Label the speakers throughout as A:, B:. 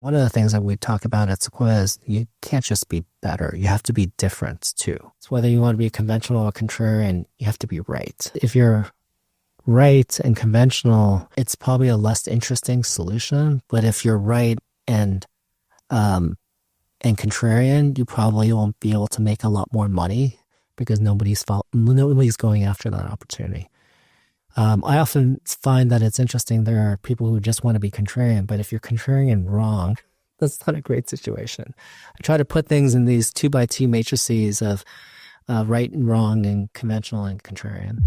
A: One of the things that we talk about at Sequoia is you can't just be better. You have to be different too. So whether you want to be conventional or contrarian, you have to be right. If you're right and conventional, it's probably a less interesting solution. But if you're right and contrarian, you probably won't be able to make a lot more money because nobody's going after that opportunity. I often find that it's interesting. There are people who just want to be contrarian, but if you're contrarian wrong, that's not a great situation. I try to put things in these 2x2 matrices of right and wrong and conventional and contrarian.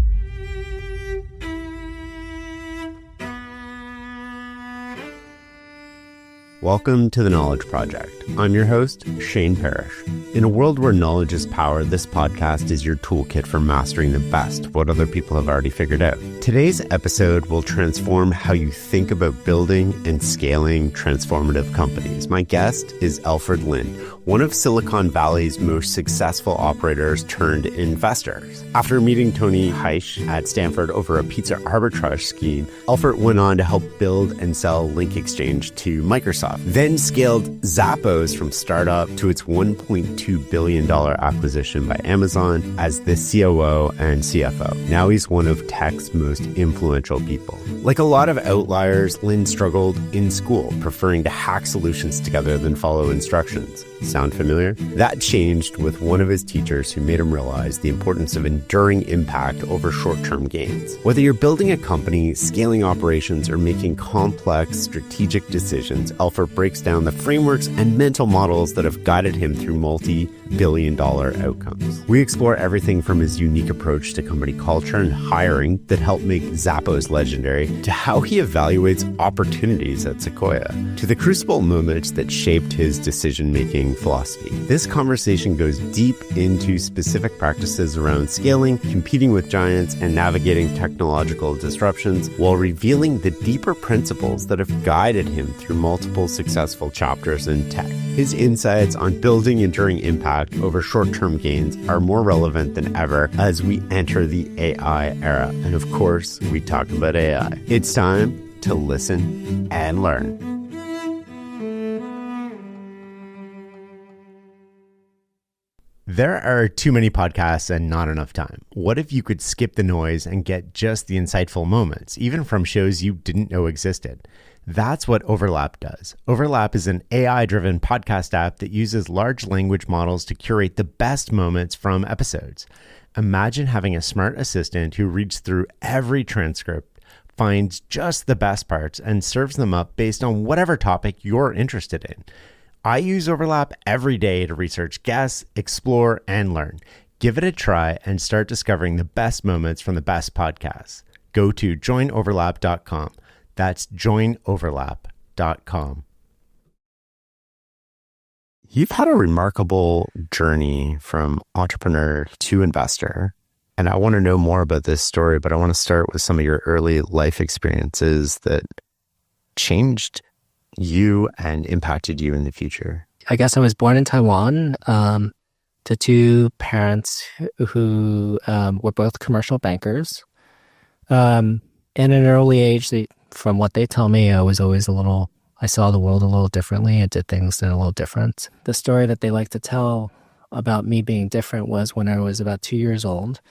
B: Welcome to The Knowledge Project. I'm your host, Shane Parrish. In a world where knowledge is power, this podcast is your toolkit for mastering the best of what other people have already figured out. Today's episode will transform how you think about building and scaling transformative companies. My guest is Alfred Lin, one of Silicon Valley's most successful operators turned investors. After meeting Tony Heisch at Stanford over a pizza arbitrage scheme, Alfred went on to help build and sell LinkExchange to Microsoft, then scaled Zappos from startup to its $1.2 billion acquisition by Amazon as the COO and CFO. Now he's one of tech's most influential people. Like a lot of outliers, Lin struggled in school, preferring to hack solutions together than follow instructions. Sound familiar? That changed with one of his teachers who made him realize the importance of enduring impact over short-term gains. Whether you're building a company, scaling operations, or making complex strategic decisions, Alfred breaks down the frameworks and mental models that have guided him through multi-billion-dollar outcomes. We explore everything from his unique approach to company culture and hiring that helped make Zappos legendary, to how he evaluates opportunities at Sequoia, to the Crucible Moments that shaped his decision-making philosophy. This conversation goes deep into specific practices around scaling, competing with giants, and navigating technological disruptions, while revealing the deeper principles that have guided him through multiple successful chapters in tech. His insights on building enduring impact over short-term gains are more relevant than ever as we enter the AI era. And of course, we talk about AI. It's time to listen and learn. There are too many podcasts and not enough time. What if you could skip the noise and get just the insightful moments, even from shows you didn't know existed? That's what Overlap does. Overlap is an AI-driven podcast app that uses large language models to curate the best moments from episodes. Imagine having a smart assistant who reads through every transcript, finds just the best parts, and serves them up based on whatever topic you're interested in. I use Overlap every day to research guests, explore, and learn. Give it a try and start discovering the best moments from the best podcasts. Go to joinoverlap.com. That's joinoverlap.com. You've had a remarkable journey from entrepreneur to investor, and I want to know more about this story, but I want to start with some of your early life experiences that changed you and impacted you in the future.
A: I guess I was born in Taiwan to two parents who were both commercial bankers. And at an early age, from what they tell me, I saw the world a little differently and did things a little different. The story that they like to tell about me being different was when I was about 2 years old.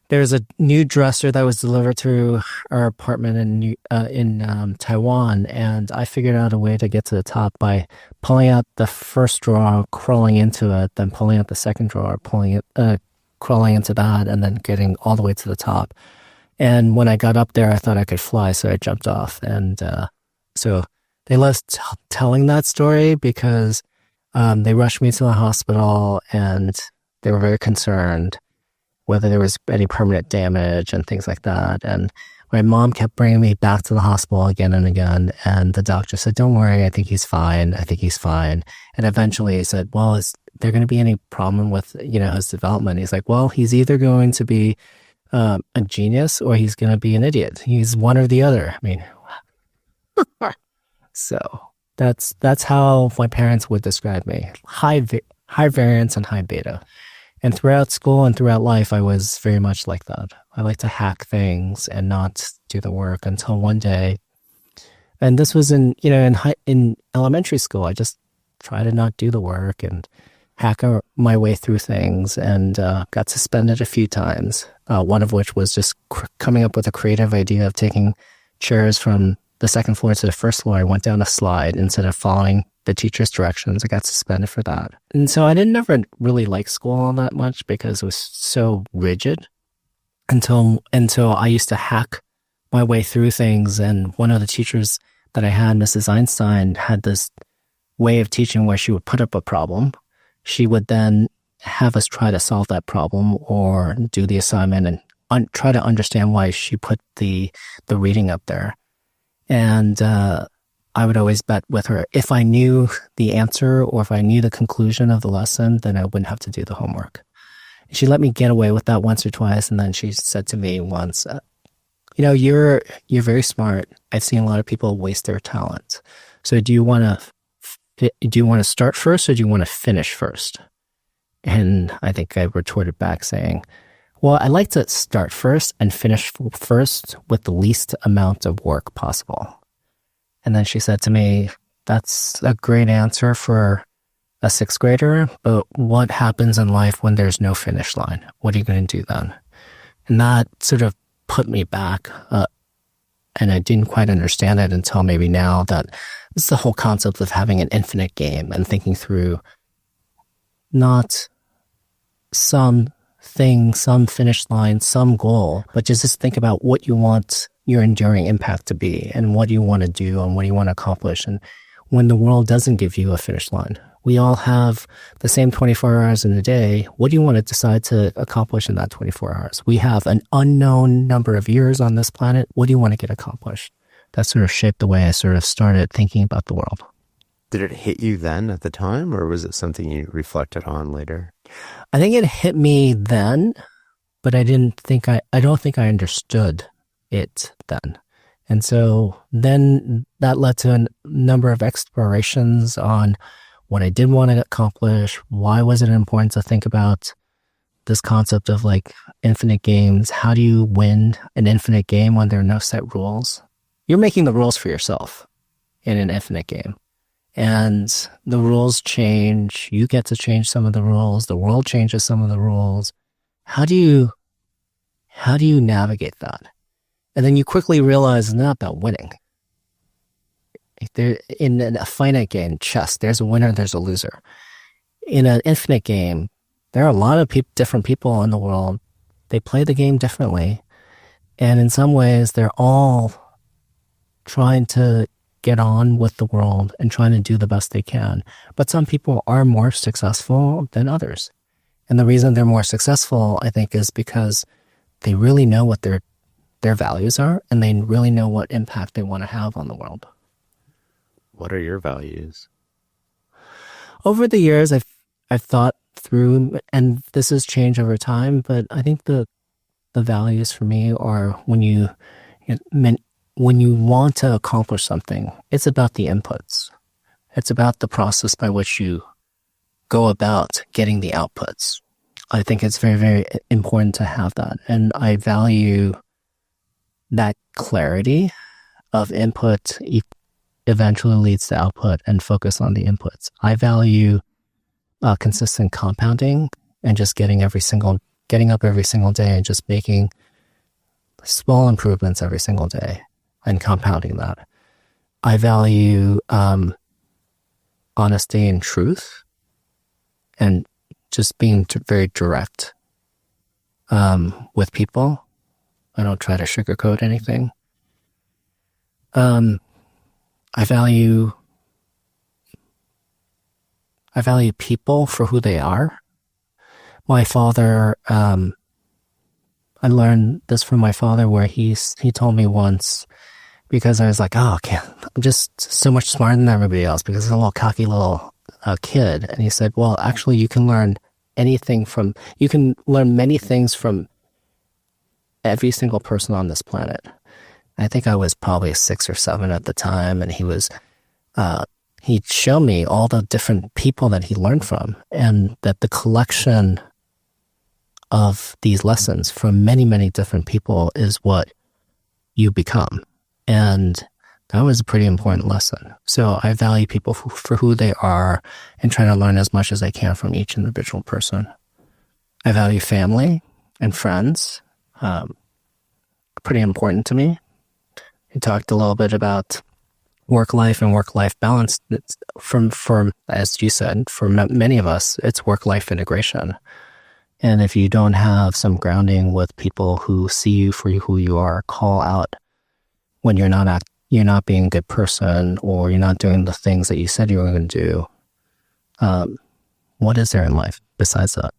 A: There's a new dresser that was delivered to our apartment in Taiwan, and I figured out a way to get to the top by pulling out the first drawer, crawling into it, then pulling out the second drawer, crawling into that, and then getting all the way to the top. And when I got up there, I thought I could fly, so I jumped off. And so they loved telling that story because they rushed me to the hospital, and they were very concerned whether there was any permanent damage and things like that. And my mom kept bringing me back to the hospital again and again. And the doctor said, "Don't worry, I think he's fine. I think he's fine." And eventually he said, "Well, is there going to be any problem with, his development?" He's like, "Well, he's either going to be a genius or he's going to be an idiot. He's one or the other." I mean, so that's how my parents would describe me. High variance and high beta. And throughout school and throughout life, I was very much like that. I like to hack things and not do the work until one day And this was in elementary school. I just try to not do the work and my way through things, and got suspended a few times. One of which was just coming up with a creative idea of taking chairs from the second floor to the first floor. I went down a slide instead of following the teacher's directions. I got suspended for that. And so I didn't never really like school all that much because it was so rigid until I used to hack my way through things. And one of the teachers that I had, Mrs. Einstein, had this way of teaching where she would put up a problem. She would then have us try to solve that problem or do the assignment and try to understand why she put the reading up there. And I would always bet with her, if I knew the answer or if I knew the conclusion of the lesson, then I wouldn't have to do the homework. She let me get away with that once or twice, and then she said to me once, you're very smart. I've seen a lot of people waste their talent. So do you want to start first, or do you want to finish first? And I think I retorted back saying, well, I like to start first and finish first with the least amount of work possible. And then she said to me, that's a great answer for a sixth grader, but what happens in life when there's no finish line? What are you going to do then? And that sort of put me back. And I didn't quite understand it until maybe now, that it's the whole concept of having an infinite game and thinking through not some thing, some finish line, some goal, but just think about what you want your enduring impact to be and what you want to do and what you want to accomplish. And when the world doesn't give you a finish line, we all have the same 24 hours in a day. What do you want to decide to accomplish in that 24 hours? We have an unknown number of years on this planet. What do you want to get accomplished? That sort of shaped the way I sort of started thinking about the world.
B: Did it hit you then at the time, or was it something you reflected on later?
A: I think it hit me then, but I don't think I understood it then. And so then that led to a number of explorations on what I did want to accomplish. Why was it important to think about this concept of like infinite games? How do you win an infinite game when there are no set rules? You're making the rules for yourself in an infinite game. And the rules change. You get to change some of the rules. The world changes some of the rules. How do you navigate that? And then you quickly realize it's not about winning. In a finite game, chess, there's a winner, there's a loser. In an infinite game, there are a lot of different people in the world. They play the game differently. And in some ways, they're all trying to get on with the world and trying to do the best they can. But some people are more successful than others. And the reason they're more successful, I think, is because they really know what their values are, and they really know what impact they want to have on the world.
B: What are your values?
A: Over the years, I've thought through, and this has changed over time, but I think the values for me are when you want to accomplish something, it's about the inputs. It's about the process by which you go about getting the outputs. I think it's very, very important to have that. And I value that clarity of input eventually leads to output, and focus on the inputs. I value consistent compounding and just getting up every single day and just making small improvements every single day and compounding that. I value honesty and truth and just being very direct with people. I don't try to sugarcoat anything. I value people for who they are. My father, I learned this from my father, where he told me once, because I was like, I'm just so much smarter than everybody else because I'm a little cocky little kid. And he said, well, actually you can learn many things from every single person on this planet. I think I was probably 6 or 7 at the time, and he'd show me all the different people that he learned from, and that the collection of these lessons from many, many different people is what you become. And That was a pretty important lesson. So I value people for who they are and try to learn as much as I can from each individual person. I value family and friends. Pretty important to me. We talked a little bit about work-life and work-life balance. It's from, as you said, for many of us, it's work-life integration. And if you don't have some grounding with people who see you for who you are, call out when you're not being a good person, or you're not doing the things that you said you were going to do, what is there in life besides that?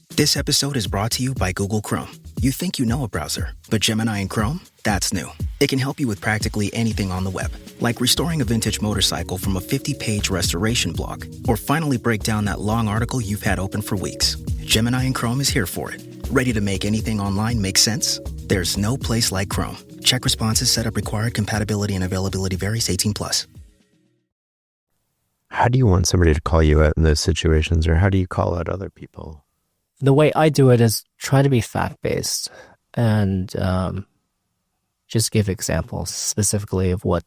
C: This episode is brought to you by Google Chrome. You think you know a browser, but Gemini and Chrome? That's new. It can help you with practically anything on the web, like restoring a vintage motorcycle from a 50-page restoration blog, or finally break down that long article you've had open for weeks. Gemini and Chrome is here for it. Ready to make anything online make sense? There's no place like Chrome. Check responses, setup required, compatibility and availability varies, 18+.
B: How do you want somebody to call you out in those situations, or how do you call out other people?
A: The way I do it is try to be fact-based and just give examples specifically of what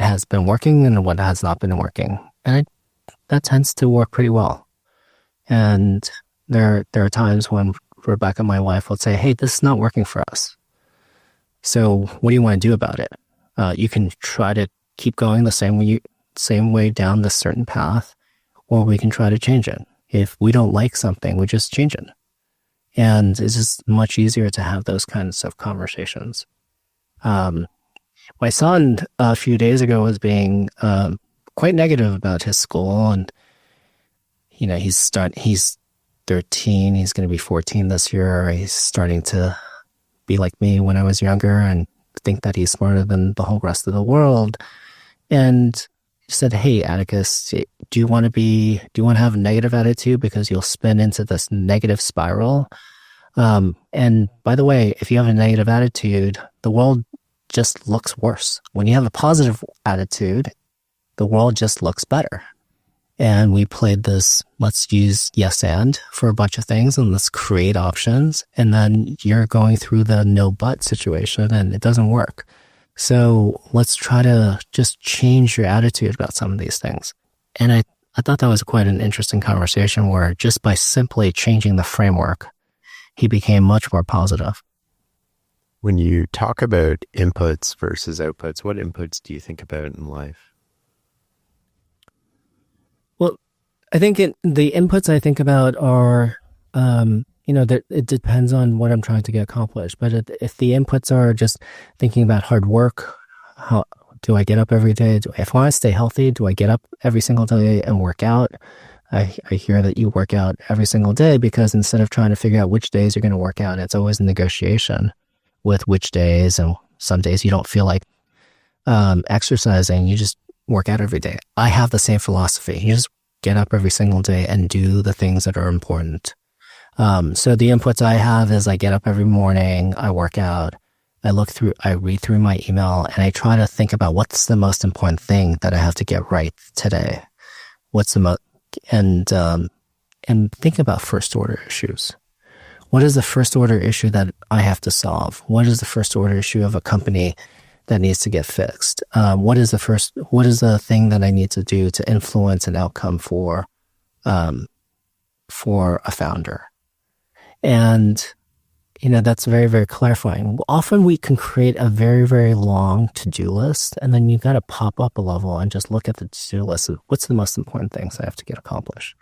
A: has been working and what has not been working. And that tends to work pretty well. And there are times when Rebecca, my wife, will say, hey, this is not working for us. So what do you want to do about it? You can try to keep going the same way down this certain path, or we can try to change it. If we don't like something, we just change it. And it's just much easier to have those kinds of conversations. My son a few days ago was being quite negative about his school, and he's 13, he's going to be 14 this year. He's starting to be like me when I was younger and think that he's smarter than the whole rest of the world. And he said, hey, Atticus, do you want to have a negative attitude because you'll spin into this negative spiral? And by the way, if you have a negative attitude, the world just looks worse. When you have a positive attitude, the world just looks better. And we played this, let's use yes and for a bunch of things, and let's create options. And then you're going through the no but situation and it doesn't work. So let's try to just change your attitude about some of these things. And I thought that was quite an interesting conversation where just by simply changing the framework, he became much more positive.
B: When you talk about inputs versus outputs, what inputs do you think about in life?
A: Well, I think the inputs I think about are, that it depends on what I'm trying to get accomplished. But if the inputs are just thinking about hard work, how do I get up every day? If I want to stay healthy, do I get up every single day and work out? I hear that you work out every single day because instead of trying to figure out which days you're going to work out, it's always a negotiation with which days. And some days you don't feel like exercising, you just work out every day. I have the same philosophy. You just get up every single day and do the things that are important. So the inputs I have is I get up every morning, I work out, I read through my email, and I try to think about what's the most important thing that I have to get right today. And think about first order issues. What is the first order issue that I have to solve? What is the first order issue of a company that needs to get fixed? What is the thing that I need to do to influence an outcome for a founder? And, that's very, very clarifying. Often we can create a very, very long to-do list, and then you've got to pop up a level and just look at the to-do list. What's the most important things I have to get accomplished?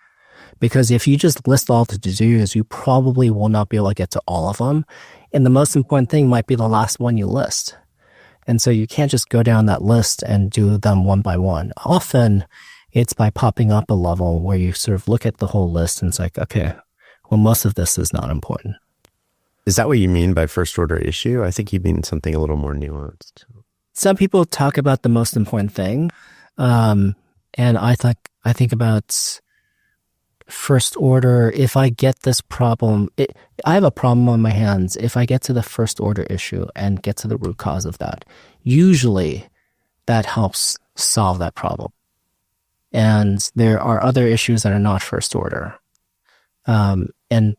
A: Because if you just list all the to-dos, you probably will not be able to get to all of them. And the most important thing might be the last one you list. And so you can't just go down that list and do them one by one. Often it's by popping up a level where you sort of look at the whole list and it's like, okay, well, most of this is not important.
B: Is that what you mean by first order issue? I think you mean something a little more nuanced.
A: Some people talk about the most important thing. And I think about first order. If I get this problem, I have a problem on my hands. If I get to the first order issue and get to the root cause of that, usually that helps solve that problem. And there are other issues that are not first order. And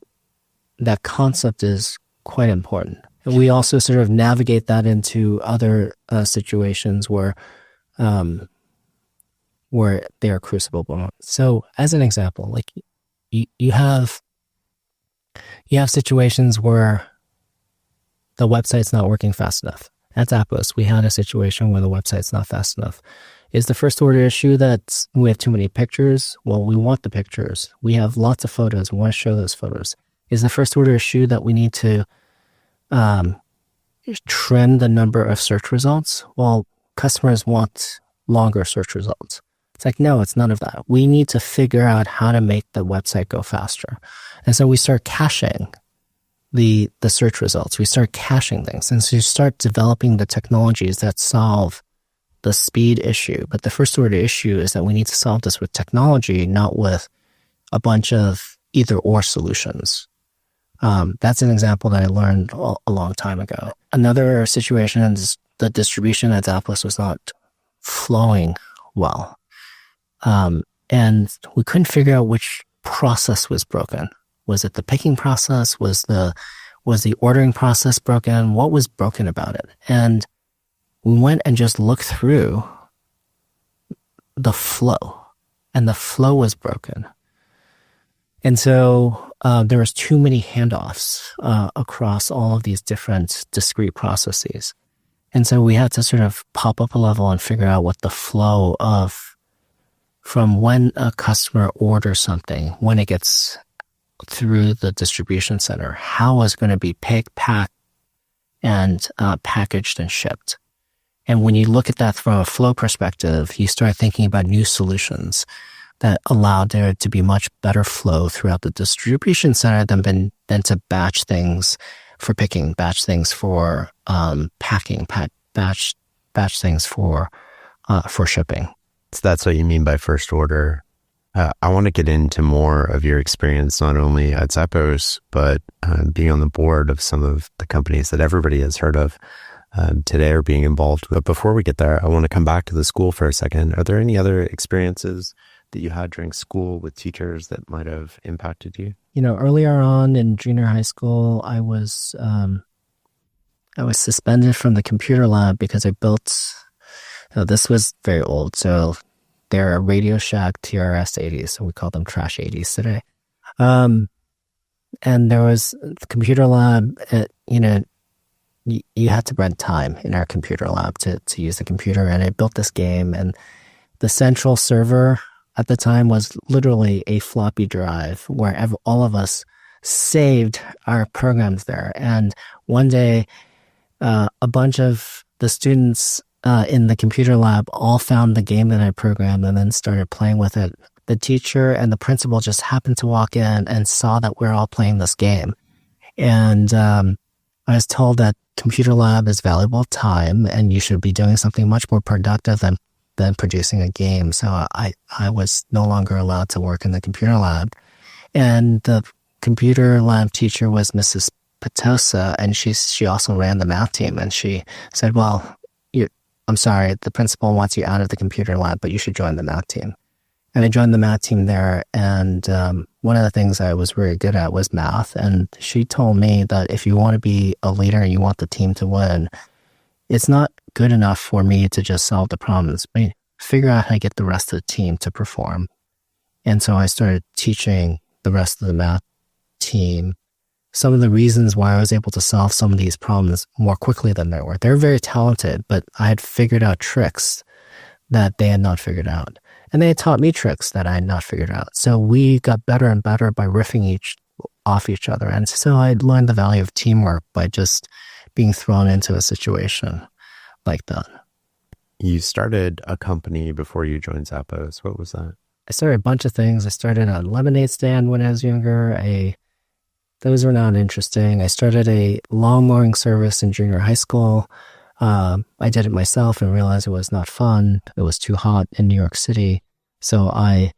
A: that concept is quite important. we also sort of navigate that into other situations where they are crucible moments. So as an example, like you have situations where the website's not working fast enough. At Zappos, we had a situation where the website's not fast enough. Is the first order issue that we have too many pictures? Well, we want the pictures. We have lots of photos. We want to show those photos. Is the first order issue that we need to trim the number of search results? Well, customers want longer search results. It's like, no, it's none of that. We need to figure out how to make the website go faster. And so we start caching the search results. We start caching things. And so you start developing the technologies that solve the speed issue. But the first order issue is that we need to solve this with technology, not with a bunch of either or solutions. That's an example that I learned a long time ago. Another situation is the distribution at Zappos was not flowing well. And we couldn't figure out which process was broken. Was it the picking process? Was the ordering process broken? What was broken about it? And we went and just looked through the flow, and the flow was broken. And so there was too many handoffs across all of these different discrete processes. And so we had to sort of pop up a level and figure out what the flow of from when a customer orders something, when it gets through the distribution center, how is going to be picked, packed, and packaged and shipped. And when you look at that from a flow perspective, you start thinking about new solutions that allow there to be much better flow throughout the distribution center than to batch things for picking, batch things for packing, batch things for shipping.
B: So that's what you mean by first order. I want to get into more of your experience, not only at Zappos, but being on the board of some of the companies that everybody has heard of today or being involved with. But before we get there, I want to come back to the school for a second. Are there any other experiences that you had during school with teachers that might have impacted you?
A: You know, earlier on in junior high school, I was suspended from the computer lab because I built, this was very old, so they're Radio Shack TRS 80s, so we call them Trash 80s today. And there was the computer lab, you had to rent time in our computer lab to use the computer, and I built this game, and the central server at the time was literally a floppy drive where all of us saved our programs there. And one day, a bunch of the students in the computer lab all found the game that I programmed and then started playing with it. The teacher and the principal just happened to walk in and saw that we're all playing this game. And I was told that computer lab is valuable time and you should be doing something much more productive than producing a game. So I was no longer allowed to work in the computer lab. And the computer lab teacher was Mrs. Petosa, and she also ran the math team. And she said, well, I'm sorry, the principal wants you out of the computer lab, but you should join the math team. And I joined the math team there. And one of the things I was very good at was math. And she told me that if you want to be a leader and you want the team to win, it's not good enough for me to just solve the problems, but figure out how to get the rest of the team to perform. And so I started teaching the rest of the math team some of the reasons why I was able to solve some of these problems more quickly than they were. They're very talented, but I had figured out tricks that they had not figured out. And they had taught me tricks that I had not figured out. So we got better and better by riffing off each other. And so I learned the value of teamwork by just being thrown into a situation like that.
B: You started a company before you joined Zappos. What was that?
A: I started a bunch of things. I started a lemonade stand when I was younger. Those were not interesting. I started a lawn mowing service in junior high school. I did it myself and realized it was not fun. It was too hot in New York City. So I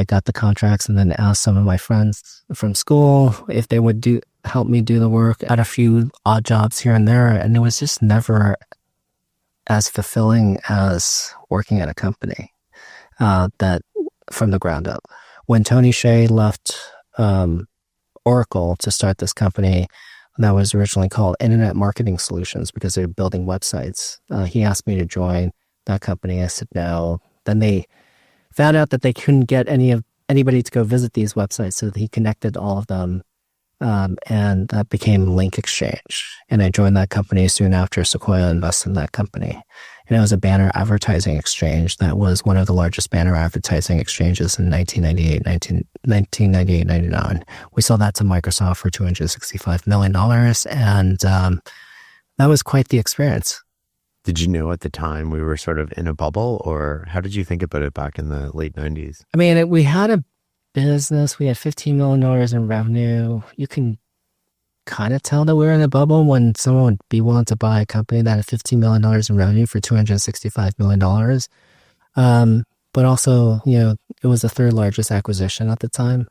A: got the contracts and then asked some of my friends from school if they would help me do the work. I had a few odd jobs here and there, and it was just never as fulfilling as working at a company that from the ground up. When Tony Hsieh left Oracle to start this company, that was originally called Internet Marketing Solutions because they were building websites. He asked me to join that company. I said no. Then they found out that they couldn't get anybody to go visit these websites, so he connected all of them, and that became LinkExchange. And I joined that company soon after. Sequoia invested in that company. And it was a banner advertising exchange that was one of the largest banner advertising exchanges in 1998, 99. We sold that to Microsoft for $265 million. And that was quite the experience.
B: Did you know at the time we were sort of in a bubble, or how did you think about it back in the late 90s?
A: I mean, we had a business. We had $15 million in revenue. You can kind of tell that we were in a bubble when someone would be willing to buy a company that had $15 million in revenue for $265 million. But also, it was the third largest acquisition at the time.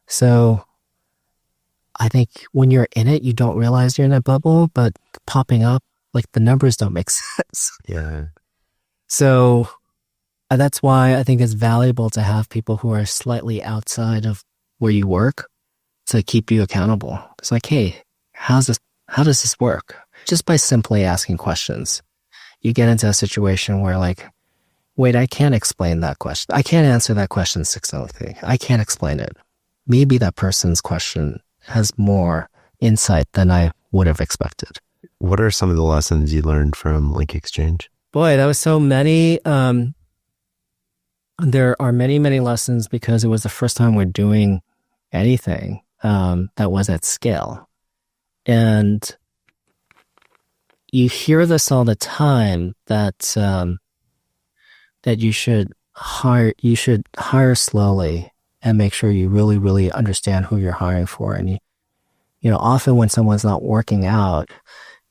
A: So I think when you're in it, you don't realize you're in a bubble, but popping up, like the numbers don't make sense.
B: Yeah.
A: So that's why I think it's valuable to have people who are slightly outside of where you work to keep you accountable. It's like, hey, how does this work? Just by simply asking questions, you get into a situation where like, wait, I can't explain that question. I can't answer that question succinctly. I can't explain it. Maybe that person's question has more insight than I would have expected.
B: What are some of the lessons you learned from LinkExchange?
A: Boy, that was so many. There are many, many lessons because it was the first time we're doing anything that was at scale. And you hear this all the time that you should hire slowly and make sure you really, really understand who you're hiring for. And often when someone's not working out,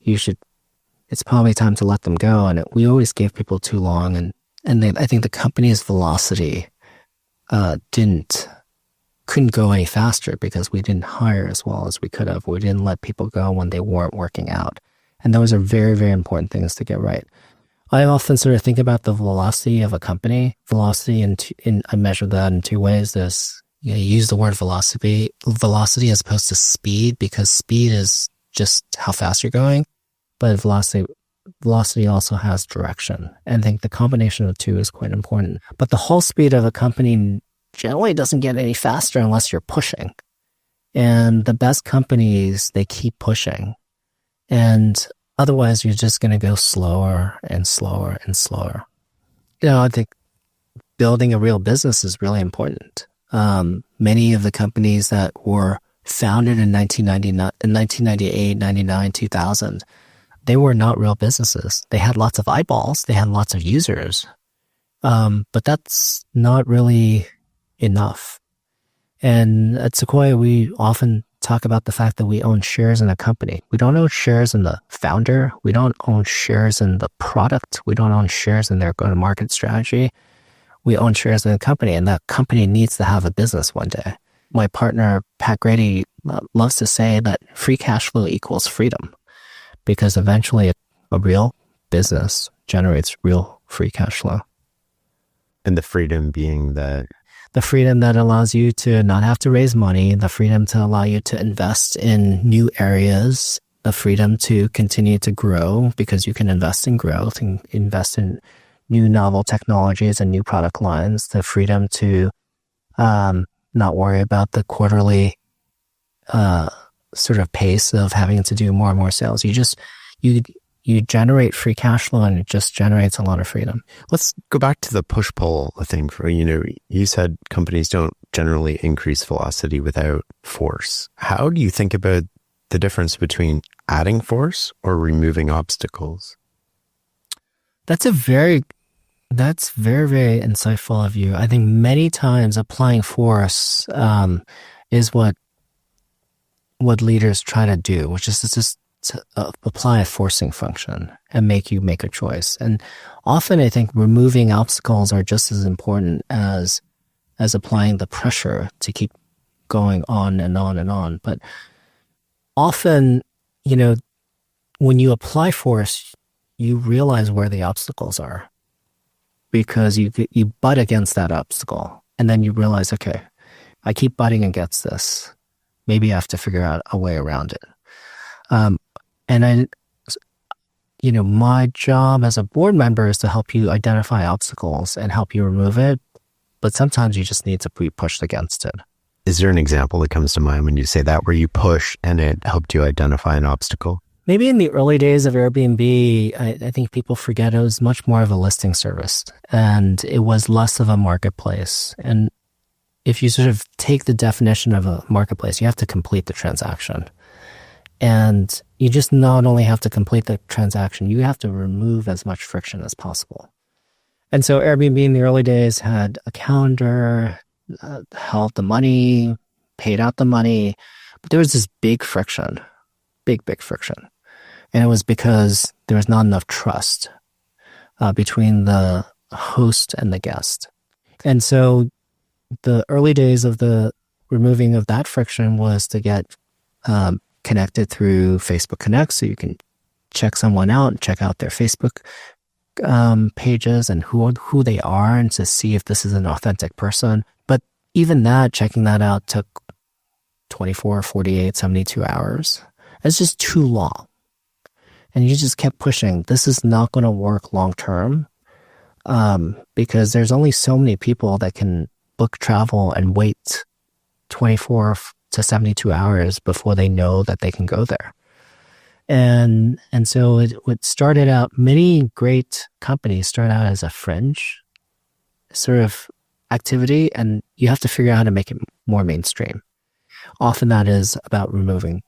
A: it's probably time to let them go. And we always gave people too long. And I think the company's velocity couldn't go any faster because we didn't hire as well as we could have. We didn't let people go when they weren't working out. And those are very, very important things to get right. I often sort of think about the velocity of a company. Velocity, I measure that in two ways. There's, you use the word velocity as opposed to speed, because speed is just how fast you're going. But velocity also has direction. And I think the combination of the two is quite important. But the whole speed of a company generally doesn't get any faster unless you're pushing. And the best companies, they keep pushing. And otherwise, you're just going to go slower and slower and slower. I think building a real business is really important. Many of the companies that were founded in 1998, 99, 2000, they were not real businesses. They had lots of eyeballs. They had lots of users. But that's not really enough. And at Sequoia, we often talk about the fact that we own shares in a company. We don't own shares in the founder. We don't own shares in the product. We don't own shares in their go-to-market strategy. We own shares in the company, and that company needs to have a business one day. My partner, Pat Grady, loves to say that free cash flow equals freedom, because eventually a real business generates real free cash flow.
B: And the freedom being that?
A: The freedom that allows you to not have to raise money, the freedom to allow you to invest in new areas, the freedom to continue to grow because you can invest in growth and invest in new novel technologies and new product lines, the freedom to not worry about the quarterly sort of pace of having to do more and more sales. You generate free cash flow, and it just generates a lot of freedom.
B: Let's go back to the push-pull thing. You said companies don't generally increase velocity without force. How do you think about the difference between adding force or removing obstacles?
A: That's very, very insightful of you. I think many times applying force is what leaders try to do, which is just to apply a forcing function and make you make a choice. And often I think removing obstacles are just as important as applying the pressure to keep going on and on and on. But often, when you apply force, you realize where the obstacles are, because you butt against that obstacle, and then you realize, okay, I keep butting against this. Maybe I have to figure out a way around it. Um, and my job as a board member is to help you identify obstacles and help you remove it. But sometimes you just need to be pushed against it.
B: Is there an example that comes to mind when you say that, where you push and it helped you identify an obstacle?
A: Maybe in the early days of Airbnb, I think people forget it was much more of a listing service and it was less of a marketplace. And if you sort of take the definition of a marketplace, you have to complete the transaction. And you just not only have to complete the transaction, you have to remove as much friction as possible. And so Airbnb in the early days had a calendar, held the money, paid out the money, but there was this big friction, big friction. And it was because there was not enough trust between the host and the guest. And so the early days of the removing of that friction was to get connected through Facebook Connect, so you can check someone out and check out their Facebook pages and who they are, and to see if this is an authentic person. But even that, checking that out took 24, 48, 72 hours. It's just too long. And you just kept pushing. This is not going to work long term because there's only so many people that can book travel and wait 24 to 72 hours before they know that they can go there. And so it started out, many great companies start out as a fringe sort of activity, and you have to figure out how to make it more mainstream. Often that is about removing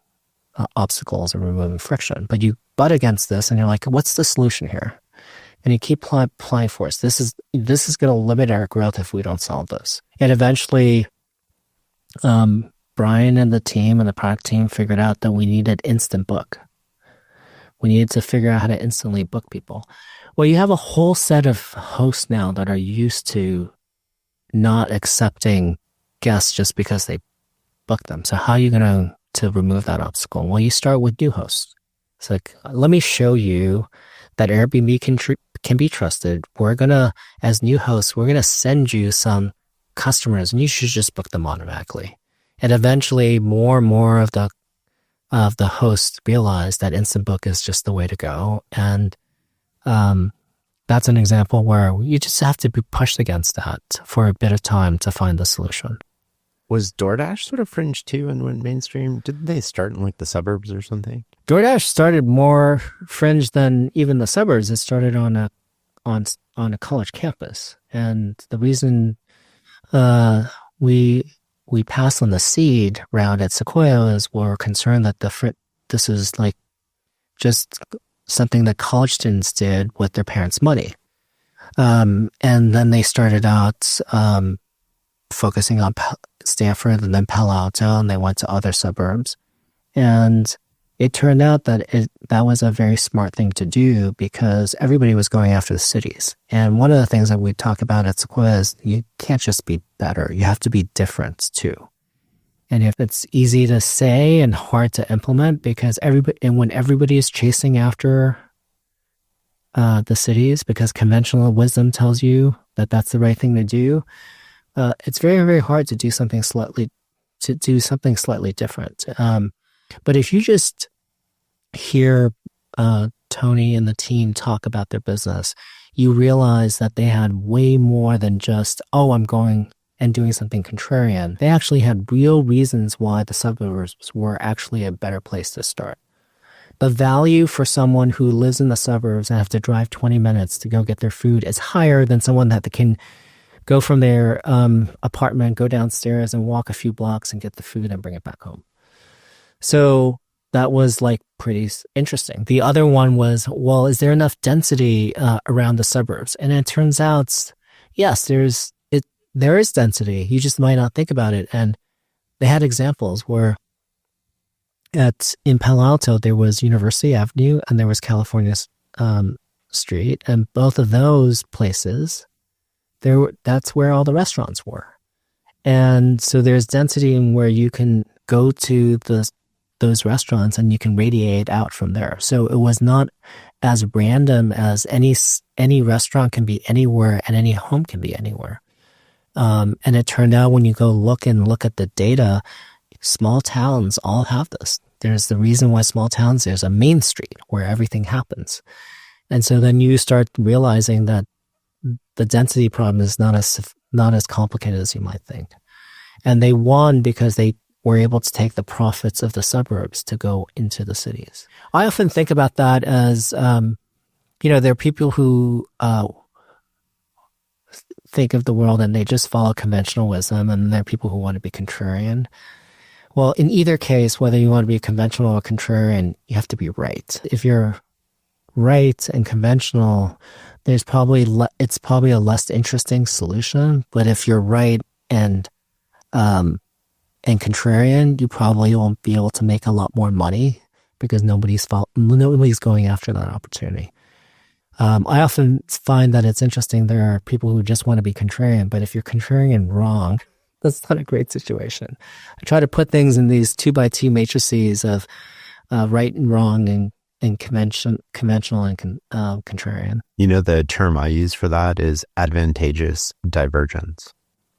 A: obstacles or removing friction, but you butt against this and you're like, what's the solution here? And you keep applying force. This is going to limit our growth if we don't solve this. And eventually, Brian and the team and the product team figured out that we needed instant book. We needed to figure out how to instantly book people. Well, you have a whole set of hosts now that are used to not accepting guests just because they book them. So how are you going to remove that obstacle? Well, you start with new hosts. It's like, let me show you that Airbnb can be trusted. We're going to, as new hosts, we're going to send you some customers and you should just book them automatically. And eventually more and more of the hosts realize that instant book is just the way to go. And that's an example where you just have to be pushed against that for a bit of time to find the solution.
B: Was DoorDash sort of fringe too and went mainstream? Didn't they start in like the suburbs or something?
A: DoorDash started more fringe than even the suburbs. It started on a college campus. And the reason we passed on the seed round at Sequoia is we're concerned that this is like just something that college students did with their parents' money. And then they started out focusing on Stanford and then Palo Alto, and they went to other suburbs. And it turned out that that was a very smart thing to do because everybody was going after the cities. And one of the things that we talk about at Sequoia is you can't just be better. You have to be different too. And if it's easy to say and hard to implement because when everybody is chasing after the cities because conventional wisdom tells you that that's the right thing to do, it's very, very hard to do something slightly different. But if you just hear Tony and the team talk about their business, you realize that they had way more than just, I'm going and doing something contrarian. They actually had real reasons why the suburbs were actually a better place to start. The value for someone who lives in the suburbs and have to drive 20 minutes to go get their food is higher than someone that can go from their apartment, go downstairs and walk a few blocks and get the food and bring it back home. So that was like pretty interesting. The other one was, well, is there enough density around the suburbs? And it turns out, yes, there is density. You just might not think about it. And they had examples where in Palo Alto, there was University Avenue and there was California Street. And both of those places, that's where all the restaurants were. And so there's density in where you can go to those restaurants and you can radiate out from there. So it was not as random as any restaurant can be anywhere and any home can be anywhere. And it turned out when you go look at the data, Small towns all have this. There's the reason why small towns, there's a main street where everything happens. And so then you start realizing that the density problem is not as complicated as you might think. And they won because they were able to take the profits of the suburbs to go into the cities. I often think about that as, there are people who think of the world and they just follow conventional wisdom, and there are people who want to be contrarian. Well, in either case, whether you want to be conventional or contrarian, you have to be right. If you're right and conventional, it's probably a less interesting solution. But if you're right and contrarian, you probably won't be able to make a lot more money because nobody's going after that opportunity. I often find that it's interesting. There are people who just want to be contrarian, but if you're contrarian wrong, that's not a great situation. I try to put things in these 2x2 matrices of right and wrong and conventional and contrarian.
B: The term I use for that is advantageous divergence.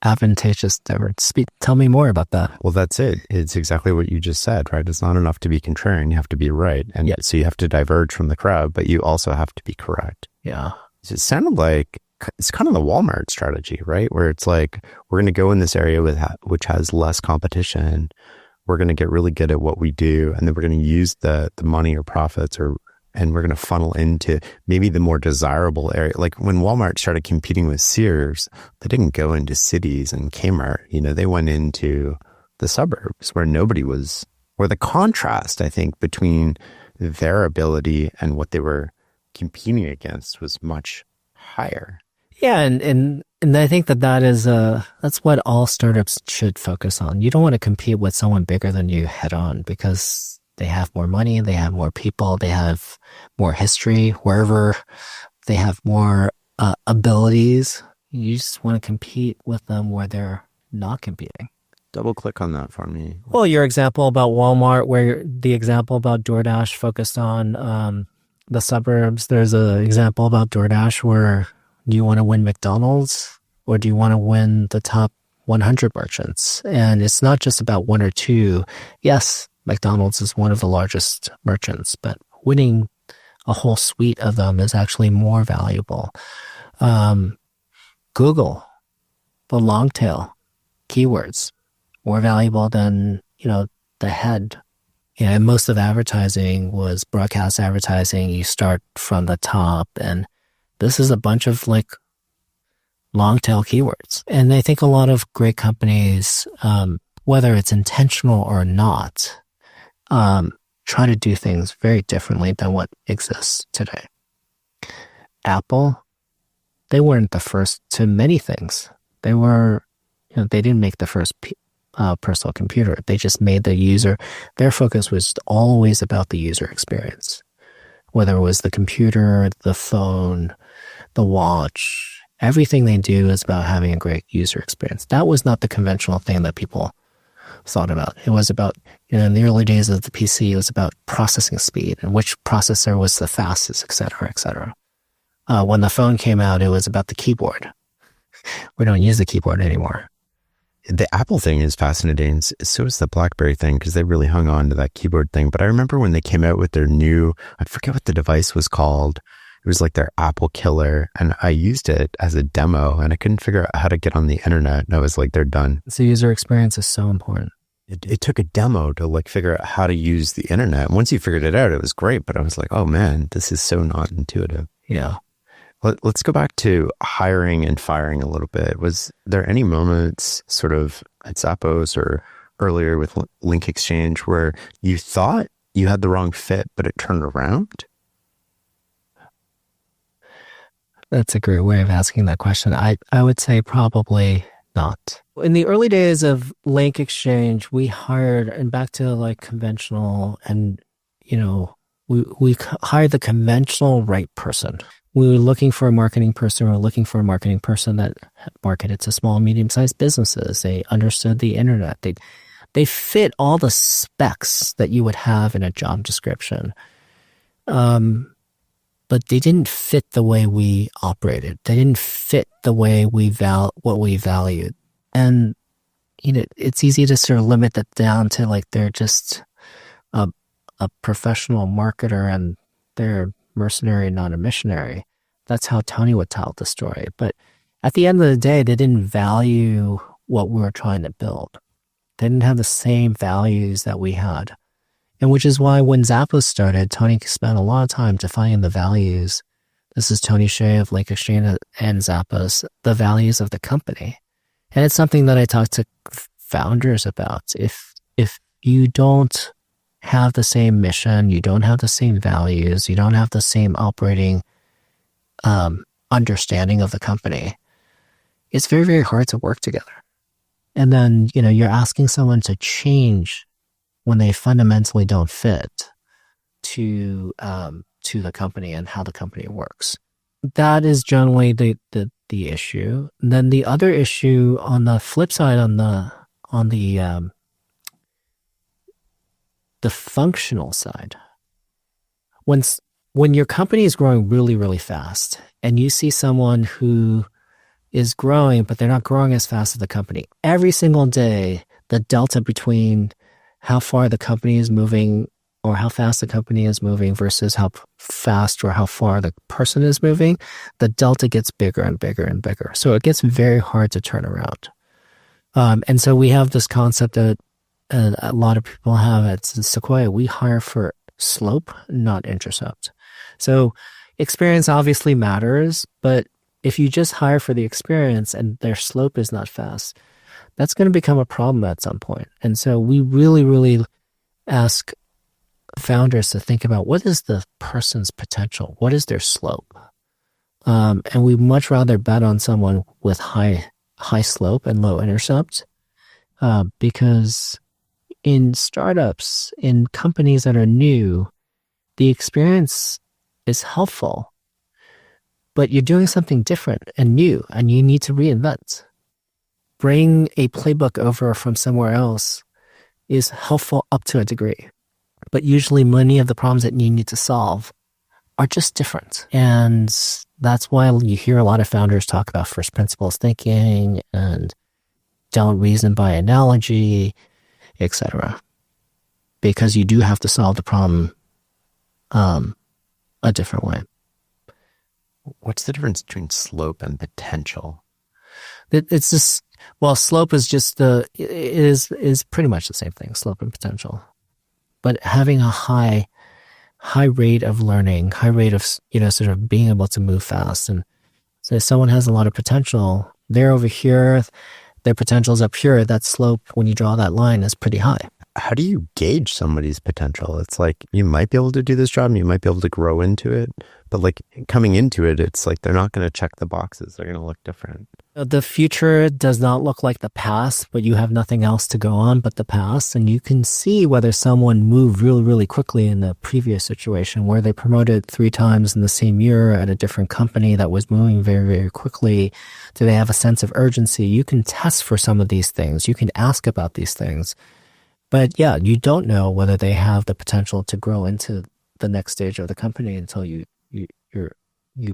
A: Advantageous divergence. Tell me more about that.
B: Well, that's it. It's exactly what you just said, right? It's not enough to be contrarian. You have to be right. And so you have to diverge from the crowd, but you also have to be correct.
A: Yeah.
B: It sounded like it's kind of the Walmart strategy, right? Where it's like, we're going to go in this area which has less competition. We're going to get really good at what we do. And then we're going to use the money or profits and we're going to funnel into maybe the more desirable area. Like when Walmart started competing with Sears, they didn't go into cities and Kmart. They went into the suburbs where where the contrast, I think, between their ability and what they were competing against was much higher.
A: Yeah, and I think that's what all startups should focus on. You don't want to compete with someone bigger than you head on because they have more money, they have more people, they have more history, wherever they have more abilities. You just want to compete with them where they're not competing.
B: Double click on that for me.
A: Well, your example about Walmart, where the example about DoorDash focused on the suburbs. There's an example about DoorDash where do you want to win McDonald's or do you want to win the top 100 merchants? And it's not just about one or two. Yes, McDonald's is one of the largest merchants, but winning a whole suite of them is actually more valuable. Google, the long tail keywords, more valuable than, the head. And most of advertising was broadcast advertising. You start from the top, and this is a bunch of long tail keywords. And I think a lot of great companies, whether it's intentional or not, try to do things very differently than what exists today. Apple, they weren't the first to many things. They were, they didn't make the first personal computer. They just made their focus was always about the user experience. Whether it was the computer, the phone, the watch, everything they do is about having a great user experience. That was not the conventional thing that people thought about. It was about, in the early days of the PC, it was about processing speed and which processor was the fastest, et cetera, et cetera. When the phone came out, it was about the keyboard. We don't use the keyboard anymore.
B: The Apple thing is fascinating. So is the BlackBerry thing, because they really hung on to that keyboard thing. But I remember when they came out with their new, I forget what the device was called. It was like their Apple killer. And I used it as a demo and I couldn't figure out how to get on the internet. And I was like, they're done.
A: So user experience is so important.
B: It took a demo to figure out how to use the internet. Once you figured it out, it was great. But I was like, oh man, this is so not intuitive.
A: Yeah.
B: Let's go back to hiring and firing a little bit. Was there any moments sort of at Zappos or earlier with LinkExchange where you thought you had the wrong fit, but it turned around?
A: That's a great way of asking that question. I would say probably not. In the early days of LinkExchange, we hired, and back to conventional, and we hired the conventional right person. We were looking for a marketing person. We were looking for a marketing person that marketed to small, medium-sized businesses. They understood the internet. They fit all the specs that you would have in a job description. But they didn't fit the way we operated. They didn't fit the way what we valued. And it's easy to sort of limit that down to like they're just a, a professional marketer and they're mercenary, not a missionary. That's how Tony would tell the story. But at the end of the day, they didn't value what we were trying to build. They didn't have the same values that we had. And which is why when Zappos started, Tony spent a lot of time defining the values. This is Tony Shea of LinkExchange and Zappos, the values of the company. And it's something that I talk to founders about. If you don't have the same mission, you don't have the same values, you don't have the same operating understanding of the company, it's very, very hard to work together. And then, you're asking someone to change when they fundamentally don't fit to the company and how the company works. That is generally the issue. And then the other issue on the flip side, on the functional side, when your company is growing really, really fast and you see someone who is growing, but they're not growing as fast as the company, every single day, the delta between how far the company is moving or how fast the company is moving versus how fast or how far the person is moving, the delta gets bigger and bigger and bigger. So it gets very hard to turn around. And so we have this concept that a lot of people have at Sequoia. We hire for slope, not intercept. So experience obviously matters, but if you just hire for the experience and their slope is not fast, that's going to become a problem at some point. And so we really, really ask founders to think about what is the person's potential? What is their slope? And we much rather bet on someone with high slope and low intercept, because in startups, in companies that are new, the experience is helpful, but you're doing something different and new, and you need to reinvent. Bring a playbook over from somewhere else is helpful up to a degree, but usually many of the problems that you need to solve are just different. And that's why you hear a lot of founders talk about first principles thinking and don't reason by analogy, etc. Because you do have to solve the problem a different way.
B: What's the difference between slope and potential?
A: It's just, well, slope is just is pretty much the same thing, slope and potential. But having a high rate of learning, high rate of, sort of being able to move fast. And so if someone has a lot of potential, they're over here, their potential is up here, that slope, when you draw that line, is pretty high.
B: How do you gauge somebody's potential? It's like, you might be able to do this job and you might be able to grow into it, but like coming into it, it's like they're not going to check the boxes. They're going to look different.
A: The future does not look like the past, but you have nothing else to go on but the past. And you can see whether someone moved really, really quickly in the previous situation where they promoted 3 times in the same year at a different company that was moving very, very quickly. Do they have a sense of urgency? You can test for some of these things. You can ask about these things. But yeah, you don't know whether they have the potential to grow into the next stage of the company until you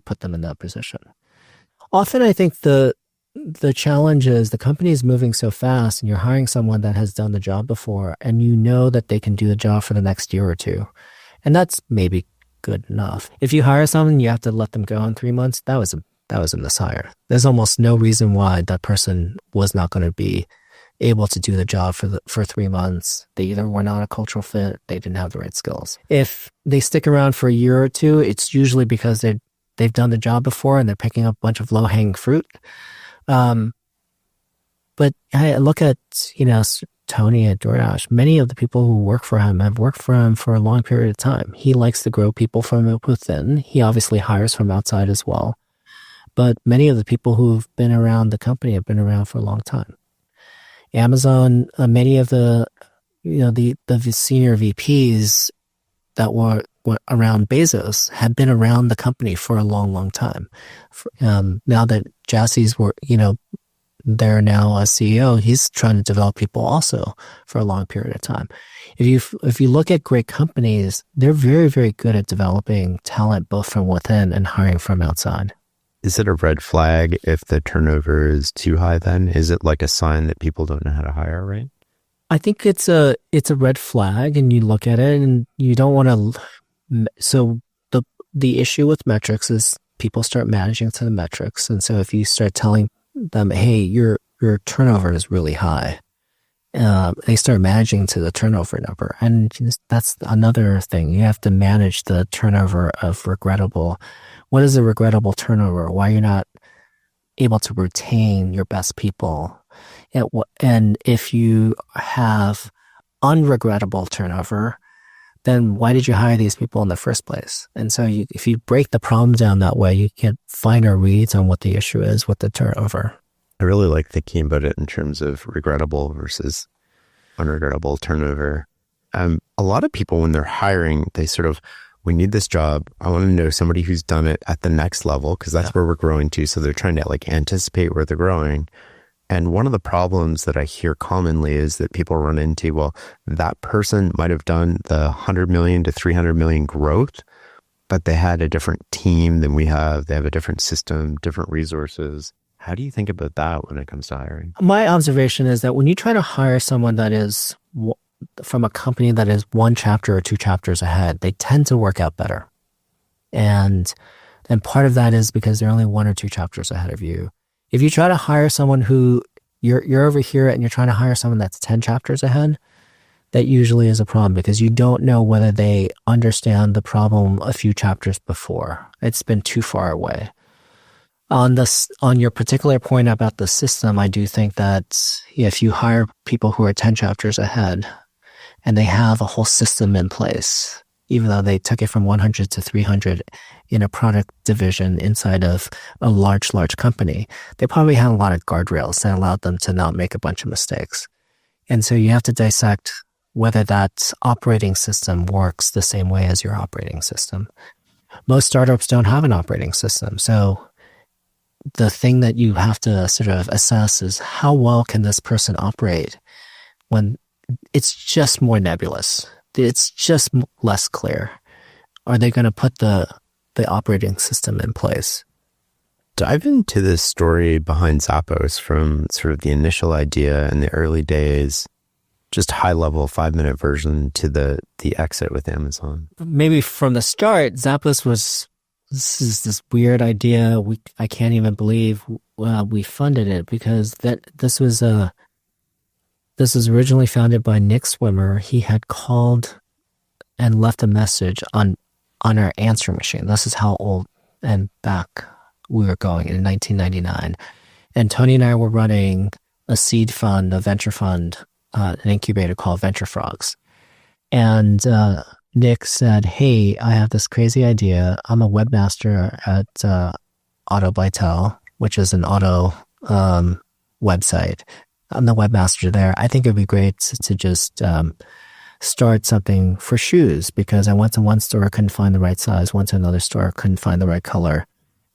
A: put them in that position. Often I think the challenge is the company is moving so fast and you're hiring someone that has done the job before and you know that they can do the job for the next year or two. And that's maybe good enough. If you hire someone, you have to let them go in 3 months. That was a mishire. There's almost no reason why that person was not going to be able to do the job for 3 months. They either were not a cultural fit, they didn't have the right skills. If they stick around for a year or two, it's usually because they've done the job before and they're picking up a bunch of low-hanging fruit. But I look at, Tony at DoorDash. Many of the people who work for him have worked for him for a long period of time. He likes to grow people from within. He obviously hires from outside as well. But many of the people who've been around the company have been around for a long time. Amazon, many of the senior VPs that were around Bezos had been around the company for a long, long time. Now that Jassie's they're now a CEO, he's trying to develop people also for a long period of time. If you look at great companies, they're very, very good at developing talent both from within and hiring from outside.
B: Is it a red flag if the turnover is too high then? Is it like a sign that people don't know how to hire, right?
A: I think it's a red flag, and you look at it and you don't want to. So the issue with metrics is people start managing to the metrics. And so if you start telling them, hey, your turnover is really high, they start managing to the turnover number. And that's another thing. You have to manage the turnover of regrettable. What is a regrettable turnover? Why you're not able to retain your best people? And if you have unregrettable turnover, then why did you hire these people in the first place? And so if you break the problem down that way, you get finer reads on what the issue is with the turnover.
B: I really like thinking about it in terms of regrettable versus unregrettable turnover. A lot of people, when they're hiring, they sort of, we need this job. I want to know somebody who's done it at the next level because that's where we're growing to. So they're trying to like anticipate where they're growing. And one of the problems that I hear commonly is that people run into, well, that person might have done the 100 million to 300 million growth, but they had a different team than we have. They have a different system, different resources. How do you think about that when it comes to hiring?
A: My observation is that when you try to hire someone that is from a company that is one chapter or two chapters ahead, they tend to work out better. And part of that is because they're only one or two chapters ahead of you. If you try to hire someone who you're over here and you're trying to hire someone that's 10 chapters ahead, that usually is a problem because you don't know whether they understand the problem a few chapters before. It's been too far away. On your particular point about the system, I do think that if you hire people who are 10 chapters ahead and they have a whole system in place, even though they took it from 100 to 300 in a product division inside of a large company, they probably had a lot of guardrails that allowed them to not make a bunch of mistakes. And so you have to dissect whether that operating system works the same way as your operating system. Most startups don't have an operating system. So the thing that you have to sort of assess is how well can this person operate when it's just more nebulous. It's just less clear. Are they going to put the operating system in place?
B: Dive into this story behind Zappos from sort of the initial idea in the early days, just high level 5-minute version to the exit with Amazon.
A: Maybe from the start, Zappos was this weird idea. I can't even believe we funded it because this was originally founded by Nick Swimmer. He had called and left a message on our answering machine. This is how old and back we were going in 1999. And Tony and I were running a seed fund, a venture fund, an incubator called Venture Frogs. And Nick said, hey, I have this crazy idea. I'm a webmaster at Auto Bytel, which is an auto website. I'm the webmaster there. I think it'd be great to just start something for shoes because I went to one store, couldn't find the right size. Went to another store, couldn't find the right color.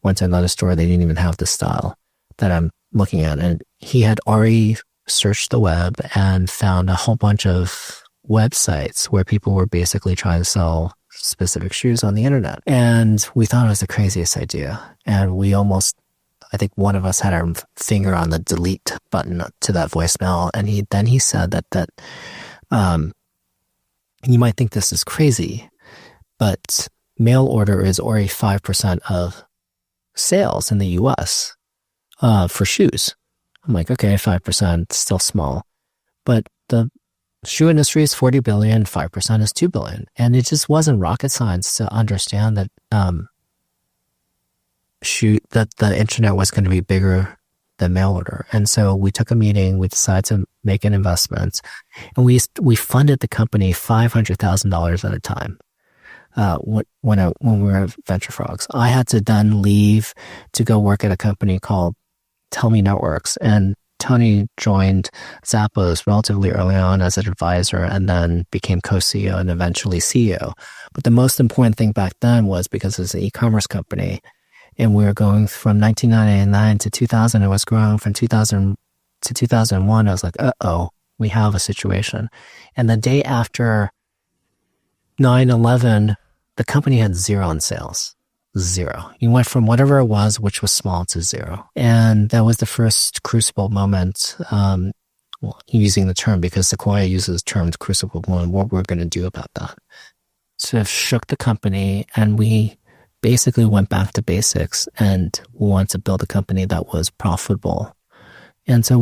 A: Went to another store, they didn't even have the style that I'm looking at. And he had already searched the web and found a whole bunch of websites where people were basically trying to sell specific shoes on the internet. And we thought it was the craziest idea. And we almost, I think one of us had our finger on the delete button to that voicemail. And he said that you might think this is crazy, but mail order is already 5% of sales in the US for shoes. I'm like, okay, 5%, still small. But the shoe industry is 40 billion, 5% is 2 billion. And it just wasn't rocket science to understand that that the internet was going to be bigger than mail order. And so we took a meeting, we decided to make an investment, and we funded the company $500,000 at a time. When we were at Venture Frogs, I had to then leave to go work at a company called Tell Me Networks, and Tony joined Zappos relatively early on as an advisor and then became co-CEO and eventually CEO. But the most important thing back then was because it was an e-commerce company and we were going from 1999 to 2000. It was growing from 2000 to 2001. I was like, uh-oh, we have a situation. And the day after 9/11, the company had zero in sales. zero. You went from whatever it was, which was small, to zero. And that was the first crucible moment, using the term because Sequoia uses the term crucible moment, what we're going to do about that. So it shook the company, and we basically went back to basics and wanted to build a company that was profitable. And so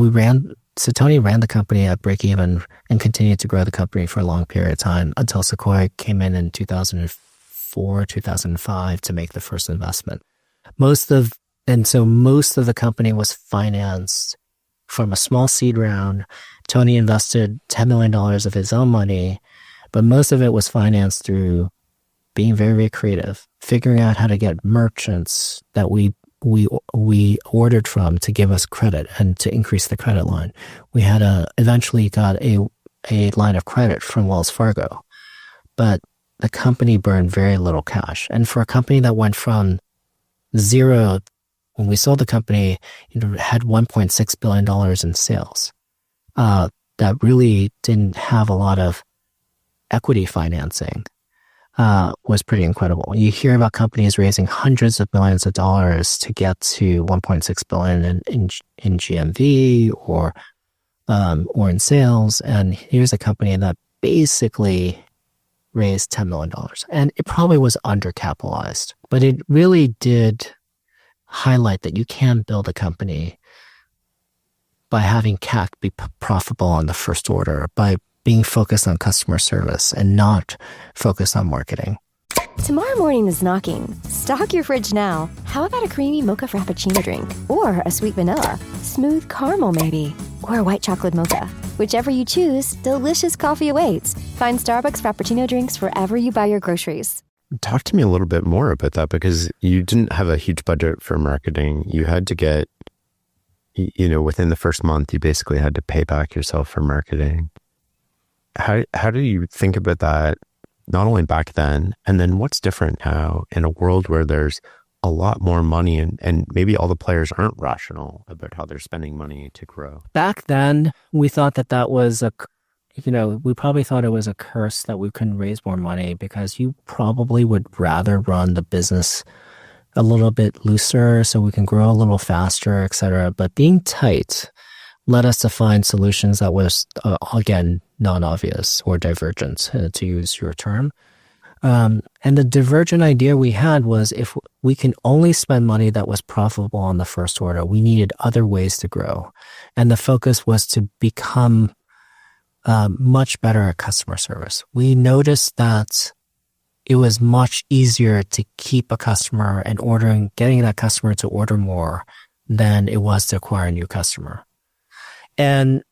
A: Tony ran the company at break even and continued to grow the company for a long period of time until Sequoia came in 2004, 2005 to make the first investment. Most of the company was financed from a small seed round. Tony invested $10 million of his own money, but most of it was financed through being very, very creative, figuring out how to get merchants that we ordered from to give us credit and to increase the credit line. We had eventually got a line of credit from Wells Fargo, but the company burned very little cash. And for a company that went from zero, when we sold the company, it had $1.6 billion in sales. That really didn't have a lot of equity financing. Was pretty incredible. You hear about companies raising hundreds of millions of dollars to get to 1.6 billion in GMV or in sales, and here's a company that basically raised $10 million, and it probably was undercapitalized, but it really did highlight that you can build a company by having CAC be profitable on the first order, by being focused on customer service and not focused on marketing.
D: Tomorrow morning is knocking. Stock your fridge now. How about a creamy mocha frappuccino drink? Or a sweet vanilla? Smooth caramel maybe? Or a white chocolate mocha? Whichever you choose, delicious coffee awaits. Find Starbucks Frappuccino drinks wherever you buy your groceries.
B: Talk to me a little bit more about that, because you didn't have a huge budget for marketing. You had to get, within the first month, you basically had to pay back yourself for marketing. How do you think about that, not only back then, and then what's different now in a world where there's a lot more money and maybe all the players aren't rational about how they're spending money to grow?
A: Back then, we thought that was we probably thought it was a curse that we couldn't raise more money, because you probably would rather run the business a little bit looser so we can grow a little faster, et cetera. But being tight led us to find solutions that was, again, non-obvious or divergent, to use your term. And the divergent idea we had was, if we can only spend money that was profitable on the first order, we needed other ways to grow. And the focus was to become much better at customer service. We noticed that it was much easier to keep a customer and getting that customer to order more than it was to acquire a new customer. And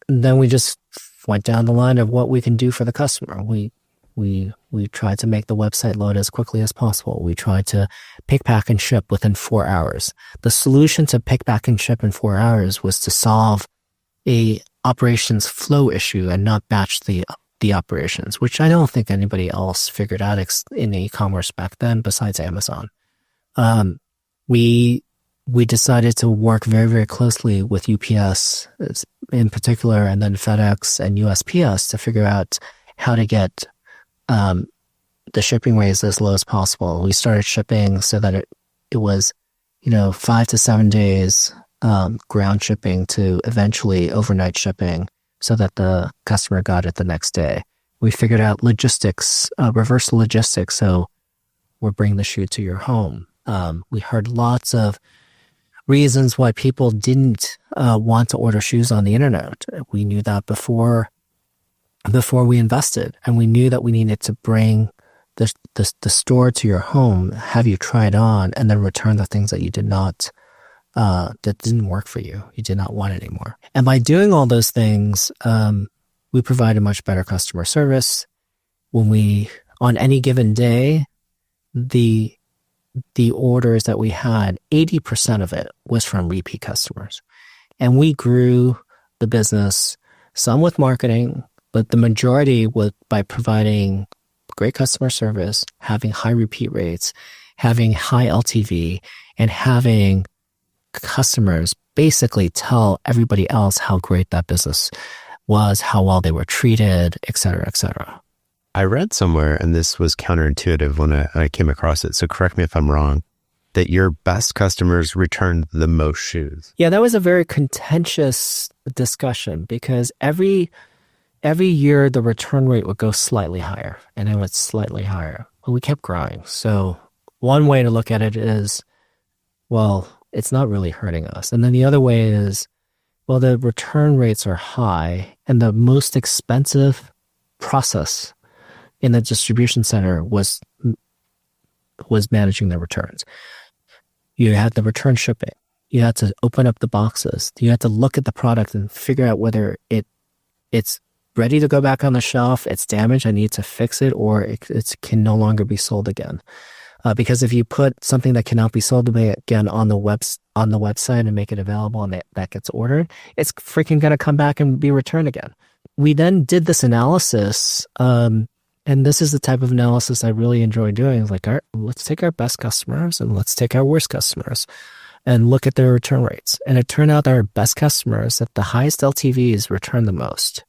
A: then we just went down the line of what we can do for the customer. We tried to make the website load as quickly as possible. We tried to pick, pack, and ship within 4 hours. The solution to pick, pack, and ship in 4 hours was to solve a operations flow issue and not batch the operations, which I don't think anybody else figured out in e-commerce back then besides Amazon. We decided to work very, very closely with UPS in particular, and then FedEx and USPS to figure out how to get the shipping rates as low as possible. We started shipping so that it was 5 to 7 days ground shipping to eventually overnight shipping so that the customer got it the next day. We figured out logistics, reverse logistics, so we're bringing the shoe to your home. We heard lots of reasons why people didn't want to order shoes on the internet. We knew that before we invested, and we knew that we needed to bring the store to your home, have you try it on, and then return the things that you did not, that didn't work for you. You did not want anymore. And by doing all those things, we provided much better customer service. On any given day, the orders that we had, 80% of it was from repeat customers. And we grew the business, some with marketing, but the majority was by providing great customer service, having high repeat rates, having high LTV, and having customers basically tell everybody else how great that business was, how well they were treated, et cetera, et cetera.
B: I read somewhere, and this was counterintuitive when I came across it, so correct me if I'm wrong, that your best customers returned the most shoes.
A: Yeah, that was a very contentious discussion because every year the return rate would go slightly higher, and it was slightly higher. But we kept growing. So one way to look at it is, well, it's not really hurting us. And then the other way is, well, the return rates are high, and the most expensive process in the distribution center was managing the returns. You had the return shipping. You had to open up the boxes. You had to look at the product and figure out whether it's ready to go back on the shelf, it's damaged, I need to fix it, or it can no longer be sold again. Because if you put something that cannot be sold again on the website and make it available and that gets ordered, it's freaking going to come back and be returned again. We then did this analysis, and this is the type of analysis I really enjoy doing. It's like, let's take our best customers and let's take our worst customers and look at their return rates. And it turned out that our best customers at the highest LTVs return the most.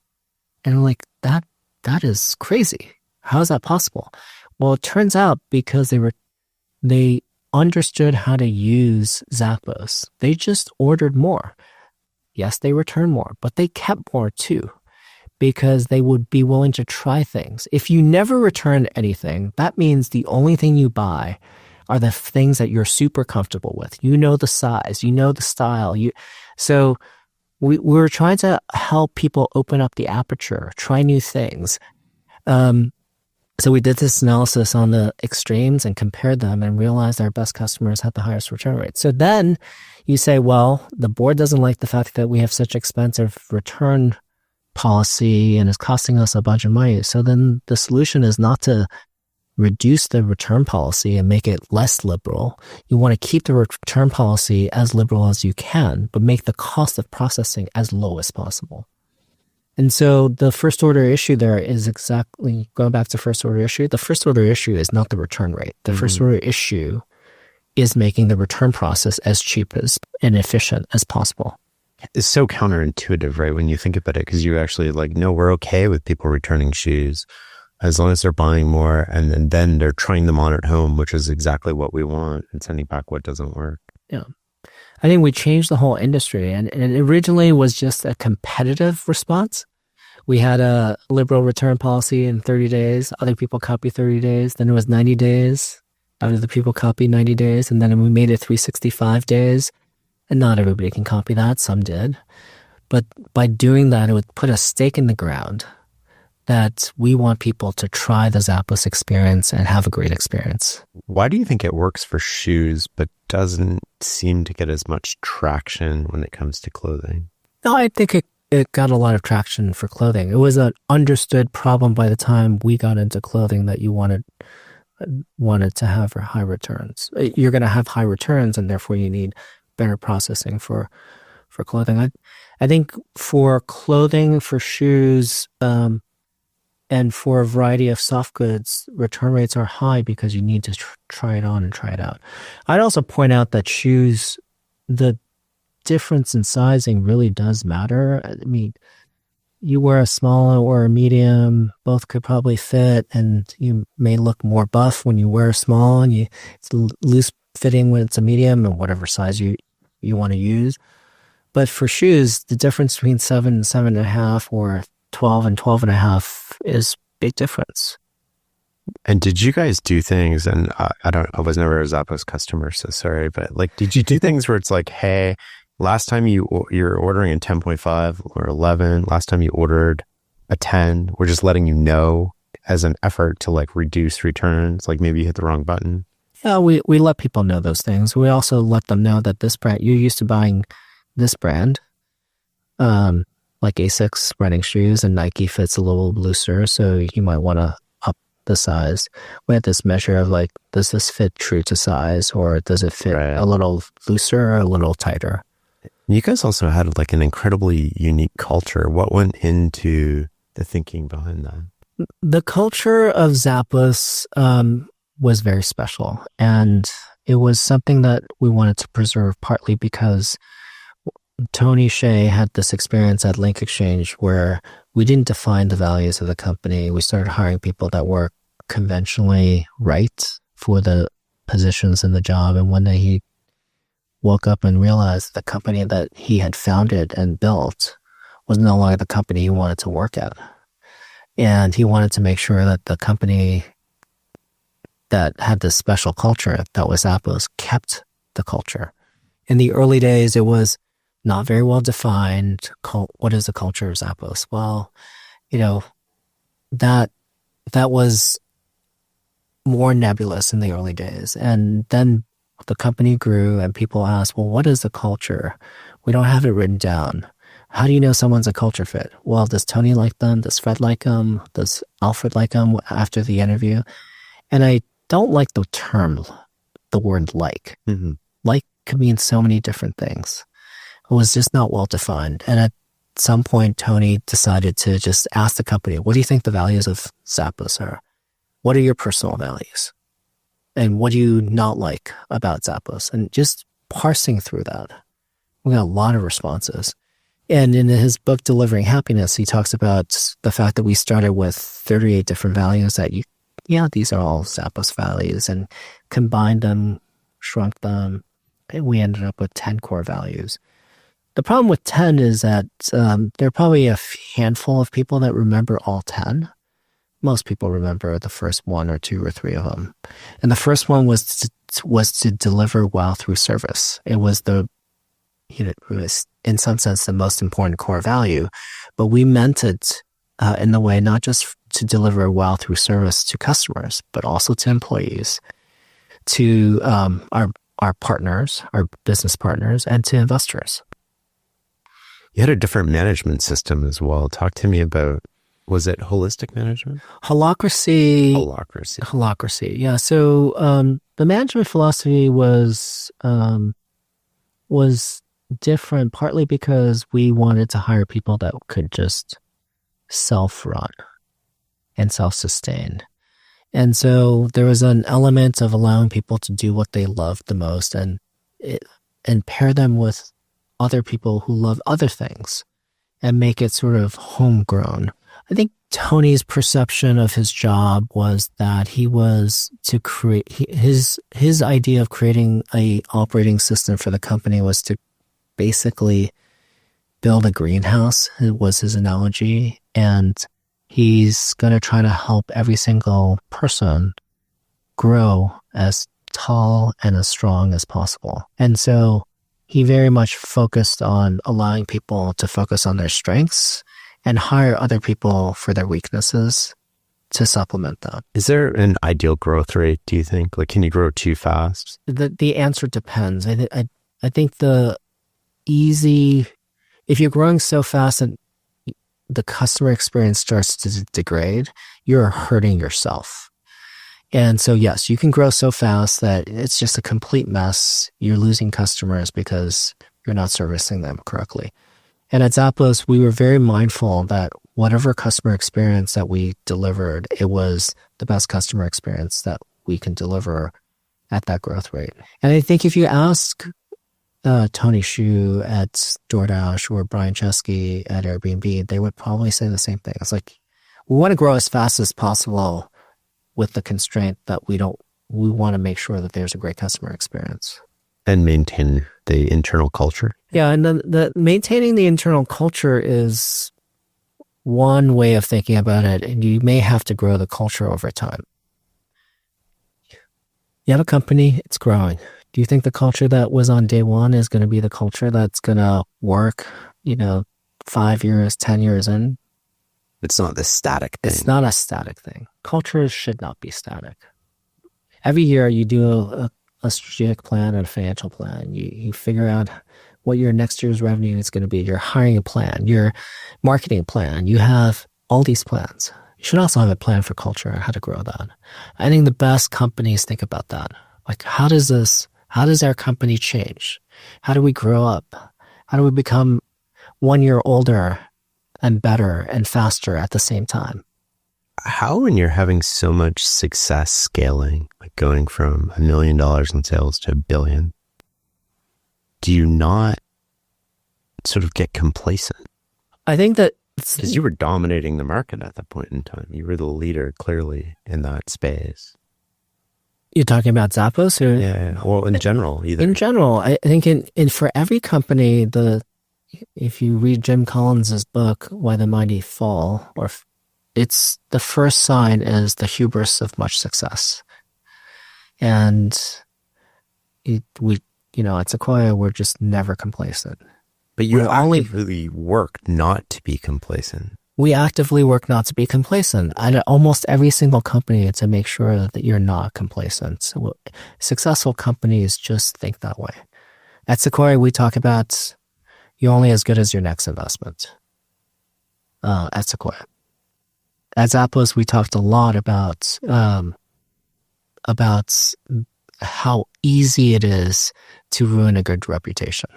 A: And I'm like, that is crazy. How is that possible? Well, it turns out because they understood how to use Zappos. They just ordered more. Yes, they returned more, but they kept more too, because they would be willing to try things. If you never return anything, that means the only thing you buy are the things that you're super comfortable with. You know the size, you know the style. So we were trying to help people open up the aperture, try new things. So we did this analysis on the extremes and compared them and realized our best customers had the highest return rate. So then you say, well, the board doesn't like the fact that we have such expensive return policy and it's costing us a bunch of money. So then the solution is not to reduce the return policy and make it less liberal. You want to keep the return policy as liberal as you can, but make the cost of processing as low as possible. And so the first order issue there is exactly, going back to first order issue, the first order issue is not the return rate. The first order issue is making the return process as cheap and efficient as possible.
B: It's so counterintuitive, right? When you think about it, because you actually no, we're okay with people returning shoes as long as they're buying more and then they're trying them on at home, which is exactly what we want, and sending back what doesn't work.
A: Yeah. I think we changed the whole industry, and it originally was just a competitive response. We had a liberal return policy in 30 days. Other people copied 30 days. Then it was 90 days. Other people copied 90 days. And then we made it 365 days. And not everybody can copy that. Some did. But by doing that, it would put a stake in the ground that we want people to try the Zappos experience and have a great experience.
B: Why do you think it works for shoes, but doesn't seem to get as much traction when it comes to clothing?
A: No, I think it got a lot of traction for clothing. It was an understood problem by the time we got into clothing that you wanted to have high returns. You're going to have high returns, and therefore you need better processing for clothing. I think for clothing, for shoes, and for a variety of soft goods, return rates are high because you need to try it on and try it out. I'd also point out that shoes, the difference in sizing really does matter. I mean, you wear a small or a medium, both could probably fit, and you may look more buff when you wear a small, and it's loose fitting when it's a medium, and whatever size you want to use. But for shoes, the difference between 7 and 7.5 or 12 and 12.5 is big difference.
B: And did you guys do things, and I was never a Zappos customer, so sorry, but did you do things where it's like, hey, last time you're ordering a 10.5 or 11, last time you ordered a 10, we're just letting you know as an effort to reduce returns, maybe you hit the wrong button?
A: Yeah, we let people know those things. We also let them know that this brand, you're used to buying this brand, like Asics running shoes, and Nike fits a little looser, so you might want to up the size. We had this measure of does this fit true to size, or does it fit a little looser or a little tighter?
B: You guys also had an incredibly unique culture. What went into the thinking behind that?
A: The culture of Zappos was very special, and it was something that we wanted to preserve, partly because Tony Hsieh had this experience at LinkExchange where we didn't define the values of the company. We started hiring people that were conventionally right for the positions in the job. And one day he woke up and realized the company that he had founded and built was no longer the company he wanted to work at. And he wanted to make sure that the company that had this special culture that was Zappos kept the culture. In the early days, it was not very well defined. What is the culture of Zappos? Well, that was more nebulous in the early days. And then the company grew and people asked, well, what is the culture? We don't have it written down. How do you know someone's a culture fit? Well, does Tony like them? Does Fred like them? Does Alfred like them after the interview? And I don't like the word like. Mm-hmm. Like could mean so many different things. It was just not well defined. And at some point, Tony decided to just ask the company, what do you think the values of Zappos are? What are your personal values? And what do you not like about Zappos? And just parsing through that, we got a lot of responses. And in his book, Delivering Happiness, he talks about the fact that we started with 38 different values that these are all Zappos values, and combined them, shrunk them, and we ended up with 10 core values. The problem with 10 is that there are probably a handful of people that remember all 10. Most people remember the first one or two or three of them. And the first one was to deliver well through service. It was it was in some sense the most important core value, but we meant it in the way not just to deliver well through service to customers, but also to employees, to our partners, our business partners, and to investors.
B: You had a different management system as well. Talk to me about, was it holistic management?
A: Holacracy. Yeah. So the management philosophy was different, partly because we wanted to hire people that could just self-run and self-sustain. And so there was an element of allowing people to do what they loved the most and pair them with other people who love other things and make it sort of homegrown. I think Tony's perception of his job was that he was to create, his idea of creating a operating system for the company was to basically build a greenhouse, was his analogy. And he's going to try to help every single person grow as tall and as strong as possible. And so he very much focused on allowing people to focus on their strengths and hire other people for their weaknesses to supplement them.
B: Is there an ideal growth rate, do you think? Like, can you grow too fast?
A: The answer depends. I think if you're growing so fast and the customer experience starts to degrade, you're hurting yourself. And so, yes, you can grow so fast that it's just a complete mess. You're losing customers because you're not servicing them correctly. And at Zappos, we were very mindful that whatever customer experience that we delivered, it was the best customer experience that we can deliver at that growth rate. And I think if you ask Tony Xu at DoorDash or Brian Chesky at Airbnb, they would probably say the same thing. It's like, we want to grow as fast as possible with the constraint that we want to make sure that there's a great customer experience.
B: And maintain the internal culture.
A: Yeah, and the maintaining the internal culture is one way of thinking about it, and you may have to grow the culture over time. You have a company, it's growing. Do you think the culture that was on day one is going to be the culture that's going to work, 5 years, 10 years in?
B: It's not this static thing.
A: It's not a static thing. Culture should not be static. Every year you do a strategic plan and a financial plan. You figure out what your next year's revenue is going to be, your hiring plan, your marketing plan. You have all these plans. You should also have a plan for culture and how to grow that. I think the best companies think about that. Like, how does our company change? How do we grow up? How do we become 1 year older and better and faster at the same time?
B: How, when you're having so much success scaling, like going from $1 million in sales to $1 billion, do you not sort of get complacent?
A: I think that
B: Because you were dominating the market at that point in time. You were the leader clearly in that space.
A: You're talking about Zappos? Or?
B: Yeah. Well, in general, either.
A: In general, I think for every company, if you read Jim Collins's book, Why the Mighty Fall, it's the first sign is the hubris of much success. And at Sequoia, we're just never complacent.
B: But you actively work not to be complacent.
A: We actively work not to be complacent. At almost every single company to make sure that you're not complacent. So successful companies just think that way. At Sequoia, we talk about you're only as good as your next investment. At Sequoia. At Zappos, we talked a lot about how easy it is to ruin a good reputation.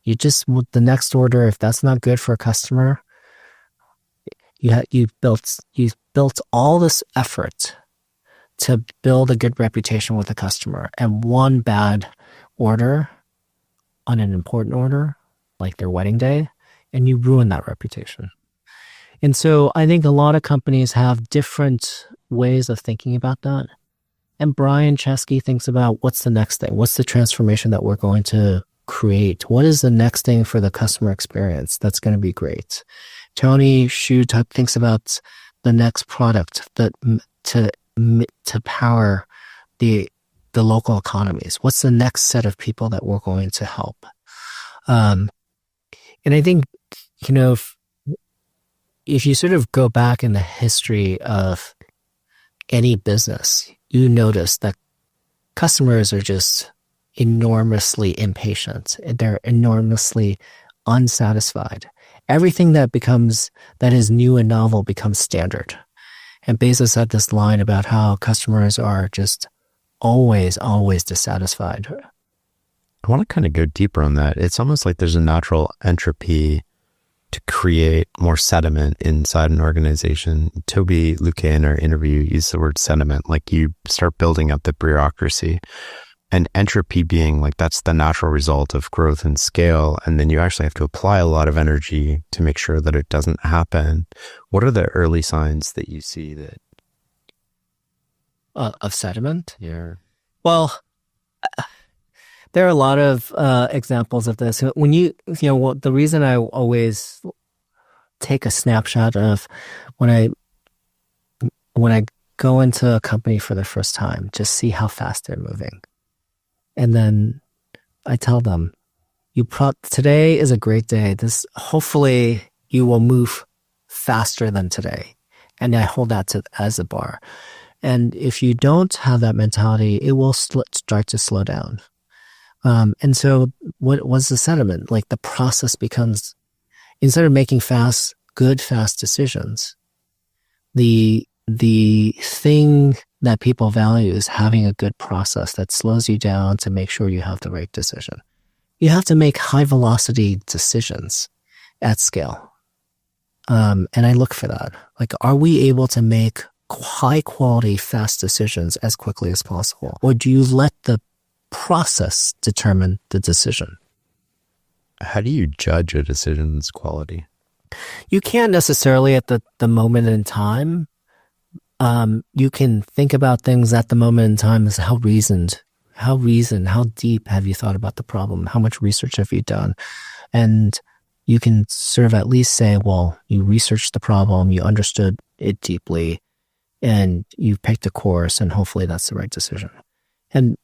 A: You just, with the next order, if that's not good for a customer, you built all this effort to build a good reputation with the customer, and one bad order on an important order, like their wedding day, and you ruin that reputation. And so I think a lot of companies have different ways of thinking about that. And Brian Chesky thinks about what's the next thing? What's the transformation that we're going to create? What is the next thing for the customer experience that's going to be great? Tony Xu thinks about the next product that to power the local economies. What's the next set of people that we're going to help? And I think, if you sort of go back in the history of any business, you notice that customers are just enormously impatient. They're enormously unsatisfied. Everything that is new and novel becomes standard. And Bezos had this line about how customers are just always dissatisfied.
B: I want to kind of go deeper on that. It's almost like there's a natural entropy to create more sediment inside an organization. Toby Luque in our interview used the word sediment, like you start building up the bureaucracy, and entropy being like that's the natural result of growth and scale. And then you actually have to apply a lot of energy to make sure that it doesn't happen. What are the early signs that you see that
A: of sediment?
B: Yeah.
A: Well, there are a lot of examples of this. When the reason I always take a snapshot of when I go into a company for the first time, just see how fast they're moving. And then I tell them, today is a great day. Hopefully you will move faster than today. And I hold that as a bar. And if you don't have that mentality, it will start to slow down. And so what was the sentiment? Like the process becomes, instead of making fast decisions, the thing that people value is having a good process that slows you down to make sure you have the right decision. You have to make high velocity decisions at scale. And I look for that. Like, are we able to make high quality, fast decisions as quickly as possible? Or do you let the process determine the decision?
B: How do you judge a decision's quality?
A: You can't necessarily at the moment in time. You can think about things at the moment in time as how deep have you thought about the problem? How much research have you done? And you can sort of at least say, well, you researched the problem, you understood it deeply, and you picked a course, and hopefully that's the right decision. And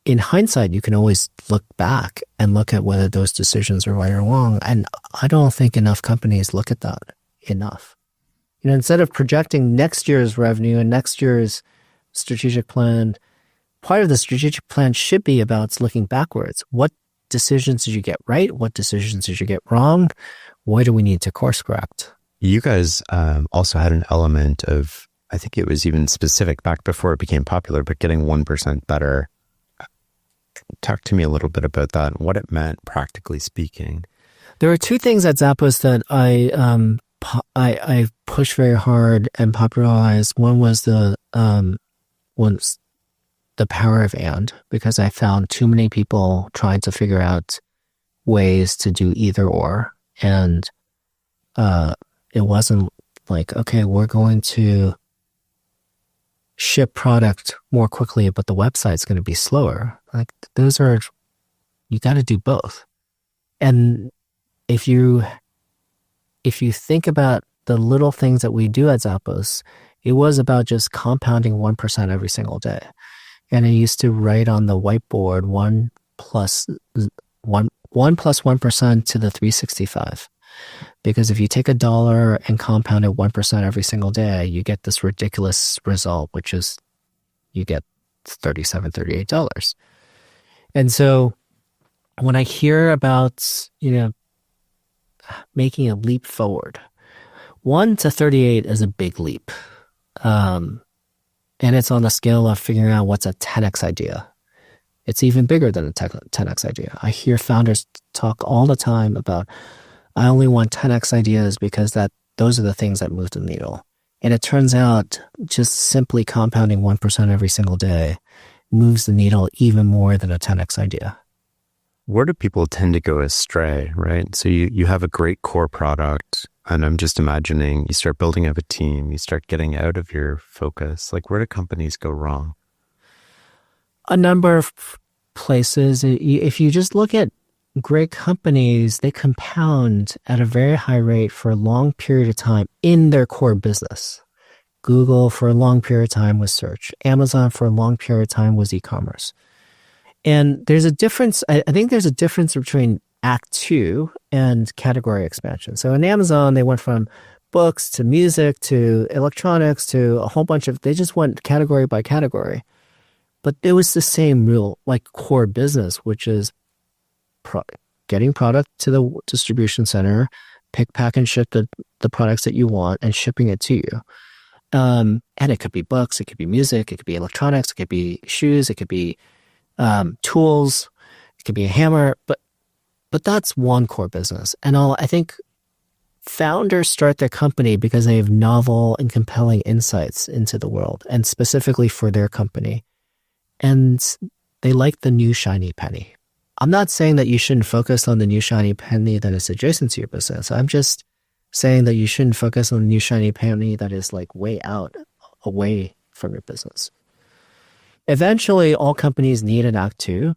A: in hindsight, you can always look back and look at whether those decisions are right or wrong. And I don't think enough companies look at that enough. Instead of projecting next year's revenue and next year's strategic plan, part of the strategic plan should be about looking backwards. What decisions did you get right? What decisions did you get wrong? What do we need to course correct?
B: You guys also had an element of, I think it was even specific back before it became popular, but getting 1% better. Talk to me a little bit about that and what it meant, practically speaking.
A: There are two things at Zappos that I pushed very hard and popularized. One was the power of and, because I found too many people trying to figure out ways to do either or, and It wasn't like, okay, we're going to ship product more quickly, but the website's going to be slower. Like you got to do both. And if you think about the little things that we do at Zappos, it was about just compounding 1% every single day. And I used to write on the whiteboard 1 plus 1% to the 365. Because if you take $1 and compound it 1% every single day, you get this ridiculous result, which is you get $37, $38. And so when I hear about, making a leap forward, 1 to 38 is a big leap. And it's on the scale of figuring out what's a 10x idea. It's even bigger than a 10x idea. I hear founders talk all the time about, I only want 10x ideas because those are the things that move the needle. And it turns out just simply compounding 1% every single day moves the needle even more than a 10x idea.
B: Where do people tend to go astray, right? So you have a great core product, and I'm just imagining you start building up a team, you start getting out of your focus. Like, where do companies go wrong?
A: A number of places. If you just look at great companies, they compound at a very high rate for a long period of time in their core business. Google for a long period of time was search. Amazon for a long period of time was e-commerce. And there's a difference. I think there's a difference between Act 2 and category expansion. So in Amazon, they went from books to music to electronics to a whole bunch they just went category by category. But it was the same real core business, which is getting product to the distribution center, pick, pack, and ship the products that you want and shipping it to you. And it could be books, it could be music, it could be electronics, it could be shoes, it could be tools, it could be a hammer, but that's one core business. And I think founders start their company because they have novel and compelling insights into the world, and specifically for their company. And they like the new shiny penny. I'm not saying that you shouldn't focus on the new shiny penny that is adjacent to your business. I'm just saying that you shouldn't focus on the new shiny penny that is way out, away from your business. Eventually, all companies need an Act 2.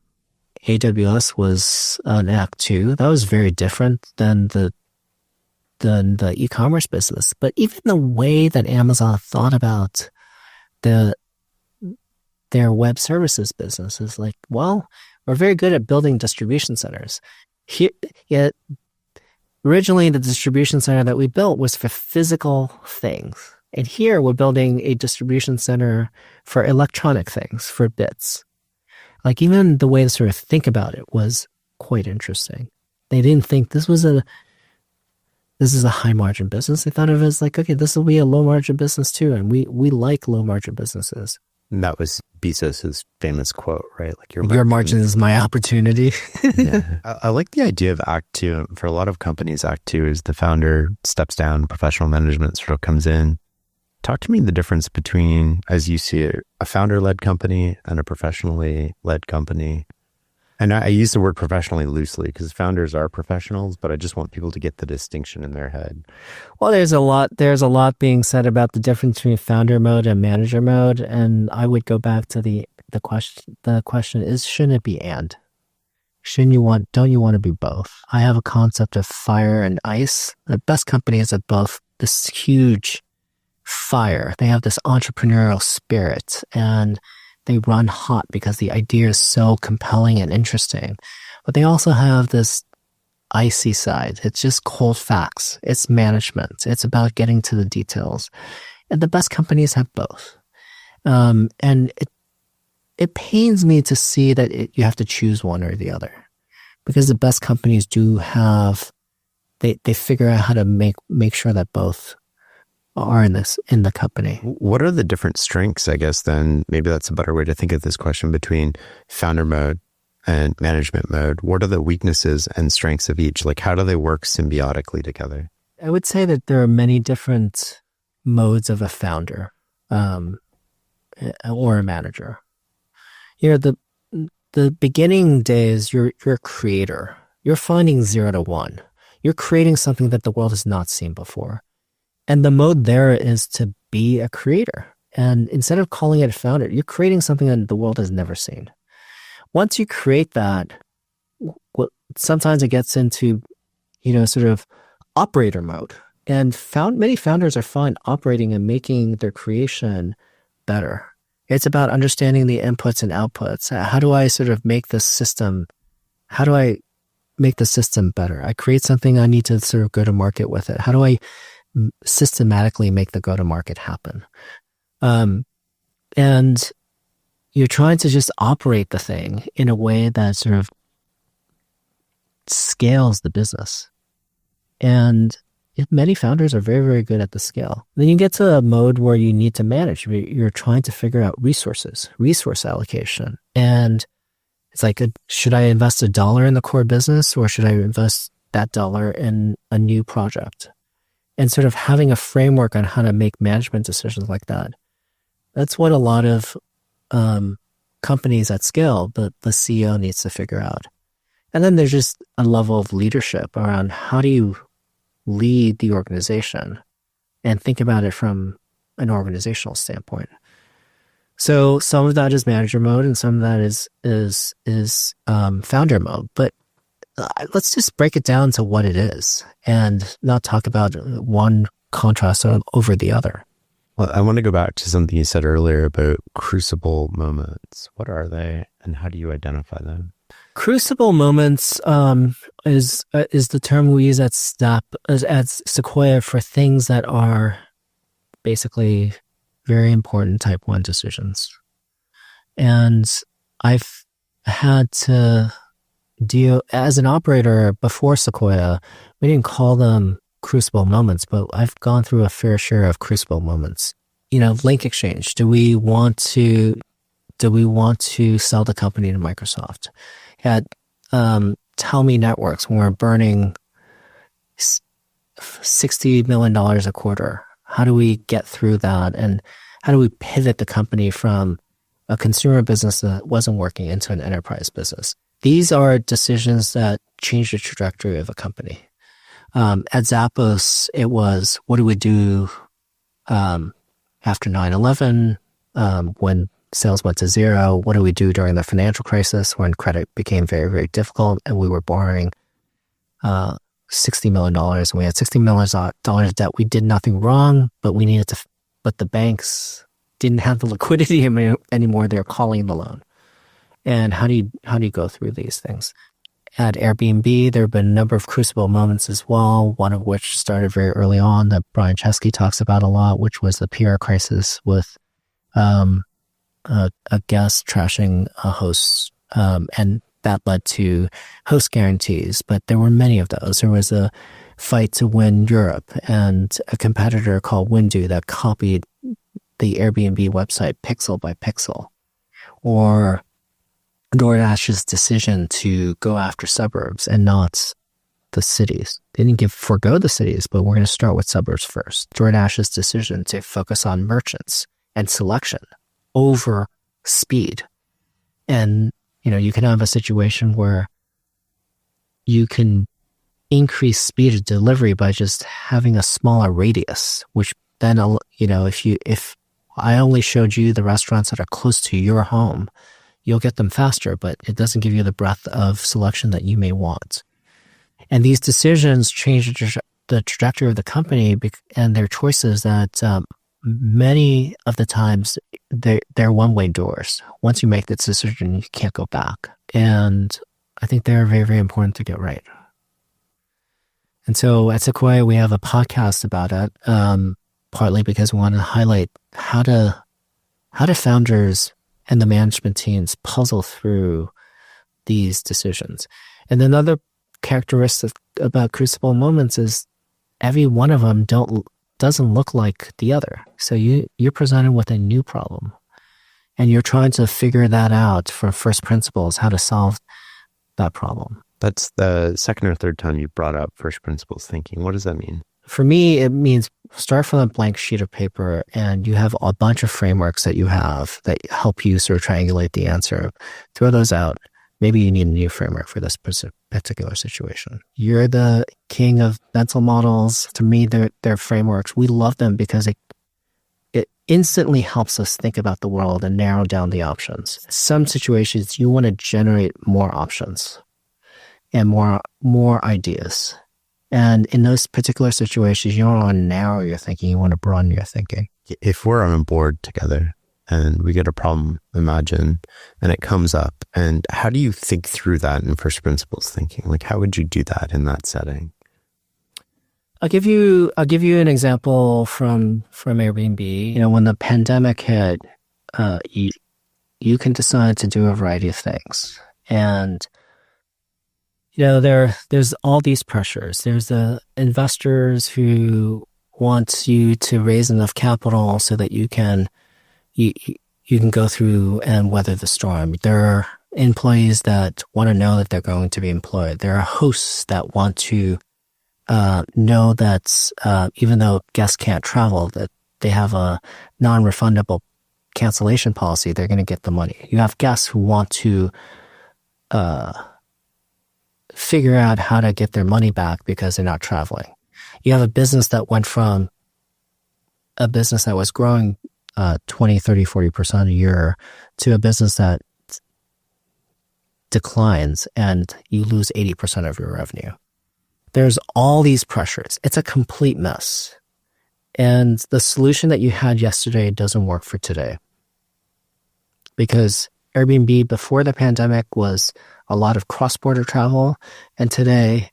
A: AWS was an Act 2. That was very different than the e-commerce business. But even the way that Amazon thought about their web services business is we're very good at building distribution centers. Yet originally the distribution center that we built was for physical things. And here we're building a distribution center for electronic things, for bits. Even the way to sort of think about it was quite interesting. They didn't think this is a high margin business. They thought of it as okay, this will be a low margin business too. And we like low margin businesses.
B: And that was Bezos's famous quote, right?
A: Your margin is my opportunity.
B: Yeah. I like the idea of Act 2. For a lot of companies, Act 2 is the founder steps down, professional management sort of comes in. Talk to me the difference between, as you see it, a founder-led company and a professionally led company. And I use the word professionally loosely because founders are professionals, but I just want people to get the distinction in their head.
A: Well, there's a lot being said about the difference between founder mode and manager mode. And I would go back to the question is, shouldn't it be and? Don't you want to be both? I have a concept of fire and ice. The best companies are both this huge fire. They have this entrepreneurial spirit and they run hot because the idea is so compelling and interesting. But they also have this icy side. It's just cold facts. It's management. It's about getting to the details. And the best companies have both. And it pains me to see that you have to choose one or the other. Because the best companies do have, they figure out how to make sure that both are in the company.
B: What are the different strengths, I guess, then? Maybe that's a better way to think of this question between founder mode and management mode. What are the weaknesses and strengths of each? How do they work symbiotically together?
A: I would say that there are many different modes of a founder or a manager. The beginning days, you're a creator. You're finding 0 to 1. You're creating something that the world has not seen before. And the mode there is to be a creator. And instead of calling it a founder, you're creating something that the world has never seen. Once you create that, sometimes it gets into, sort of operator mode. And many founders are fine operating and making their creation better. It's about understanding the inputs and outputs. How do I sort of make the system better? I create something, I need to sort of go to market with it. How do I systematically make the go to market happen? And you're trying to just operate the thing in a way that sort of scales the business. And many founders are very, very good at the scale. Then you get to a mode where you need to manage. You're trying to figure out resource allocation. And it's like, should I invest $1 in the core business, or should I invest that dollar in a new project? And sort of having a framework on how to make management decisions like that. That's what a lot of companies at scale, the CEO needs to figure out. And then there's just a level of leadership around how do you lead the organization and think about it from an organizational standpoint. So some of that is manager mode and some of that is founder mode. But let's just break it down to what it is and not talk about one contrast over the other.
B: Well, I want to go back to something you said earlier about crucible moments. What are they and how do you identify them?
A: Crucible moments is the term we use at Sequoia for things that are basically very important type 1 decisions. And I've had to deal, as an operator before Sequoia, we didn't call them crucible moments, but I've gone through a fair share of crucible moments. LinkExchange, do we want to sell the company to Microsoft? At Tell Me Networks, when we're burning $60 million a quarter, how do we get through that? And how do we pivot the company from a consumer business that wasn't working into an enterprise business? These are decisions that change the trajectory of a company. At Zappos, it was, what do we do after 9/11, when sales went to zero? What do we do during the financial crisis when credit became very, very difficult and we were borrowing $60 million and we had $60 million of debt? We did nothing wrong, but but the banks didn't have the liquidity anymore. They're calling the loan. And how do you go through these things? At Airbnb, there have been a number of crucible moments as well, one of which started very early on that Brian Chesky talks about a lot, which was the PR crisis with a guest trashing a host, and that led to host guarantees. But there were many of those. There was a fight to win Europe and a competitor called Windu that copied the Airbnb website pixel by pixel. Or DoorDash's decision to go after suburbs and not the cities. They didn't forgo the cities, but we're going to start with suburbs first. DoorDash's decision to focus on merchants and selection over speed. And, you can have a situation where you can increase speed of delivery by just having a smaller radius, which then, if I only showed you the restaurants that are close to your home, you'll get them faster, but it doesn't give you the breadth of selection that you may want. And these decisions change the trajectory of the company and their choices that many of the times they're one-way doors. Once you make this decision, you can't go back. And I think they're very, very important to get right. And so at Sequoia, we have a podcast about it, partly because we want to highlight how do founders and the management teams puzzle through these decisions. And another characteristic about crucible moments is every one of them doesn't look like the other. So you're presented with a new problem and you're trying to figure that out from first principles, how to solve that problem.
B: That's the second or third time you brought up first principles thinking. What does that mean?
A: For me, it means start from a blank sheet of paper and you have a bunch of frameworks that you have that help you sort of triangulate the answer. Throw those out. Maybe you need a new framework for this particular situation. You're the king of mental models. To me, they're frameworks. We love them because it instantly helps us think about the world and narrow down the options. Some situations, you want to generate more options and more ideas. And in those particular situations, you don't want to narrow your thinking, you want to broaden your thinking.
B: If we're on a board together and we get a problem, imagine, and it comes up, and how do you think through that in first principles thinking? Like, how would you do that in that setting?
A: I'll give you an example from Airbnb. You know, when the pandemic hit, you can decide to do a variety of things. And you know, there's all these pressures. There's the investors who want you to raise enough capital so that you can go through and weather the storm. There are employees that want to know that they're going to be employed. There are hosts that want to know that even though guests can't travel, that they have a non-refundable cancellation policy, they're going to get the money. You have guests who want to figure out how to get their money back because they're not traveling. You have a business that went from a business that was growing 20, 30, 40% a year to a business that declines and you lose 80% of your revenue. There's all these pressures. It's a complete mess. And the solution that you had yesterday doesn't work for today. Because Airbnb before the pandemic was a lot of cross-border travel. And today,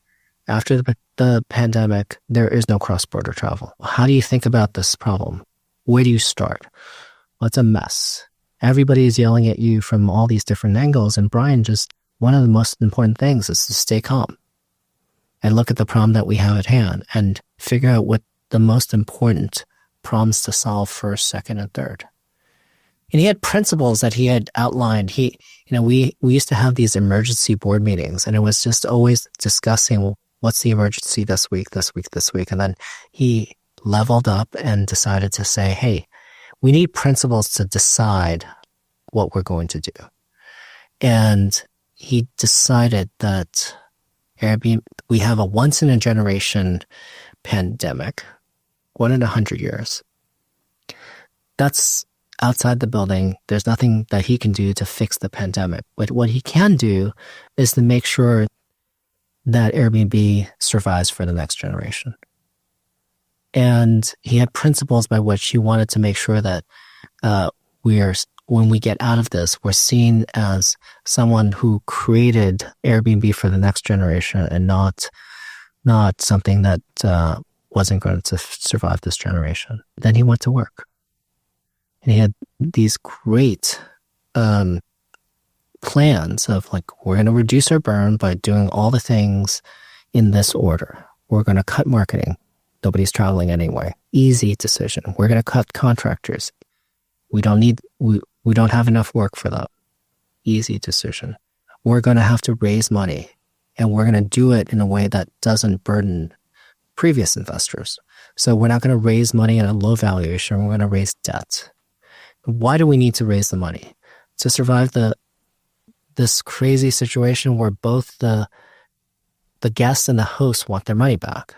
A: after the pandemic, there is no cross-border travel. How do you think about this problem? Where do you start? Well, it's a mess. Everybody is yelling at you from all these different angles. And Brian, just one of the most important things is to stay calm and look at the problem that we have at hand and figure out what the most important problems to solve first, second, and third. And he had principles that he had outlined. We used to have these emergency board meetings, and it was just always discussing, well, what's the emergency this week. And then he leveled up and decided to say, hey, we need principles to decide what we're going to do. And he decided that Airbnb, we have a once in a generation pandemic, 1 in 100 years. That's outside the building. There's nothing that he can do to fix the pandemic. But what he can do is to make sure that Airbnb survives for the next generation. And he had principles by which he wanted to make sure that when we get out of this, we're seen as someone who created Airbnb for the next generation and not something that wasn't going to survive this generation. Then he went to work. And he had these great plans of like, we're going to reduce our burn by doing all the things in this order. We're going to cut marketing. Nobody's traveling anyway. Easy decision. We're going to cut contractors. We don't have enough work for that. Easy decision. We're going to have to raise money, and we're going to do it in a way that doesn't burden previous investors. So we're not going to raise money at a low valuation. We're going to raise debt. Why do we need to raise the money? To survive this crazy situation where both the guests and the hosts want their money back.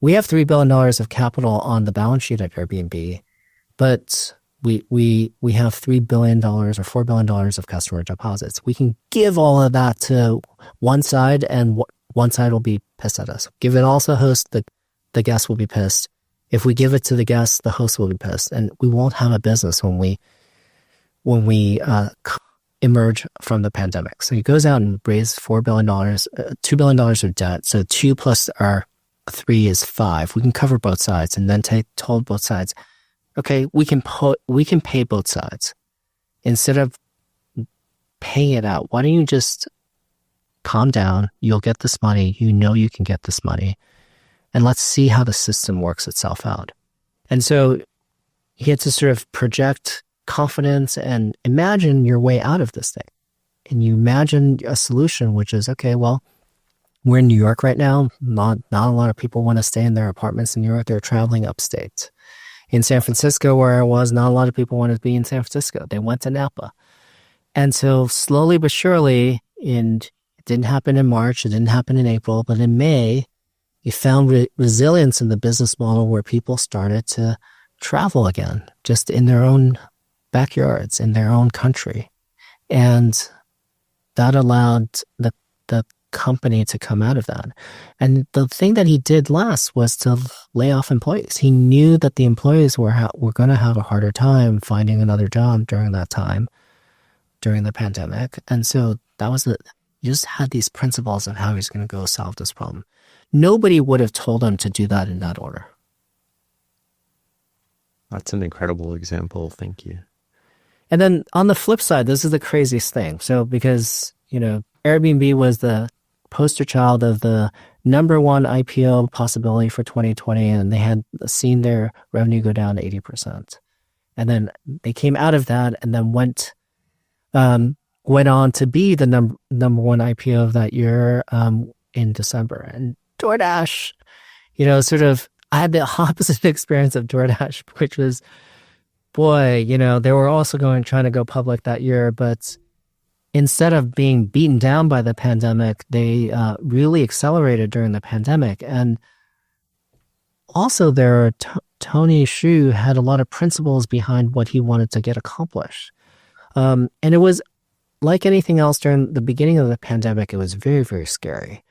A: We have $3 billion of capital on the balance sheet at Airbnb, but we have $3 billion or $4 billion of customer deposits. We can give all of that to one side, and one side will be pissed at us. Give it also host, the guests will be pissed. If we give it to the guests, the host will be pissed, and we won't have a business when we emerge from the pandemic. So he goes out and raises $4 billion, $2 billion of debt. So 2 plus our 3 is 5. We can cover both sides, and then told both sides, okay, we can pay both sides. Instead of paying it out, why don't you just calm down? You'll get this money. You know you can get this money. And let's see how the system works itself out. And so you get to sort of project confidence and imagine your way out of this thing. And you imagine a solution, which is, okay, well, we're in New York right now. Not a lot of people want to stay in their apartments in New York. They're traveling upstate. In San Francisco, where I was, not a lot of people wanted to be in San Francisco. They went to Napa. And so slowly but surely, And it didn't happen in March. It didn't happen in April. But in May, you found resilience in the business model where people started to travel again, just in their own backyards, in their own country. And that allowed the company to come out of that. And the thing that he did last was to lay off employees. He knew that the employees were going to have a harder time finding another job during that time, during the pandemic. And so that was you just had these principles of how he's going to go solve this problem. Nobody would have told him to do that in that order.
B: That's an incredible example. Thank you.
A: And then on the flip side, this is the craziest thing. So because, Airbnb was the poster child of the number one IPO possibility for 2020, and they had seen their revenue go down 80%. And then they came out of that and then went on to be the number one IPO of that year in December. And DoorDash, I had the opposite experience of DoorDash, which was, boy, they were also trying to go public that year, but instead of being beaten down by the pandemic, they really accelerated during the pandemic. And also Tony Xu had a lot of principles behind what he wanted to get accomplished. And it was like anything else during the beginning of the pandemic, it was very, very scary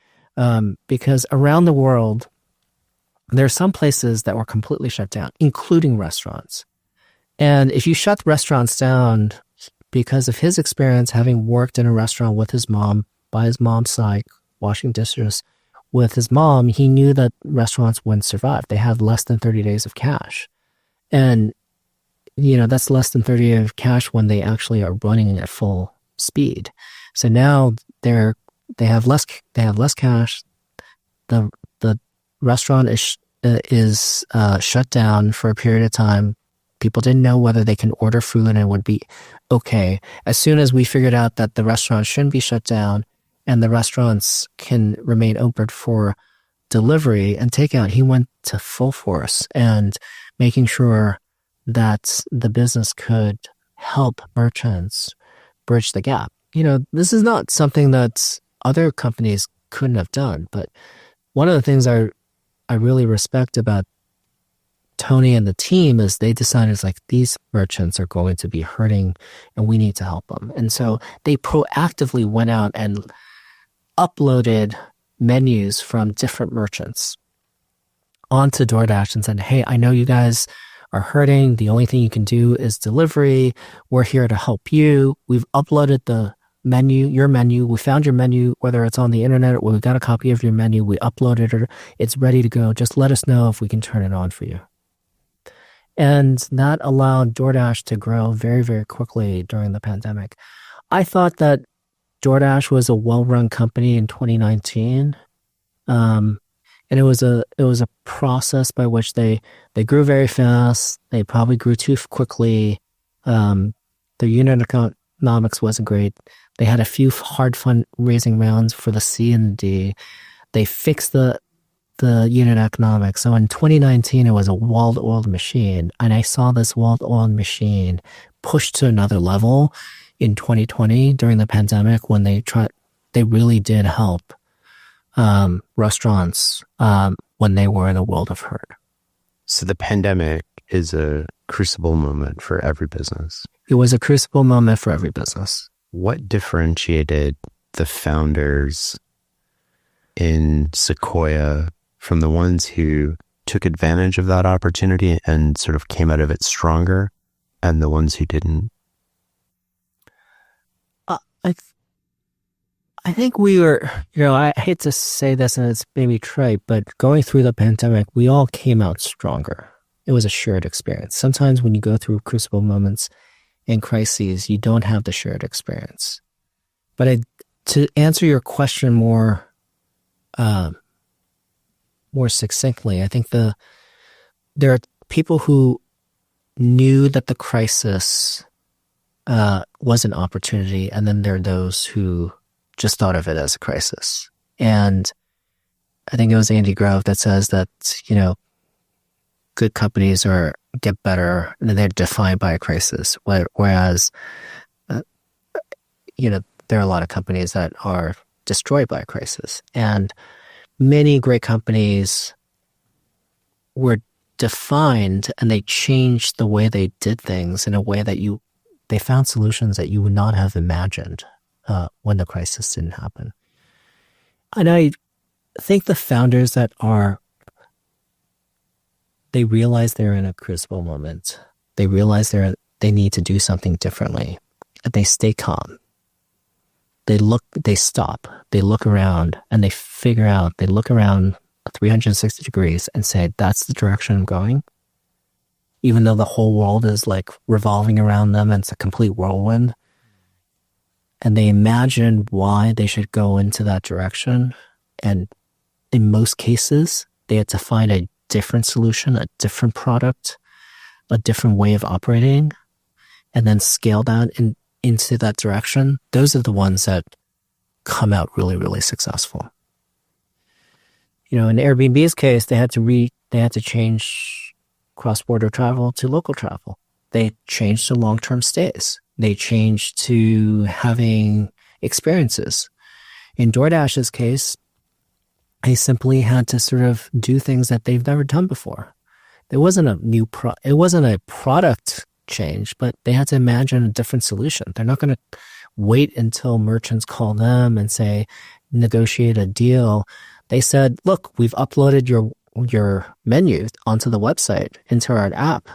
A: because around the world, there are some places that were completely shut down, including restaurants. And if you shut restaurants down, because of his experience having worked in a restaurant with his mom, by his mom's side, washing dishes with his mom, he knew that restaurants wouldn't survive. They had less than 30 days of cash. And, that's less than 30 days of cash when they actually are running at full speed. So now they have less cash. The restaurant is shut down for a period of time. People didn't know whether they can order food and it would be okay. As soon as we figured out that the restaurants shouldn't be shut down and the restaurants can remain open for delivery and takeout, he went to full force and making sure that the business could help merchants bridge the gap. This is not something that other companies couldn't have done, but one of the things I really respect about Tony and the team is they decided these merchants are going to be hurting and we need to help them. And so they proactively went out and uploaded menus from different merchants onto DoorDash and said, hey, I know you guys are hurting. The only thing you can do is delivery. We're here to help you. We've uploaded the menu, your menu. We found your menu, whether it's on the internet or we got a copy of your menu. We uploaded it. It's ready to go. Just let us know if we can turn it on for you. And that allowed DoorDash to grow very, very quickly during the pandemic. I thought that DoorDash was a well-run company in 2019. And it was a process by which they grew very fast. They probably grew too quickly. Their unit economics wasn't great. They had a few hard fundraising rounds for the C and the D. They fixed the unit economics. So in 2019, it was a well-oiled machine. And I saw this well-oiled machine pushed to another level in 2020 during the pandemic when they really did help restaurants when they were in a world of hurt.
B: So the pandemic is a crucible moment for every business.
A: It was a crucible moment for every business.
B: What differentiated the founders in Sequoia from the ones who took advantage of that opportunity and sort of came out of it stronger, and the ones who didn't?
A: I think we were, I hate to say this and it's maybe trite, but going through the pandemic, we all came out stronger. It was a shared experience. Sometimes when you go through crucible moments and crises, you don't have the shared experience. But to answer your question more succinctly, I think there are people who knew that the crisis was an opportunity, and then there are those who just thought of it as a crisis. And I think it was Andy Grove that says that, good companies get better and they're defined by a crisis. Whereas, there are a lot of companies that are destroyed by a crisis. And many great companies were defined and they changed the way they did things in a way that they found solutions that you would not have imagined when the crisis didn't happen. And I think the founders they realize they're in a crucible moment. They realize they need to do something differently. And they stay calm. They stop, they look around, and they look around 360 degrees and say, that's the direction I'm going. Even though the whole world is like revolving around them and it's a complete whirlwind. And they imagine why they should go into that direction. And in most cases, they had to find a different solution, a different product, a different way of operating, and then scale that into that direction. Those are the ones that come out really, really successful. In Airbnb's case, they had to change cross-border travel to local travel. They changed to long-term stays. They changed to having experiences. In DoorDash's case, they simply had to sort of do things that they've never done before. There wasn't it wasn't a product change, but they had to imagine a different solution. They're not going to wait until merchants call them and say, negotiate a deal. They said, look, we've uploaded your menu onto the website, into our app.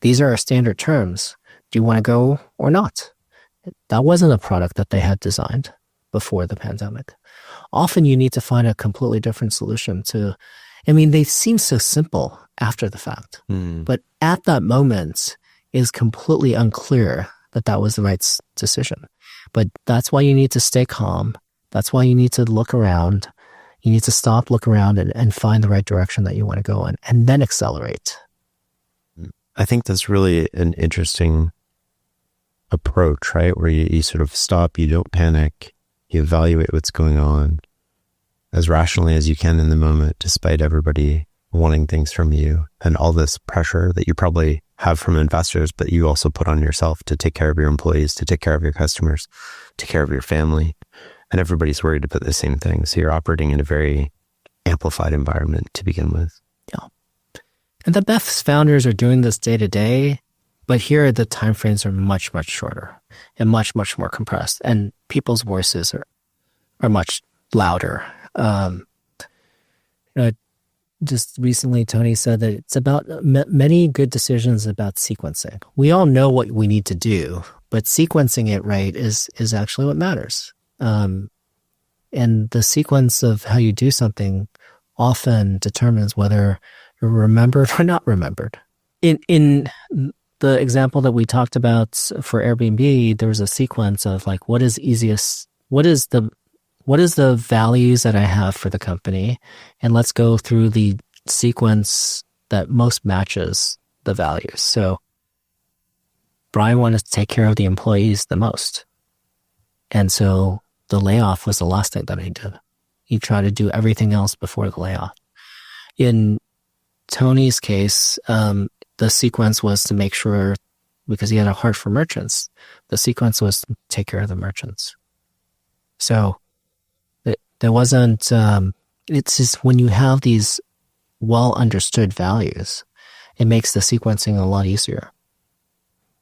A: These are our standard terms. Do you want to go or not? That wasn't a product that they had designed before the pandemic. Often you need to find a completely different solution they seem so simple after the fact, but at that moment is completely unclear that was the right decision. But that's why you need to stay calm. That's why you need to look around. You need to stop, look around, and find the right direction that you want to go in, and then accelerate.
B: I think that's really an interesting approach, right? Where you sort of stop, you don't panic, you evaluate what's going on as rationally as you can in the moment, despite everybody wanting things from you and all this pressure that you probably have from investors, but you also put on yourself to take care of your employees, to take care of your customers, take care of your family. And everybody's worried about the same thing. So you're operating in a very amplified environment to begin with.
A: Yeah. And the best founders are doing this day to day, but here the timeframes are much, much shorter and much, much more compressed. And people's voices are much louder. Just recently, Tony said that it's about many good decisions about sequencing. We all know what we need to do, but sequencing it right is actually what matters. And the sequence of how you do something often determines whether you're remembered or not remembered. In the example that we talked about for Airbnb, there was a sequence of like, what is the values that I have for the company? And let's go through the sequence that most matches the values. So Brian wanted to take care of the employees the most. And so the layoff was the last thing that he did. He tried to do everything else before the layoff. In Tony's case, the sequence was to make sure, because he had a heart for merchants, the sequence was to take care of the merchants. So there wasn't, it's just when you have these well understood values, it makes the sequencing a lot easier.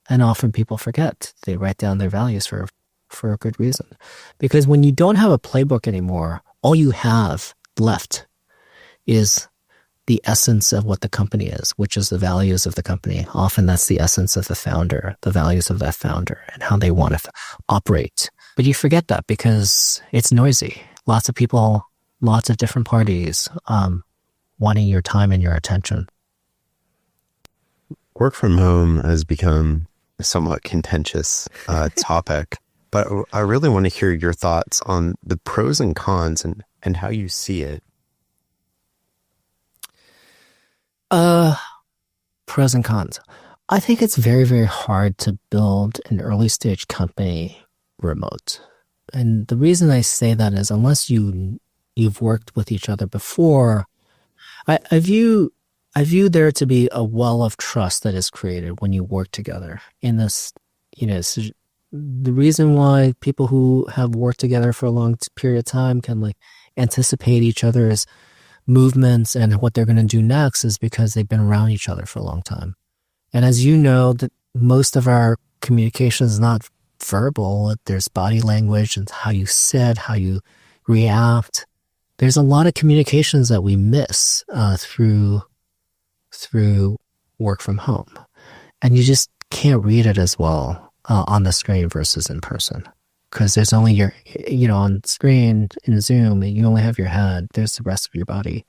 A: And often people forget. They write down their values for a good reason. Because when you don't have a playbook anymore, all you have left is the essence of what the company is, which is the values of the company. Often that's the essence of the founder, the values of that founder and how they want to operate. But you forget that because it's noisy. Lots of people, lots of different parties wanting your time and your attention.
B: Work from home has become a somewhat contentious topic, but I really want to hear your thoughts on the pros and cons and how you see it.
A: Pros and cons. I think it's very, very hard to build an early stage company remote. And the reason I say that is unless you've worked with each other before, I view there to be a well of trust that is created when you work together in this, the reason why people who have worked together for a long period of time can like anticipate each other's movements and what they're going to do next is because they've been around each other for a long time. And as you know, that most of our communication is not verbal. There's body language and how you sit, how you react. There's a lot of communications that we miss through work from home. And you just can't read it as well on the screen versus in person. Because there's only your, on screen in Zoom, you only have your head. There's the rest of your body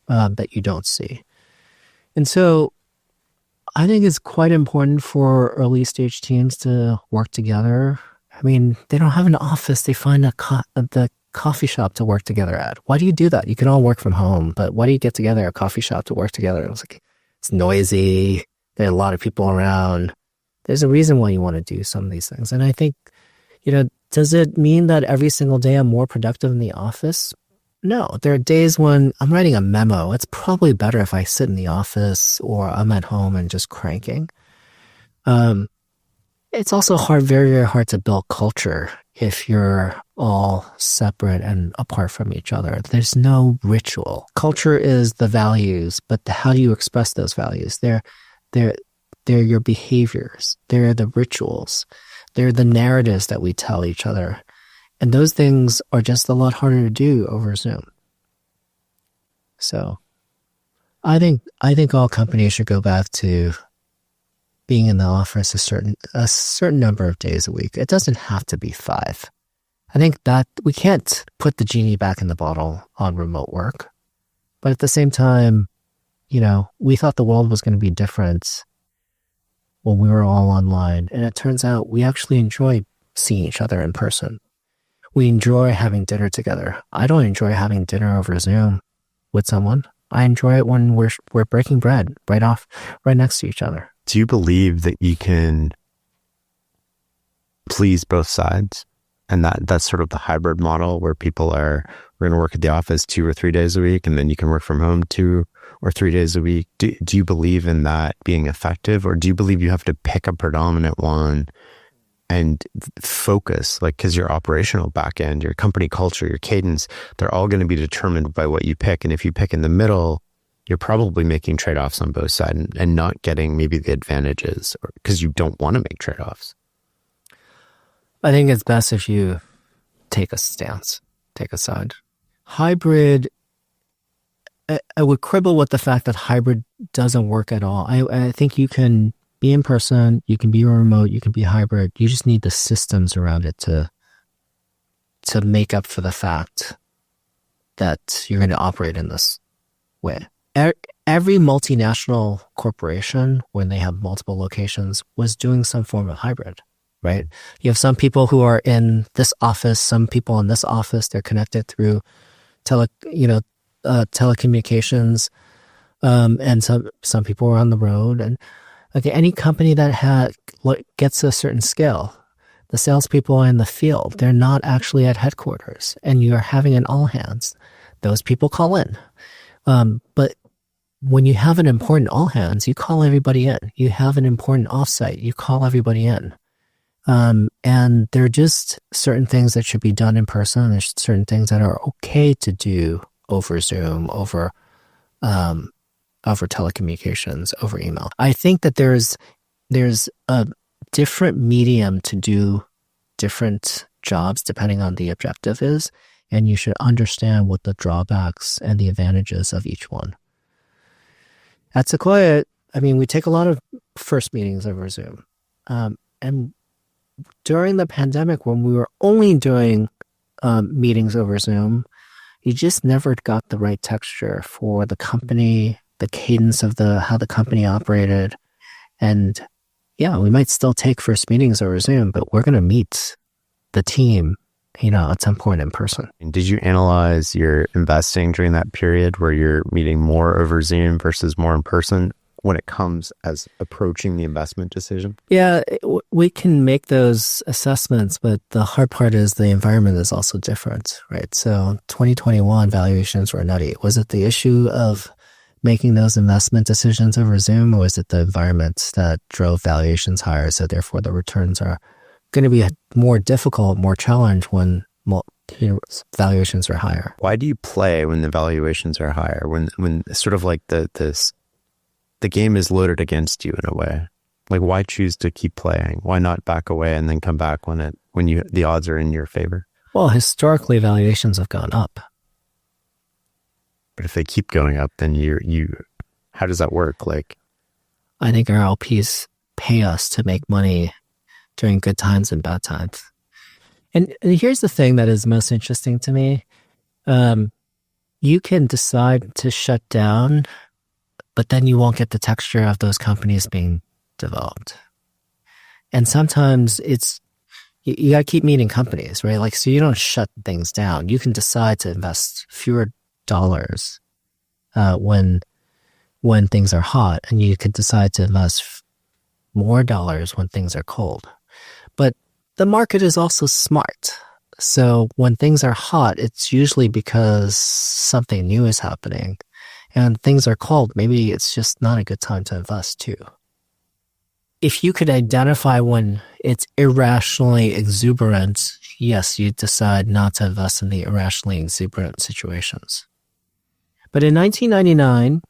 A: that you don't see. And so I think it's quite important for early stage teams to work together. I mean, they don't have an office. They find the coffee shop to work together at. Why do you do that? You can all work from home, but why do you get together at a coffee shop to work together? It's noisy. There are a lot of people around. There's a reason why you want to do some of these things. And I think, does it mean that every single day I'm more productive in the office? No, there are days when I'm writing a memo. It's probably better if I sit in the office or I'm at home and just cranking. It's also very, very hard to build culture if you're all separate and apart from each other. There's no ritual. Culture is the values, but how do you express those values? They're your behaviors. They're the rituals. They're the narratives that we tell each other. And those things are just a lot harder to do over Zoom. So I think all companies should go back to being in the office a certain number of days a week. It doesn't have to be 5. I think that we can't put the genie back in the bottle on remote work. But at the same time, we thought the world was going to be different when we were all online. And it turns out we actually enjoy seeing each other in person. We enjoy having dinner together. I don't enjoy having dinner over Zoom with someone. I enjoy it when we're breaking bread right next to each other.
B: Do you believe that you can please both sides? And that's sort of the hybrid model where we're going to work at the office 2 or 3 days a week, and then you can work from home 2 or 3 days a week. Do you believe in that being effective, or do you believe you have to pick a predominant one and focus, because your operational back end, your company culture, your cadence, they're all going to be determined by what you pick. And if you pick in the middle, you're probably making trade-offs on both sides and not getting maybe the advantages because you don't want to make trade-offs.
A: I think it's best if you take a stance, take a side. Hybrid, I would quibble with the fact that hybrid doesn't work at all. I think you can be in person, you can be remote, you can be hybrid. You just need the systems around it to make up for the fact that you're going to operate in this way. Every multinational corporation, when they have multiple locations, was doing some form of hybrid, right? You have some people who are in this office, some people in this office, they're connected through telecommunications, and some people are on the road. And any company that gets a certain scale, the salespeople are in the field. They're not actually at headquarters, and you're having an all hands. Those people call in. But when you have an important all hands, you call everybody in. You have an important offsite, you call everybody in. And there are just certain things that should be done in person. There's certain things that are okay to do over Zoom, over telecommunications, over email. I think that there's a different medium to do different jobs depending on the objective is, and you should understand what the drawbacks and the advantages of each one. At Sequoia, we take a lot of first meetings over Zoom. And during the pandemic, when we were only doing meetings over Zoom, you just never got the right texture for the company, the cadence of how the company operated. And yeah, we might still take first meetings over Zoom, but we're going to meet the team, at some point in person.
B: Did you analyze your investing during that period where you're meeting more over Zoom versus more in person when it comes as approaching the investment decision?
A: Yeah, we can make those assessments, but the hard part is the environment is also different, right? So 2021 valuations were nutty. Was it the issue of making those investment decisions over Zoom, or was it the environment that drove valuations higher, so therefore the returns are going to be more difficult, more challenge when valuations are higher.
B: Why do you play when the valuations are higher? When sort of like the game is loaded against you in a way. Like, why choose to keep playing? Why not back away and then come back when the odds are in your favor?
A: Well, historically, valuations have gone up.
B: But if they keep going up, then how does that work? Like,
A: I think our LPs pay us to make money during good times and bad times. And here's the thing that is most interesting to me. You can decide to shut down, but then you won't get the texture of those companies being developed. And sometimes you got to keep meeting companies, right? Like, so you don't shut things down. You can decide to invest fewer dollars when things are hot, and you could decide to invest more dollars when things are cold. But the market is also smart. So when things are hot, it's usually because something new is happening. And things are cold, maybe it's just not a good time to invest too. If you could identify when it's irrationally exuberant, yes, you decide not to invest in the irrationally exuberant situations. But in 1999,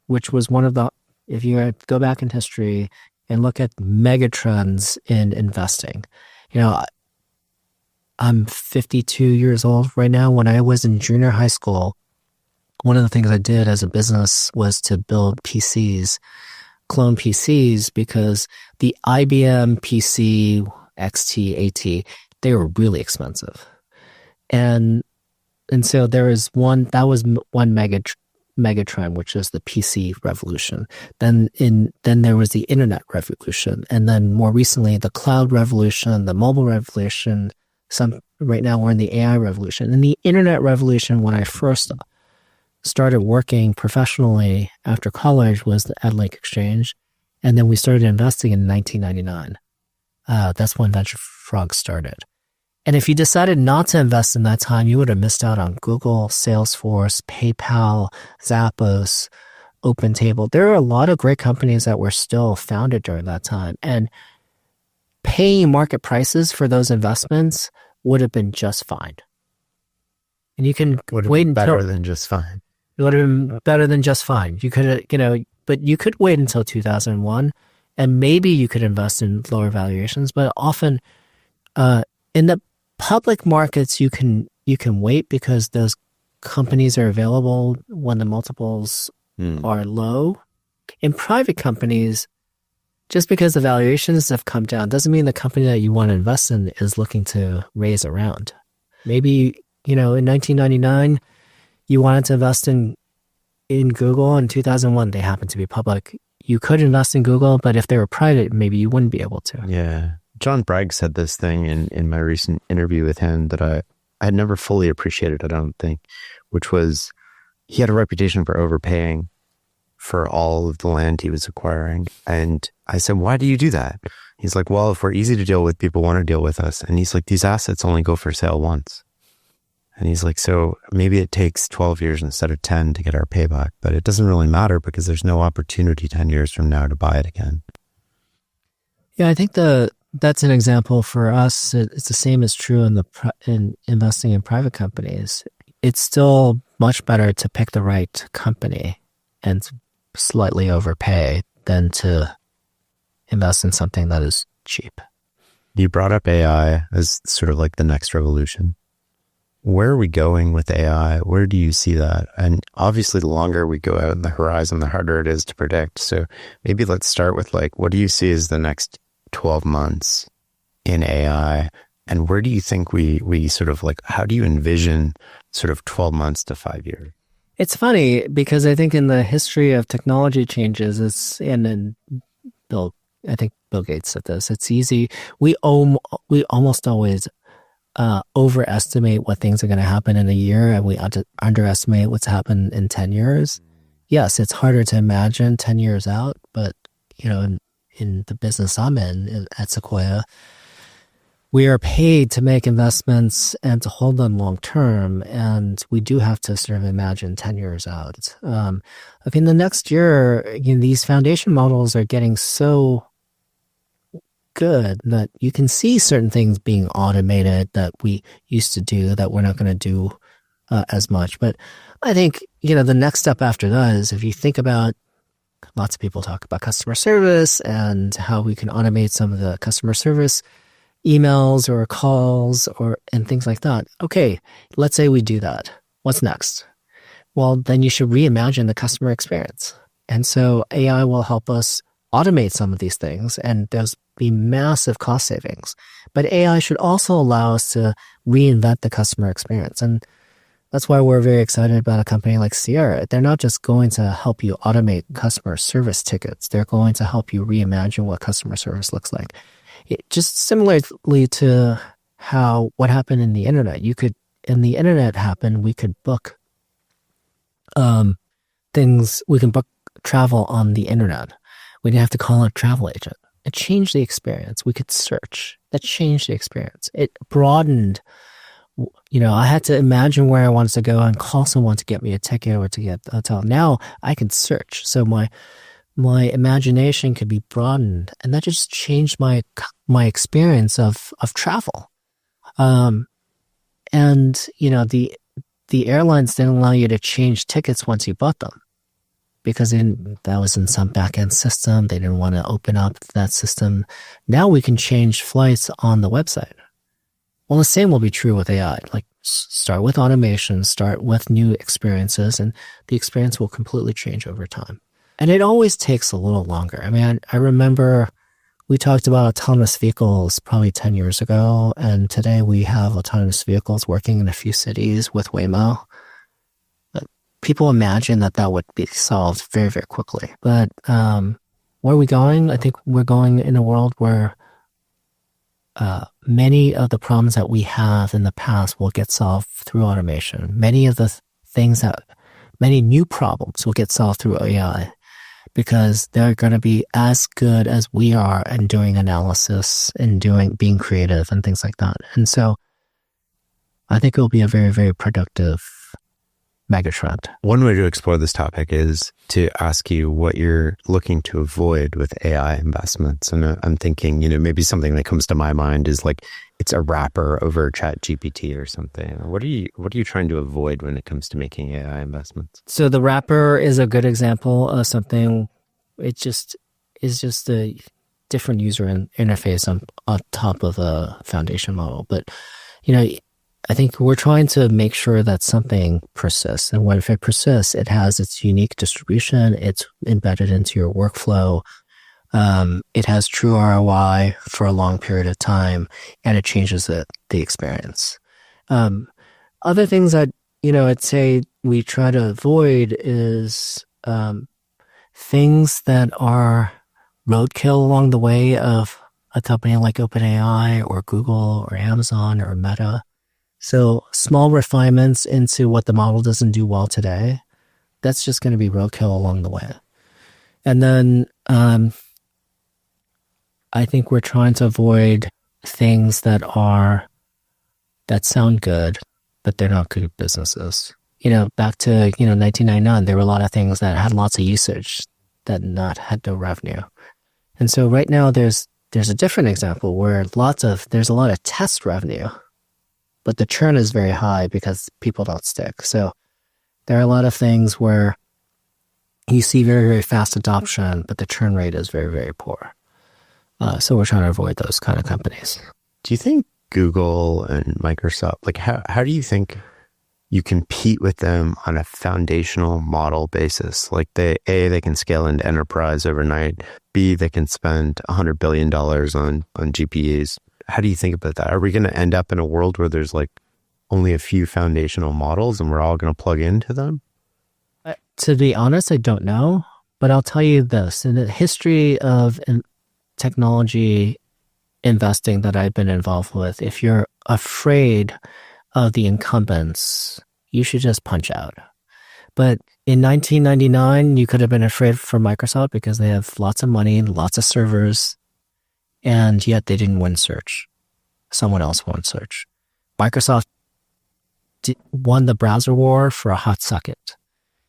A: which was one of the, if you go back in history and look at megatrends in investing, I'm 52 years old right now. When I was in junior high school, one of the things I did as a business was to build PCs, clone PCs, because the IBM PC, XT, AT, they were really expensive. And so there is one mega trend, which is the PC revolution. Then there was the internet revolution. And then more recently, the cloud revolution, the mobile revolution. Right now we're in the AI revolution. And the internet revolution, when I first started working professionally after college, was at LinkExchange. And then we started investing in 1999. That's when Venture Frog started. And if you decided not to invest in that time, you would have missed out on Google, Salesforce, PayPal, Zappos, OpenTable. There are a lot of great companies that were still founded during that time. And paying market prices for those investments would have been just fine. And you can wait until
B: better than just fine.
A: It would have been better than just fine. You could, but you could wait until 2001, and maybe you could invest in lower valuations. But often, in the public markets, you can wait because those companies are available when the multiples are low. In private companies, just because the valuations have come down doesn't mean the company that you want to invest in is looking to raise a round. Maybe, in 1999, you wanted to invest in Google. In 2001, they happened to be public. You could invest in Google, but if they were private, maybe you wouldn't be able to.
B: Yeah. John Bragg said this thing in my recent interview with him that I had never fully appreciated, I don't think, which was he had a reputation for overpaying for all of the land he was acquiring. And I said, why do you do that? He's like, well, if we're easy to deal with, people want to deal with us. And he's like, these assets only go for sale once. And he's like, so maybe it takes 12 years instead of 10 to get our payback, but it doesn't really matter because there's no opportunity 10 years from now to buy it again.
A: Yeah, I think that's an example for us. It's the same as true in investing in private companies. It's still much better to pick the right company and slightly overpay than to invest in something that is cheap.
B: You brought up AI as sort of like the next revolution. Where are we going with AI? Where do you see that? And obviously, the longer we go out in the horizon, the harder it is to predict. So maybe let's start with what do you see as the next 12 months in AI? And where do you think we sort of how do you envision sort of 12 months to 5 years?
A: It's funny because I think in the history of technology changes, I think Bill Gates said this, it's easy. We almost always overestimate what things are going to happen in a year, and we underestimate what's happened in 10 years. Yes, it's harder to imagine 10 years out, but in the business I'm in at Sequoia, we are paid to make investments and to hold them long term, and we do have to sort of imagine 10 years out. In the next year, these foundation models are getting so good that you can see certain things being automated that we used to do that we're not going to do as much. But I think, the next step after that is if you think about, lots of people talk about customer service and how we can automate some of the customer service emails or calls and things like that. Okay, let's say we do that. What's next? Well, then you should reimagine the customer experience. And so AI will help us automate some of these things, and there's be massive cost savings. But AI should also allow us to reinvent the customer experience. And that's why we're very excited about a company like Sierra. They're not just going to help you automate customer service tickets. They're going to help you reimagine what customer service looks like. Just similarly to what happened in the internet. In the internet happened, we could book things, we can book travel on the internet. We didn't have to call a travel agent. It changed the experience. We could search. That changed the experience. It broadened, I had to imagine where I wanted to go and call someone to get me a ticket or to get a hotel. Now I can search. So my imagination could be broadened, and that just changed my experience of travel. The airlines didn't allow you to change tickets once you bought them because that was in some back-end system. They didn't want to open up that system. Now we can change flights on the website. Well, the same will be true with AI. Like, start with automation, start with new experiences, and the experience will completely change over time. And it always takes a little longer. I mean, I remember we talked about autonomous vehicles probably 10 years ago, and today we have autonomous vehicles working in a few cities with Waymo. People imagine that would be solved very, very quickly. But where are we going? I think we're going in a world where many of the problems that we have in the past will get solved through automation. Many new problems will get solved through AI because they're going to be as good as we are in doing analysis and being creative and things like that. And so I think it will be a very, very productive megatrend.
B: One way to explore this topic is to ask you what you're looking to avoid with AI investments. And I'm thinking, maybe something that comes to my mind is like it's a wrapper over ChatGPT or something. What are you trying to avoid when it comes to making AI investments?
A: So the wrapper is a good example of something. It just is just a different user interface on top of a foundation model. But I think we're trying to make sure that something persists. And if it persists, it has its unique distribution. It's embedded into your workflow. It has true ROI for a long period of time, and it changes the experience. Other things that, I'd say we try to avoid is things that are roadkill along the way of a company like OpenAI or Google or Amazon or Meta. So small refinements into what the model doesn't do well today, that's just going to be roadkill along the way. And then I think we're trying to avoid things that sound good, but they're not good businesses. Back to 1999, there were a lot of things that had lots of usage that had no revenue. And so right now there's a different example where there's a lot of test revenue, but the churn is very high because people don't stick. So there are a lot of things where you see very, very fast adoption, but the churn rate is very, very poor. So we're trying to avoid those kind of companies.
B: Do you think Google and Microsoft, how do you think you compete with them on a foundational model basis? Like they can scale into enterprise overnight. B, they can spend $100 billion on GPUs. How do you think about that? Are we going to end up in a world where there's only a few foundational models and we're all going to plug into them?
A: To be honest, I don't know, but I'll tell you this. In the history of technology investing that I've been involved with, if you're afraid of the incumbents, you should just punch out. But in 1999, you could have been afraid for Microsoft because they have lots of money, lots of servers, and yet they didn't win search. Someone else won search. Microsoft won the browser war for a hot second.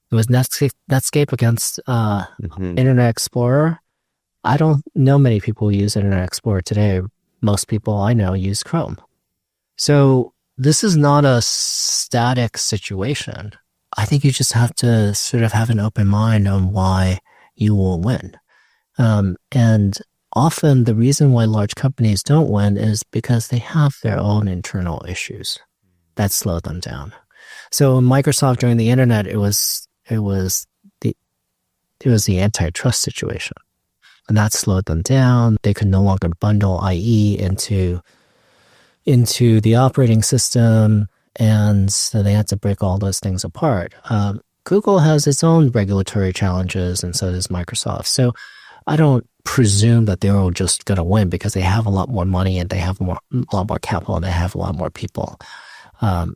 A: It was Netscape against Internet Explorer. I don't know many people who use Internet Explorer today. Most people I know use Chrome. So this is not a static situation. I think you just have to sort of have an open mind on why you will win. And often the reason why large companies don't win is because they have their own internal issues that slow them down. So Microsoft during the internet, it was the antitrust situation, and that slowed them down. They could no longer bundle IE into the operating system, and so they had to break all those things apart. Google has its own regulatory challenges, and so does Microsoft. So I don't presume that they're all just going to win because they have a lot more money and they have a lot more capital and they have a lot more people. And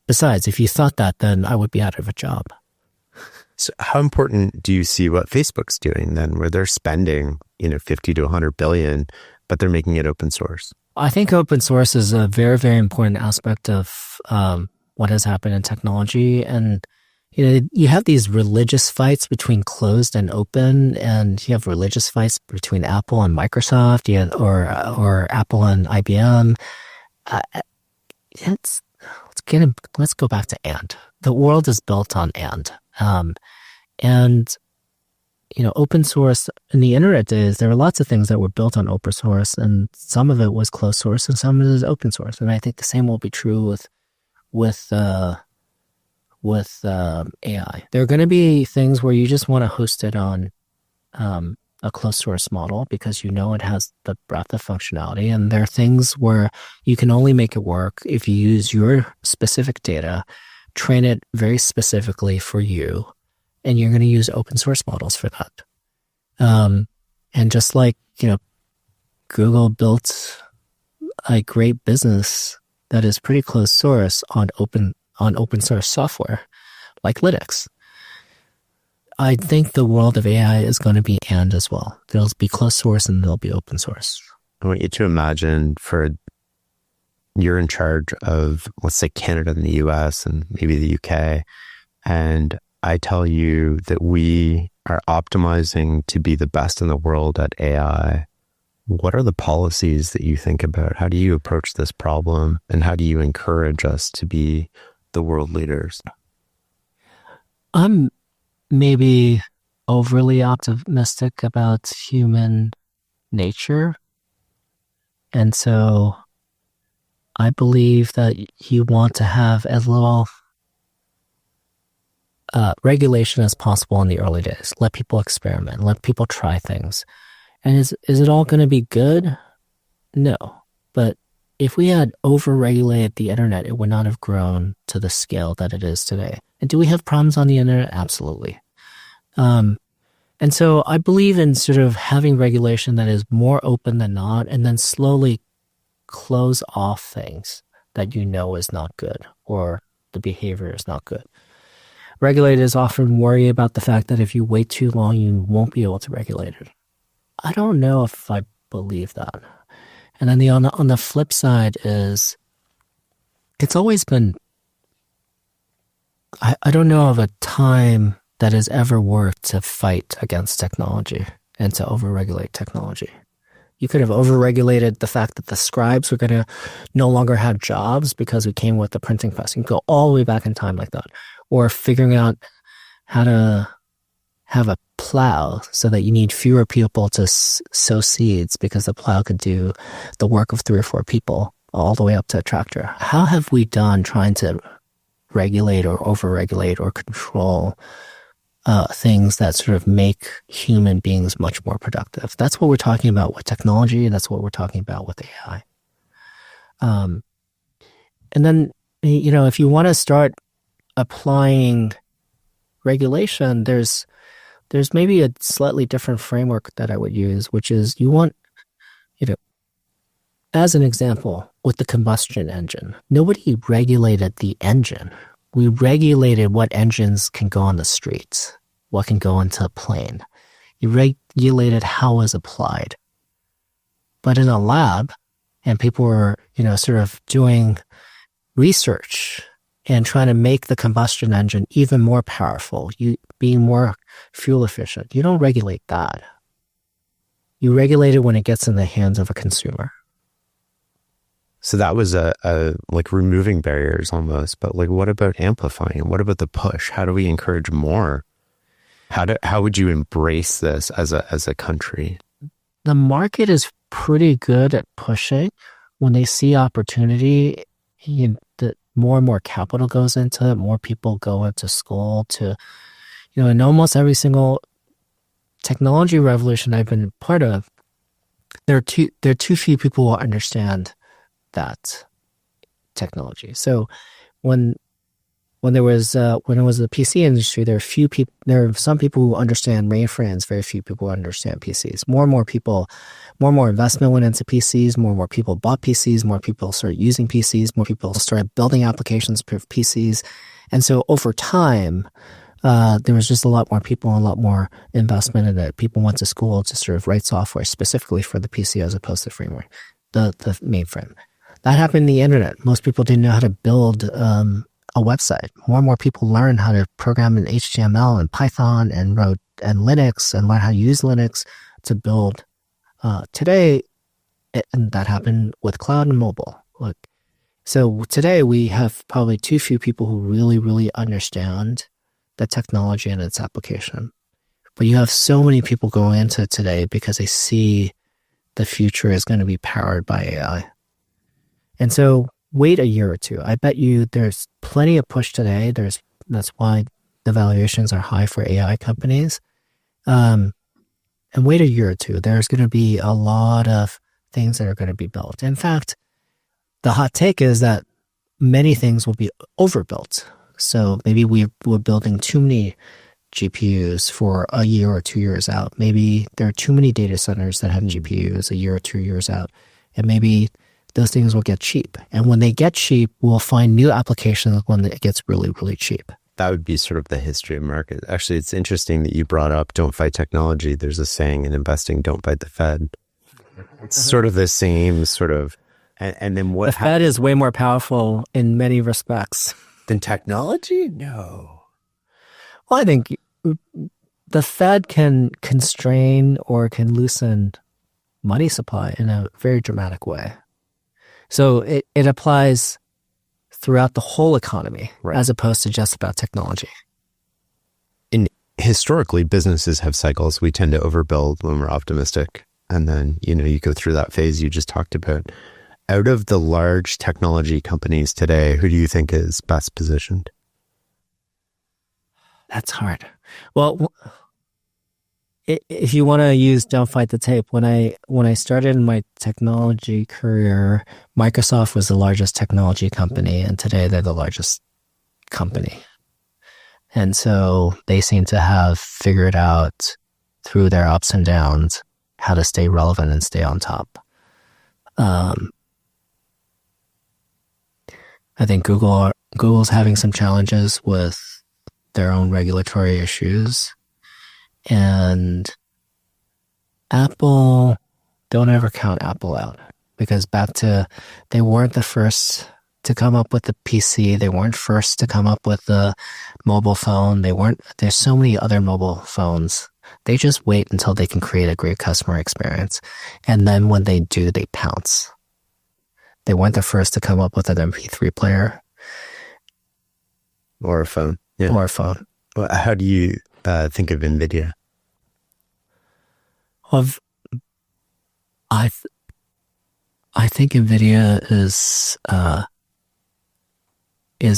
A: besides, if you thought that, then I would be out of a job.
B: So how important do you see what Facebook's doing then, where they're spending, 50 to 100 billion, but they're making it open source?
A: I think open source is a very, very important aspect of what has happened in technology. And you have these religious fights between closed and open, and you have religious fights between Apple and Microsoft, or Apple and IBM. Let's go back to and. The world is built on and. Open source in the internet days, there were lots of things that were built on open source, and some of it was closed source and some of it is open source. And I think the same will be true with AI. There are going to be things where you just want to host it on a closed source model because it has the breadth of functionality. And there are things where you can only make it work if you use your specific data, train it very specifically for you, and you're going to use open source models for that. And just like, Google built a great business that is pretty closed source on open source software like Linux. I think the world of AI is going to be and as well. There'll be closed source and there'll be open source.
B: I want you to imagine you're in charge of, let's say, Canada and the US and maybe the UK. And I tell you that we are optimizing to be the best in the world at AI. What are the policies that you think about? How do you approach this problem? And how do you encourage us to be the world leaders?
A: I'm maybe overly optimistic about human nature. And so I believe that you want to have as little regulation as possible in the early days. Let people experiment. Let people try things. And is it all going to be good? No. But if we had over-regulated the internet, it would not have grown to the scale that it is today. And do we have problems on the internet? Absolutely. And so I believe in sort of having regulation that is more open than not, and then slowly close off things that is not good or the behavior is not good. Regulators often worry about the fact that if you wait too long, you won't be able to regulate it. I don't know if I believe that. And then on the flip side is, it's always been, I don't know of a time that has ever worked to fight against technology and to overregulate technology. You could have overregulated the fact that the scribes were going to no longer have jobs because we came with the printing press. You can go all the way back in time like that. Or figuring out how to have a plow so that you need fewer people to sow seeds because the plow could do the work of 3 or 4 people all the way up to a tractor. How have we done trying to regulate or overregulate or control things that sort of make human beings much more productive? That's what we're talking about with technology. That's what we're talking about with AI. And then, if you want to start applying regulation, there's maybe a slightly different framework that I would use, which is you want, as an example, with the combustion engine, nobody regulated the engine. We regulated what engines can go on the streets, what can go into a plane. You regulated how it was applied. But in a lab, and people were, sort of doing research and trying to make the combustion engine even more powerful, you being more fuel efficient. You don't regulate that. You regulate it when it gets in the hands of a consumer.
B: So that was a like removing barriers almost, but like what about amplifying? What about the push? How do we encourage more? How would you embrace this as a country?
A: The market is pretty good at pushing. When they see opportunity, the more and more capital goes into it, more people go into school to, in almost every single technology revolution I've been part of, there are too few people who understand that technology. So when it was the PC industry, there are some people who understand mainframes, very few people who understand PCs. More and more investment went into PCs, more and more people bought PCs, more people started using PCs, more people started building applications for PCs. And so over time, there was just a lot more people and a lot more investment in it. People went to school to sort of write software specifically for the PC as opposed to framework, the mainframe. That happened in the internet. Most people didn't know how to build a website. More and more people learn how to program in HTML and Python and Linux and learn how to use Linux to build. Today, and that happened with cloud and mobile. So today we have probably too few people who really, really understand the technology and its application. But you have so many people going into it today because they see the future is going to be powered by AI. And so wait a year or two. I bet you there's plenty of push today. That's why the valuations are high for AI companies. And wait a year or two. There's going to be a lot of things that are going to be built. In fact, the hot take is that many things will be overbuilt. So maybe we're building too many GPUs for a year or 2 years out. Maybe there are too many data centers that have GPUs a year or 2 years out. And maybe those things will get cheap. And when they get cheap, we'll find new applications when it gets really, really cheap.
B: That would be sort of the history of market. Actually, it's interesting that you brought up don't fight technology. There's a saying in investing, don't fight the Fed. It's sort of the same sort of, and then what?
A: The Fed is way more powerful in many respects.
B: Than technology? No.
A: Well, I think the Fed can constrain or can loosen money supply in a very dramatic way. So it applies throughout the whole economy, right, as opposed to just about technology.
B: Historically, businesses have cycles. We tend to overbuild when we're optimistic. And then, you go through that phase you just talked about. Out of the large technology companies today, who do you think is best positioned?
A: That's hard. Well, if you want to use don't fight the tape, when I started in my technology career, Microsoft was the largest technology company, and today they're the largest company. And so they seem to have figured out through their ups and downs how to stay relevant and stay on top. I think Google's having some challenges with their own regulatory issues. And Apple, don't ever count Apple out, because they weren't the first to come up with the PC. They weren't first to come up with the mobile phone. There's so many other mobile phones. They just wait until they can create a great customer experience. And then when they do, they pounce. They weren't the first to come up with an MP3 player.
B: Or a phone.
A: Yeah. Or a phone.
B: Well, how do you think of NVIDIA?
A: I think NVIDIA is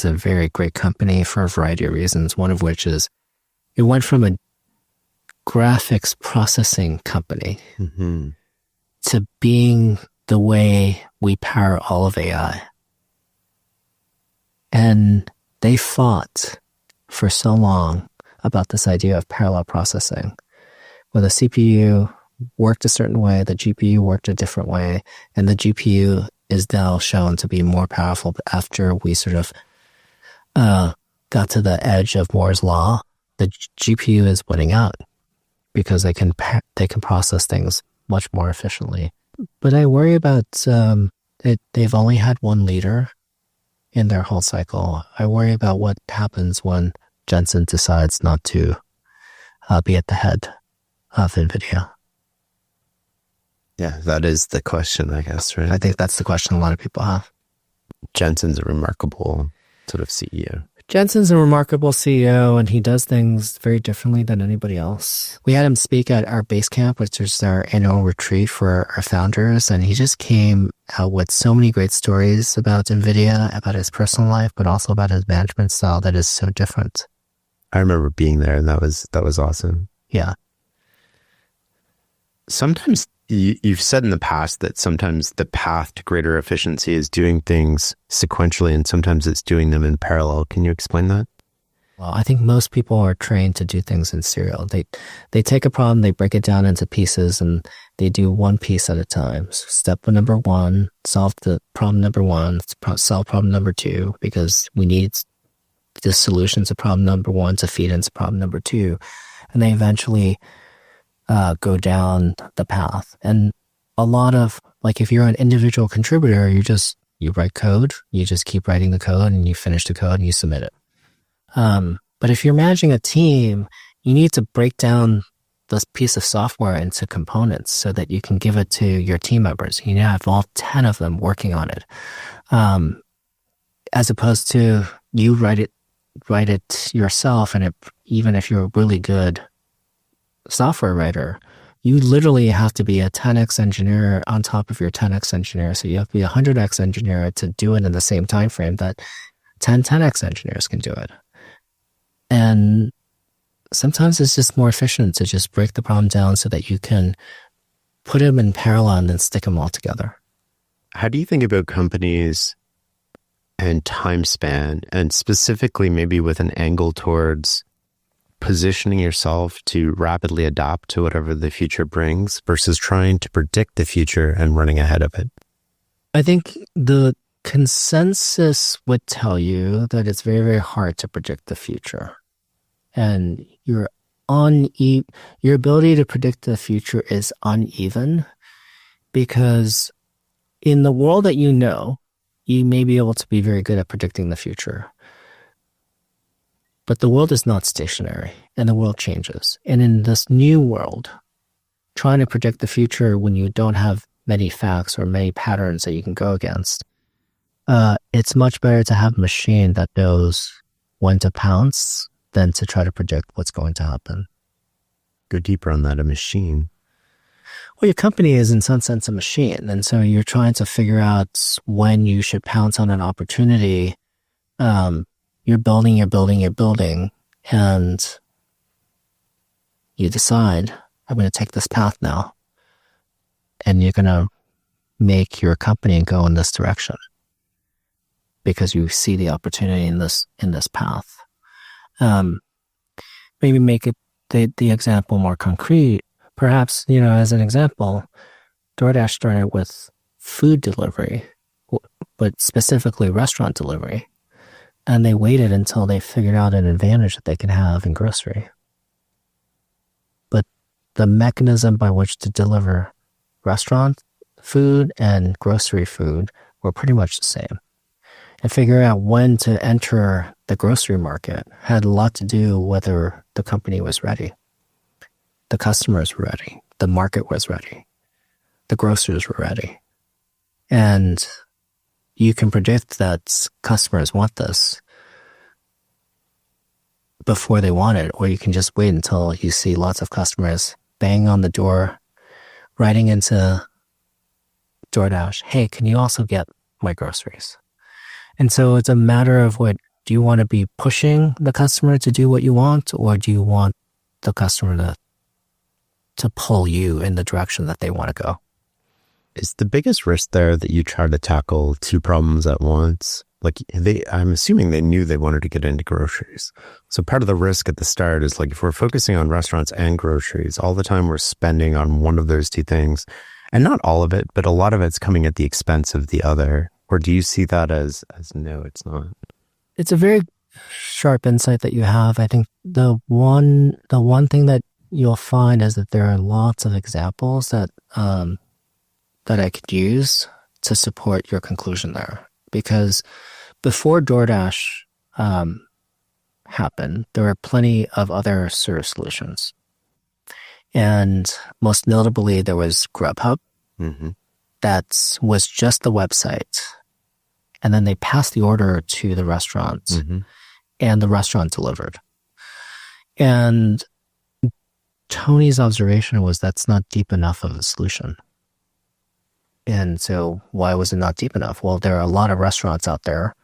A: a very great company for a variety of reasons, one of which is it went from a graphics processing company to being the way we power all of AI. And they fought for so long about this idea of parallel processing, where the CPU worked a certain way, the GPU worked a different way, and the GPU is now shown to be more powerful after we sort of got to the edge of Moore's law. The GPU is winning out because they can process things much more efficiently. But I worry about they've only had one leader in their whole cycle. I worry about what happens when Jensen decides not to be at the head of NVIDIA?
B: Yeah, that is the question, I guess, right?
A: I think that's the question a lot of people have.
B: Jensen's a remarkable sort of CEO.
A: Jensen's a remarkable CEO, and he does things very differently than anybody else. We had him speak at our base camp, which is our annual retreat for our founders, and he just came out with so many great stories about NVIDIA, about his personal life, but also about his management style that is so different.
B: I remember being there, and that was awesome.
A: Yeah.
B: Sometimes you've said in the past that sometimes the path to greater efficiency is doing things sequentially, and sometimes it's doing them in parallel. Can you explain that?
A: Well, I think most people are trained to do things in serial. They take a problem, they break it down into pieces, and they do one piece at a time. So step number one, solve the problem number one, solve problem number two, because we need the solution to problem number one to feed into problem number two. And they eventually go down the path. And a lot of, like, if you're an individual contributor, you write code, you just keep writing the code, and you finish the code and you submit it. But if you're managing a team, you need to break down this piece of software into components so that you can give it to your team members. You have all 10 of them working on it. As opposed to you write it yourself, and even if you're a really good software writer, you literally have to be a 10x engineer on top of your 10x engineer. So you have to be a 100x engineer to do it in the same time frame that 10x engineers can do it. And sometimes it's just more efficient to just break the problem down so that you can put them in parallel and then stick them all together.
B: How do you think about companies and time span, and specifically maybe with an angle towards positioning yourself to rapidly adapt to whatever the future brings versus trying to predict the future and running ahead of it?
A: I think the consensus would tell you that it's very, very hard to predict the future. And your ability to predict the future is uneven, because in the world that you know, you may be able to be very good at predicting the future. But the world is not stationary, and the world changes. And in this new world, trying to predict the future when you don't have many facts or many patterns that you can go against, it's much better to have a machine that knows when to pounce than to try to predict what's going to happen.
B: Go deeper on that, a machine.
A: Well, your company is in some sense a machine. And so you're trying to figure out when you should pounce on an opportunity. You're building, and you decide, I'm going to take this path now. And you're going to make your company go in this direction because you see the opportunity in this path. Maybe make it the example more concrete. Perhaps, as an example, DoorDash started with food delivery, but specifically restaurant delivery. And they waited until they figured out an advantage that they can have in grocery. But the mechanism by which to deliver restaurant food and grocery food were pretty much the same. And figuring out when to enter the grocery market had a lot to do whether the company was ready. The customers were ready. The market was ready. The grocers were ready. And you can predict that customers want this before they want it, or you can just wait until you see lots of customers bang on the door, writing into DoorDash, hey, can you also get my groceries? And so it's a matter of do you want to be pushing the customer to do what you want, or do you want the customer to pull you in the direction that they want to go?
B: Is the biggest risk there that you try to tackle two problems at once? Like I'm assuming they knew they wanted to get into groceries. So part of the risk at the start is like, if we're focusing on restaurants and groceries, all the time we're spending on one of those two things, and not all of it, but a lot of it's coming at the expense of the other. Or do you see that as no, it's not? It's
A: a very sharp insight that you have. I think the one thing that you'll find is that there are lots of examples that I could use to support your conclusion there. Because before DoorDash happened, there were plenty of other service solutions. And most notably, there was Grubhub.
B: Mm-hmm.
A: That was just the website. And then they passed the order to the restaurant,
B: Mm-hmm.
A: and the restaurant delivered. And Tony's observation was that's not deep enough of a solution. And so why was it not deep enough? Well, there are a lot of restaurants out there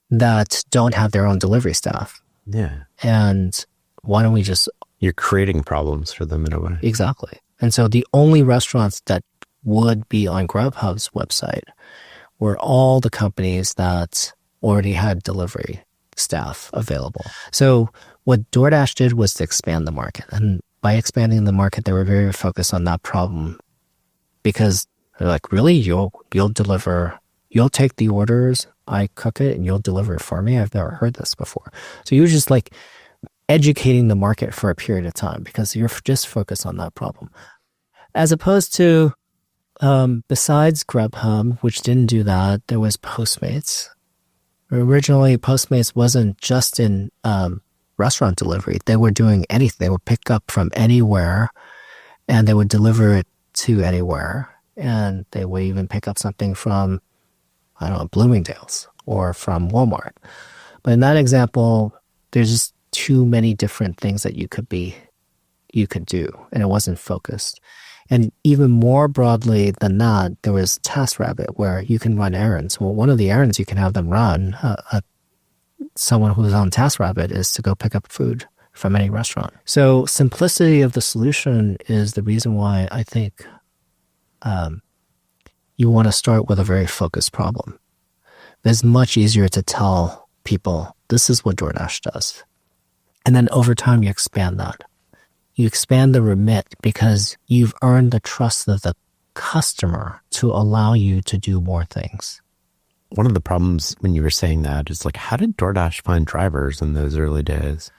A: that don't have their own delivery staff.
B: Yeah.
A: And why don't we just...
B: You're creating problems for them in a way.
A: Exactly. And so the only restaurants that would be on Grubhub's website were all the companies that already had delivery staff available. So what DoorDash did was to expand the market. And by expanding the market, they were very focused on that problem because they're like, really? You'll deliver, you'll take the orders, I cook it, and you'll deliver it for me? I've never heard this before. So you were just like educating the market for a period of time because you're just focused on that problem. As opposed to, besides Grubhub, which didn't do that, there was Postmates. Originally, Postmates wasn't just in restaurant delivery. They were doing anything. They would pick up from anywhere, and they would deliver it to anywhere. And they would even pick up something from, I don't know, Bloomingdale's or from Walmart. But in that example, there's just too many different things that you could do, and it wasn't focused. And even more broadly than that, there was TaskRabbit, where you can run errands. Well, one of the errands you can have them run, someone who's on TaskRabbit, is to go pick up food from any restaurant. So simplicity of the solution is the reason why I think you want to start with a very focused problem. It's much easier to tell people, this is what DoorDash does. And then over time, you expand that. You expand the remit because you've earned the trust of the customer to allow you to do more things.
B: One of the problems when you were saying that is like, how did DoorDash find drivers in those early days?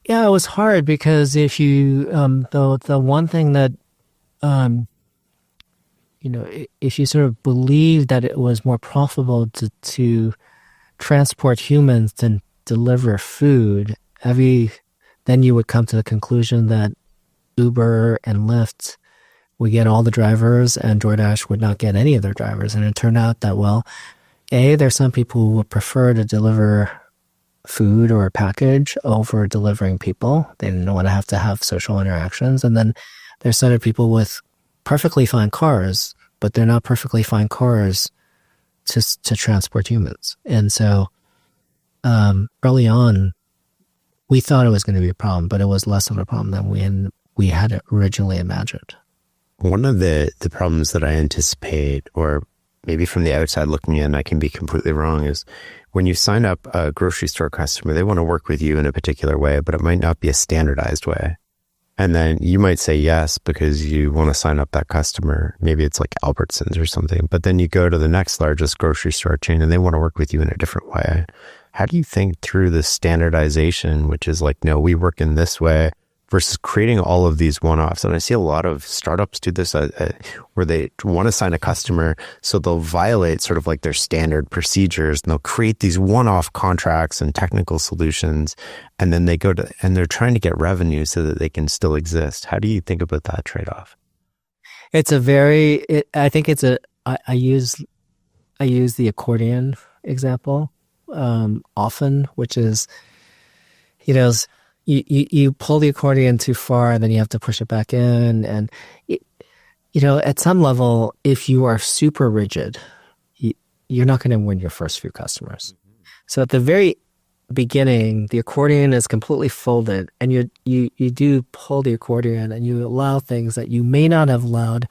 A: Yeah, it was hard because if you, the one thing that, if you sort of believe that it was more profitable to transport humans than deliver food, then you would come to the conclusion that Uber and Lyft would get all the drivers and DoorDash would not get any of their drivers. And it turned out that, well, there's some people who would prefer to deliver food or a package over delivering people. They didn't want to have social interactions. And then there's other people with perfectly fine cars, but they're not perfectly fine cars to transport humans. And so early on, we thought it was going to be a problem, but it was less of a problem than we had originally imagined.
B: One of the problems that I anticipate, or maybe from the outside looking in, I can be completely wrong, is when you sign up a grocery store customer, they want to work with you in a particular way, but it might not be a standardized way. And then you might say yes because you want to sign up that customer. Maybe it's like Albertsons or something, but then you go to the next largest grocery store chain and they want to work with you in a different way. How do you think through the standardization, which is like, no, we work in this way, versus creating all of these one-offs? And I see a lot of startups do this where they want to sign a customer, so they'll violate sort of like their standard procedures, and they'll create these one-off contracts and technical solutions, and then they and they're trying to get revenue so that they can still exist. How do you think about that trade-off?
A: I use the accordion example often, which is, you pull the accordion too far and then you have to push it back in. And, at some level, if you are super rigid, you're not going to win your first few customers. So at the very beginning, the accordion is completely folded, and you do pull the accordion and you allow things that you may not have allowed,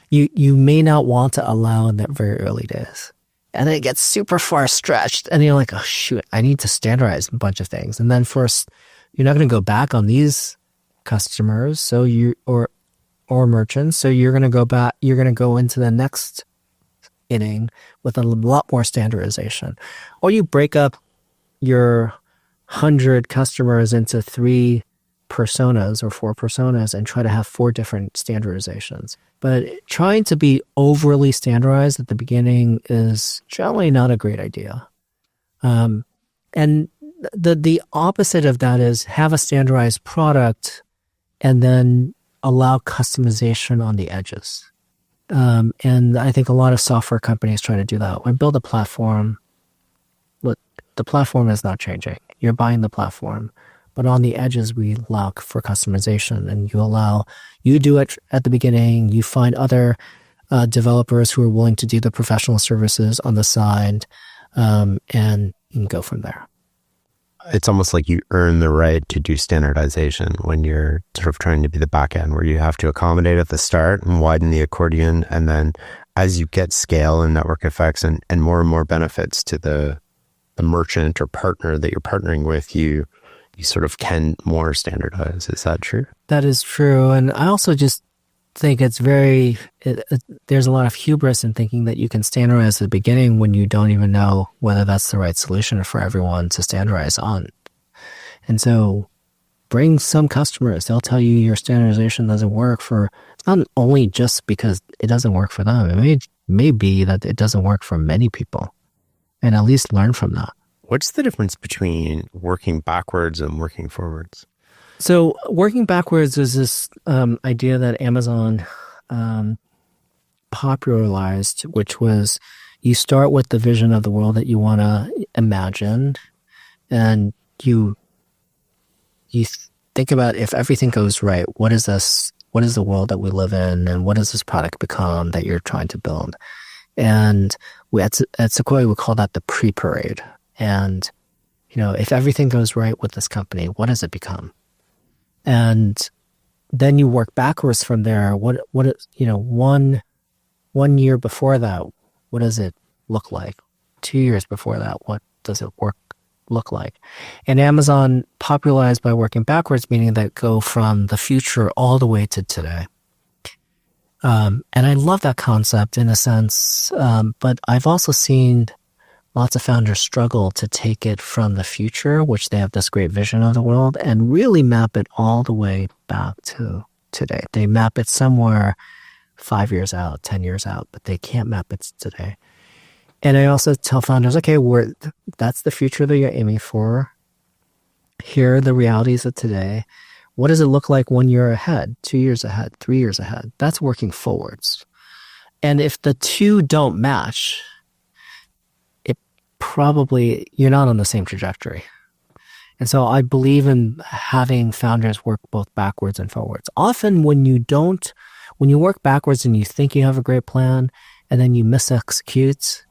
A: you may not want to allow in the very early days. And then it gets super far stretched, and you're like, oh shoot, I need to standardize a bunch of things. And then first, you're not going to go back on these customers, or merchants. So you're going to go back. You're going to go into the next inning with a lot more standardization, or you break up your 100 customers into 3 personas or 4 personas and try to have 4 different standardizations. But trying to be overly standardized at the beginning is generally not a great idea. And the opposite of that is have a standardized product and then allow customization on the edges. And I think a lot of software companies try to do that. When build a platform, look, the platform is not changing. You're buying the platform, but on the edges, we allow for customization, and you do it at the beginning. You find other developers who are willing to do the professional services on the side, and you can go from there.
B: It's almost like you earn the right to do standardization when you're sort of trying to be the back end, where you have to accommodate at the start and widen the accordion. And then as you get scale and network effects and more benefits to the merchant or partner that you're partnering with, you sort of can more standardize. Is that true?
A: That is true. And I also just think it's there's a lot of hubris in thinking that you can standardize at the beginning when you don't even know whether that's the right solution for everyone to standardize on. And so bring some customers. They'll tell you your standardization doesn't work it's not only just because it doesn't work for them. It may be that it doesn't work for many people, and at least learn from that.
B: What's the difference between working backwards and working forwards?
A: So working backwards is this idea that Amazon popularized, which was you start with the vision of the world that you want to imagine, and you think about, if everything goes right, what is the world that we live in, and what does this product become that you're trying to build? And at Sequoia, we call that the pre-parade. And, if everything goes right with this company, what does it become? And then you work backwards from there. What 1 year before that, what does it look like? 2 years before that, what does it look like? And Amazon popularized by working backwards, meaning that go from the future all the way to today. And I love that concept in a sense, but I've also seen lots of founders struggle to take it from the future, which they have this great vision of the world, and really map it all the way back to today. They map it somewhere 5 years out, 10 years out, but they can't map it to today. And I also tell founders, okay, that's the future that you're aiming for. Here are the realities of today. What does it look like 1 year ahead, 2 years ahead, 3 years ahead? That's working forwards. And if the two don't match, probably you're not on the same trajectory. And so I believe in having founders work both backwards and forwards. Often when you work backwards and you think you have a great plan and then you misexecute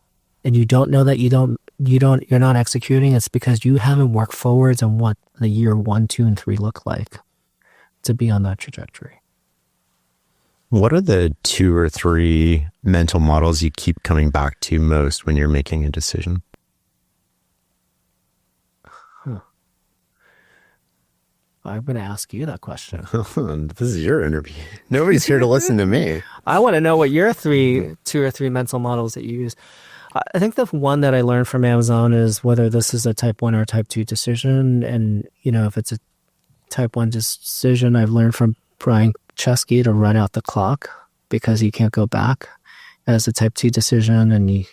A: and you don't know that you're not executing, it's because you haven't worked forwards on what the year 1, 2, and 3 look like to be on that trajectory.
B: What are the 2 or 3 mental models you keep coming back to most when you're making a decision?
A: I'm going to ask you that question.
B: This is your interview. Nobody's here to listen to me.
A: I want to know what your 2 or 3 mental models that you use. I think the one that I learned from Amazon is whether this is a type 1 or type 2 decision. And, if it's a type 1 decision, I've learned from Brian Chesky to run out the clock because you can't go back. As a type 2 decision, and you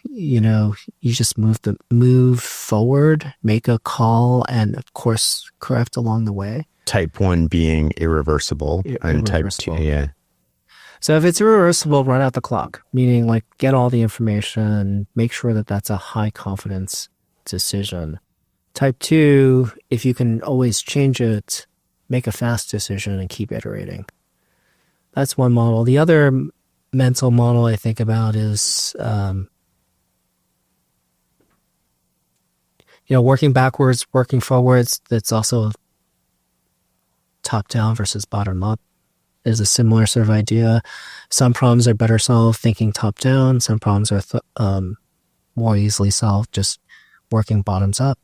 A: just move forward, make a call, and of course correct along the way.
B: Type 1 being irreversible, and type 2, yeah.
A: So if it's irreversible, run out the clock, meaning like get all the information, make sure that that's a high confidence decision. Type 2, if you can always change it, make a fast decision and keep iterating. That's one model. The other mental model I think about is, working backwards, working forwards. That's also top down versus bottom up is a similar sort of idea. Some problems are better solved thinking top down. Some problems are more easily solved just working bottoms up.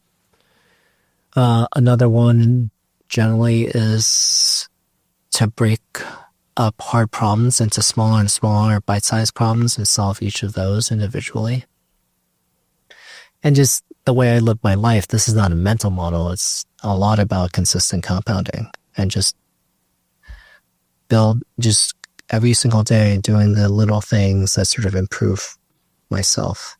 A: Another one generally is to break up hard problems into smaller and smaller bite-sized problems and solve each of those individually. And just the way I live my life, this is not a mental model. It's a lot about consistent compounding and just every single day doing the little things that sort of improve myself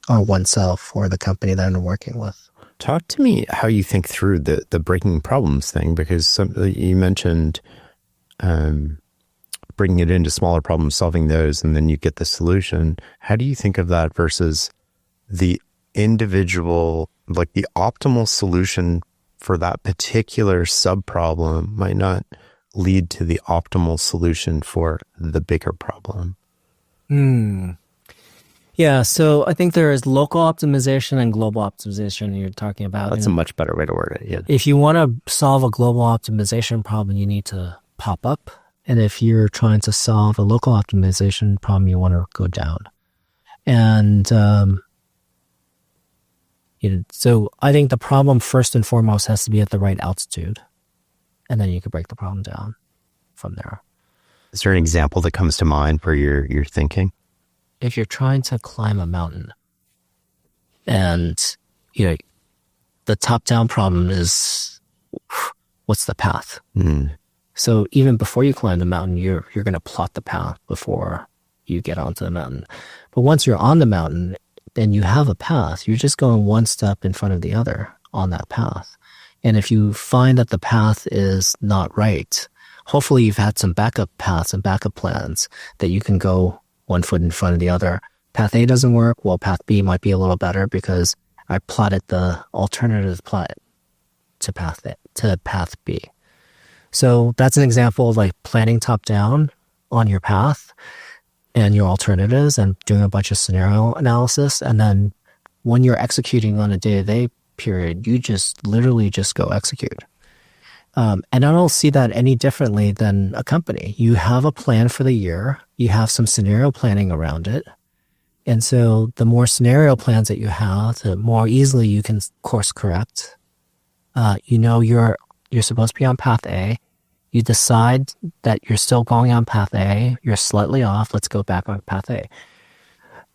A: or oneself or the company that I'm working with.
B: Talk to me how you think through the breaking problems thing, because you mentioned bringing it into smaller problems, solving those, and then you get the solution. How do you think of that versus the individual, like the optimal solution for that particular sub-problem might not lead to the optimal solution for the bigger problem?
A: Yeah, so I think there is local optimization and global optimization you're talking about.
B: That's a much better way to word it. Yeah.
A: If you want to solve a global optimization problem, you need to pop up. And if you're trying to solve a local optimization problem, you want to go down. And so I think the problem first and foremost has to be at the right altitude. And then you can break the problem down from there.
B: Is there an example that comes to mind where you're thinking?
A: If you're trying to climb a mountain and, the top-down problem is, what's the path? So even before you climb the mountain, you're going to plot the path before you get onto the mountain. But once you're on the mountain and you have a path, you're just going one step in front of the other on that path. And if you find that the path is not right, hopefully you've had some backup paths and backup plans that you can go one foot in front of the other. Path A doesn't work. Well, path B might be a little better because I plotted the alternative plot to path B. So that's an example of like planning top down on your path and your alternatives and doing a bunch of scenario analysis. And then when you're executing on a day-to-day period, you just literally just go execute. And I don't see that any differently than a company. You have a plan for the year. You have some scenario planning around it. And so the more scenario plans that you have, the more easily you can course correct. You're supposed to be on path A. You decide that you're still going on path A. You're slightly off. Let's go back on path A.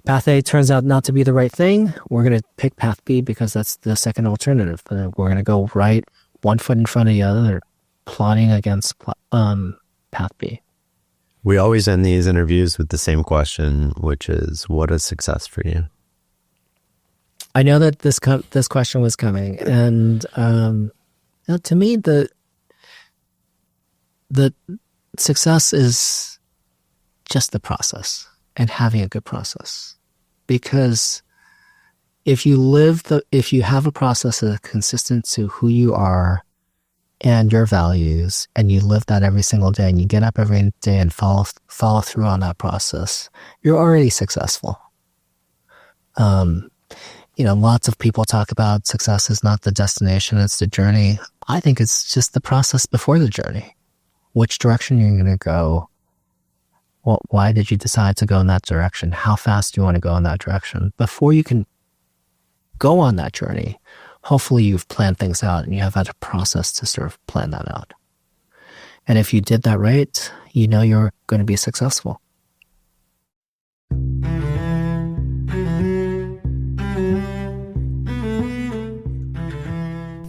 A: Path A turns out not to be the right thing. We're going to pick path B because that's the second alternative. We're going to go right one foot in front of the other, plotting against path B.
B: We always end these interviews with the same question, which is, what is success for you?
A: I know that this question was coming, and to me, the success is just the process and having a good process. Because if you have a process that's consistent to who you are and your values, and you live that every single day, and you get up every day and follow through on that process, you're already successful. Lots of people talk about success is not the destination, it's the journey. I think it's just the process before the journey. Which direction you're going to go? Well, why did you decide to go in that direction? How fast do you want to go in that direction? Before you can go on that journey, hopefully you've planned things out and you have had a process to sort of plan that out. And if you did that right, you're going to be successful.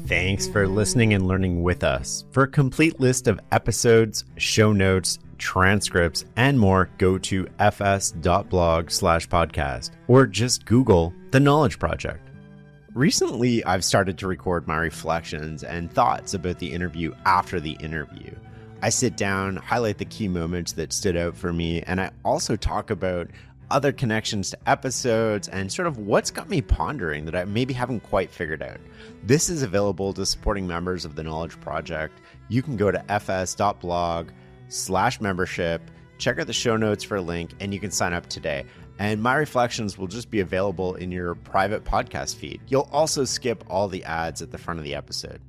B: Thanks for listening and learning with us. For a complete list of episodes, show notes, transcripts, and more, go to fs.blog/podcast or just Google The Knowledge Project. Recently, I've started to record my reflections and thoughts about the interview after the interview. I sit down, highlight the key moments that stood out for me, and I also talk about other connections to episodes and sort of what's got me pondering that I maybe haven't quite figured out. This is available to supporting members of the Knowledge Project. You can go to fs.blog/membership, check out the show notes for a link, and you can sign up today. And my reflections will just be available in your private podcast feed. You'll also skip all the ads at the front of the episode.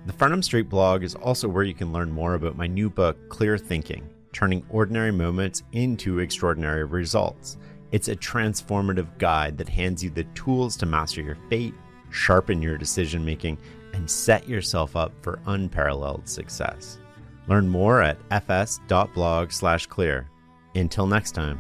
B: The Farnham Street blog is also where you can learn more about my new book, Clear Thinking: Turning Ordinary Moments into Extraordinary Results. It's a transformative guide that hands you the tools to master your fate, sharpen your decision making, and set yourself up for unparalleled success. Learn more at fs.blog/clear. Until next time.